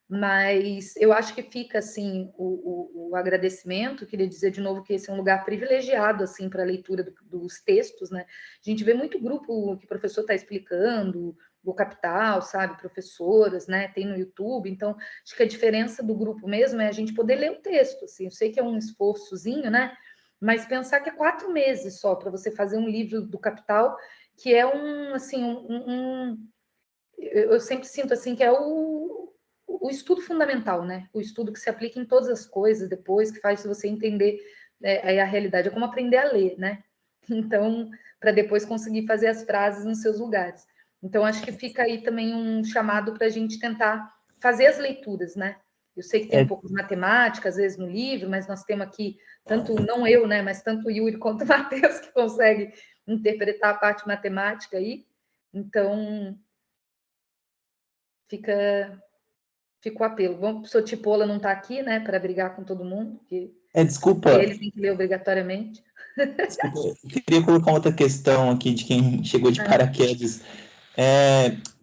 [SPEAKER 1] Mas eu acho que fica, assim, o agradecimento, queria dizer de novo que esse é um lugar privilegiado, assim, para a leitura dos textos, né? A gente vê muito grupo que o professor está explicando, o Capital, sabe? Professoras, né? Tem no YouTube, então acho que a diferença do grupo mesmo é a gente poder ler o texto, assim. Eu sei que é um esforçozinho, né? Mas pensar que é 4 meses só para você fazer um livro do Capital, que é eu sempre sinto assim que é o estudo fundamental, né? O estudo que se aplica em todas as coisas depois, que faz você entender a realidade. É como aprender a ler, né? Então, para depois conseguir fazer as frases nos seus lugares. Então, acho que fica aí também um chamado para a gente tentar fazer as leituras, né? Eu sei que tem um pouco de matemática, às vezes, no livro, mas nós temos aqui, tanto, não eu, né? Mas tanto o Yuri quanto o Matheus, que consegue interpretar a parte matemática aí. Então, fica o apelo. Bom, o professor Tipola não está aqui, né, para brigar com todo mundo, que
[SPEAKER 7] Desculpa.
[SPEAKER 1] ele tem que ler obrigatoriamente.
[SPEAKER 7] Desculpa, eu queria colocar outra questão aqui de quem chegou de paraquedas.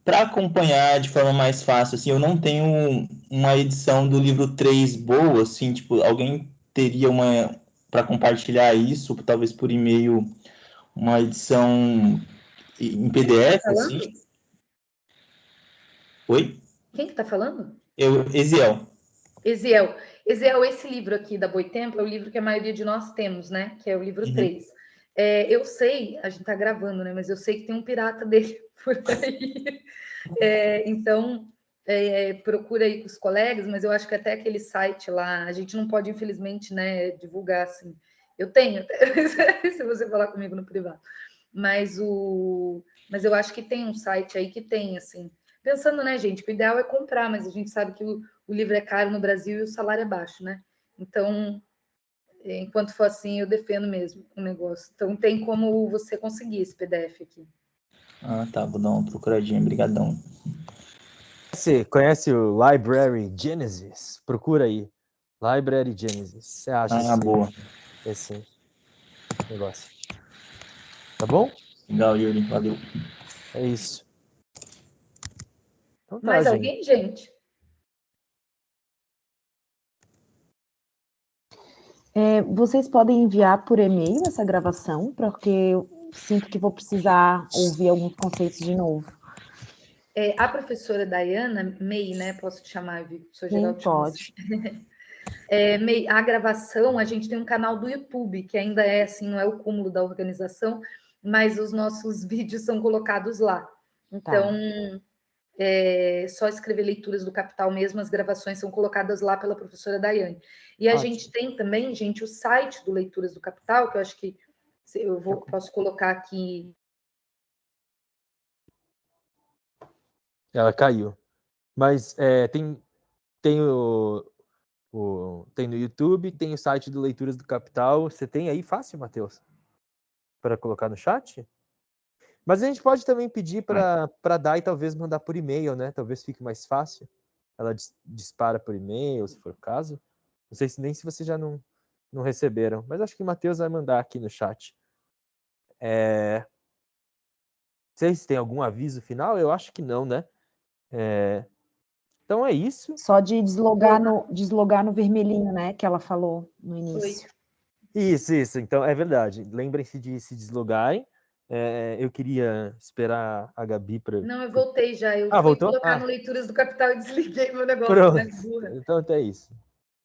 [SPEAKER 7] Para acompanhar de forma mais fácil, assim, eu não tenho uma edição do livro 3 boa, assim, tipo, alguém teria uma para compartilhar isso, talvez por e-mail, uma edição em PDF, assim? Oi?
[SPEAKER 1] Quem que está falando?
[SPEAKER 7] Eziel.
[SPEAKER 1] Eziel, esse livro aqui da Boitempo é o livro que a maioria de nós temos, né? Que é o livro 3. Eu sei, a gente está gravando, né? Mas eu sei que tem um pirata dele por aí. Então, procura aí com os colegas, mas eu acho que até aquele site lá, a gente não pode, infelizmente, né, divulgar assim. Eu tenho, se você falar comigo no privado. Mas eu acho que tem um site aí que tem, assim. Pensando, né, gente, o ideal é comprar, mas a gente sabe que o livro é caro no Brasil e o salário é baixo, né? Então, enquanto for assim, eu defendo mesmo o negócio. Então, tem como você conseguir esse PDF aqui.
[SPEAKER 7] Tá, vou dar uma procuradinha, brigadão.
[SPEAKER 3] Você conhece o Library Genesis? Procura aí. Library Genesis. Você acha
[SPEAKER 7] boa.
[SPEAKER 3] Esse negócio. Tá bom?
[SPEAKER 7] Legal, Yuri. Valeu.
[SPEAKER 3] É isso. Então tá,
[SPEAKER 1] Mais
[SPEAKER 3] gente.
[SPEAKER 1] alguém, gente?
[SPEAKER 5] Vocês podem enviar por e-mail essa gravação, porque eu sinto que vou precisar ouvir alguns conceitos de novo.
[SPEAKER 1] A professora Dayana, May, né? Posso te chamar, Vitor? Professor Geraldo
[SPEAKER 5] Pode.
[SPEAKER 1] May, a gravação, a gente tem um canal do YouTube, que ainda é assim, não é o cúmulo da organização, mas os nossos vídeos são colocados lá. Então, só escrever Leituras do Capital mesmo, as gravações são colocadas lá pela professora Daiane. E a gente tem também, gente, o site do Leituras do Capital, que eu acho que posso colocar aqui.
[SPEAKER 3] Ela caiu. Mas tem no YouTube, tem o site do Leituras do Capital. Você tem aí fácil, Matheus? Para colocar no chat? Mas a gente pode também pedir para a Dai talvez mandar por e-mail, né? Talvez fique mais fácil. Ela dispara por e-mail, se for o caso. Não sei se vocês já não receberam, mas acho que o Matheus vai mandar aqui no chat. Vocês têm algum aviso final? Eu acho que não, né? Então é isso.
[SPEAKER 5] Só de deslogar no vermelhinho, né? Que ela falou no início.
[SPEAKER 3] Isso. Então é verdade. Lembrem-se de se deslogarem. Eu queria esperar a Gabi para...
[SPEAKER 1] Não, eu voltei já. Eu fui
[SPEAKER 3] voltou?
[SPEAKER 1] colocar no Leituras do Capital e desliguei meu negócio.
[SPEAKER 3] Pronto. Então é isso.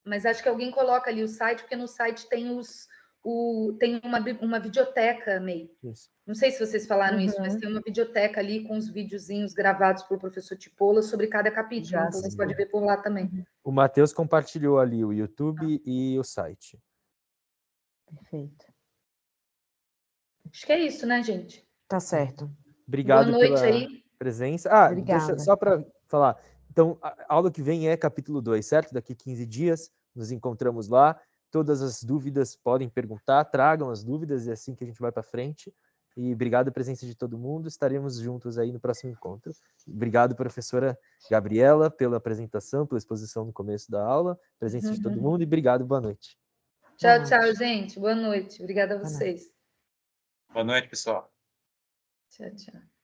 [SPEAKER 1] Mas acho que alguém coloca ali o site, porque no site tem os tem uma videoteca, May.
[SPEAKER 3] Isso.
[SPEAKER 1] Não sei se vocês falaram isso, mas tem uma videoteca ali com os videozinhos gravados pelo professor Tipola sobre cada capítulo.
[SPEAKER 5] Já
[SPEAKER 1] Então, você
[SPEAKER 5] sim.
[SPEAKER 1] pode ver por lá também.
[SPEAKER 3] O Matheus compartilhou ali o YouTube e o site.
[SPEAKER 5] Perfeito.
[SPEAKER 1] Acho que é isso, né, gente?
[SPEAKER 5] Tá certo.
[SPEAKER 3] Obrigado
[SPEAKER 1] Boa noite
[SPEAKER 3] pela
[SPEAKER 1] aí.
[SPEAKER 3] presença. Ah,
[SPEAKER 5] Obrigada.
[SPEAKER 3] só para falar. Então, a aula que vem é capítulo 2, certo? Daqui 15 dias, nos encontramos lá. Todas as dúvidas podem perguntar, tragam as dúvidas, é assim que a gente vai para frente. E obrigado pela presença de todo mundo. Estaremos juntos aí no próximo encontro. Obrigado, professora Gabriela, pela apresentação, pela exposição no começo da aula, presença de todo mundo, e obrigado, boa noite.
[SPEAKER 1] Tchau,
[SPEAKER 5] Boa
[SPEAKER 1] tchau,
[SPEAKER 5] noite.
[SPEAKER 1] gente. Boa noite. Obrigada a
[SPEAKER 5] Boa noite.
[SPEAKER 1] vocês.
[SPEAKER 4] Boa noite, pessoal.
[SPEAKER 1] Tchau, tchau.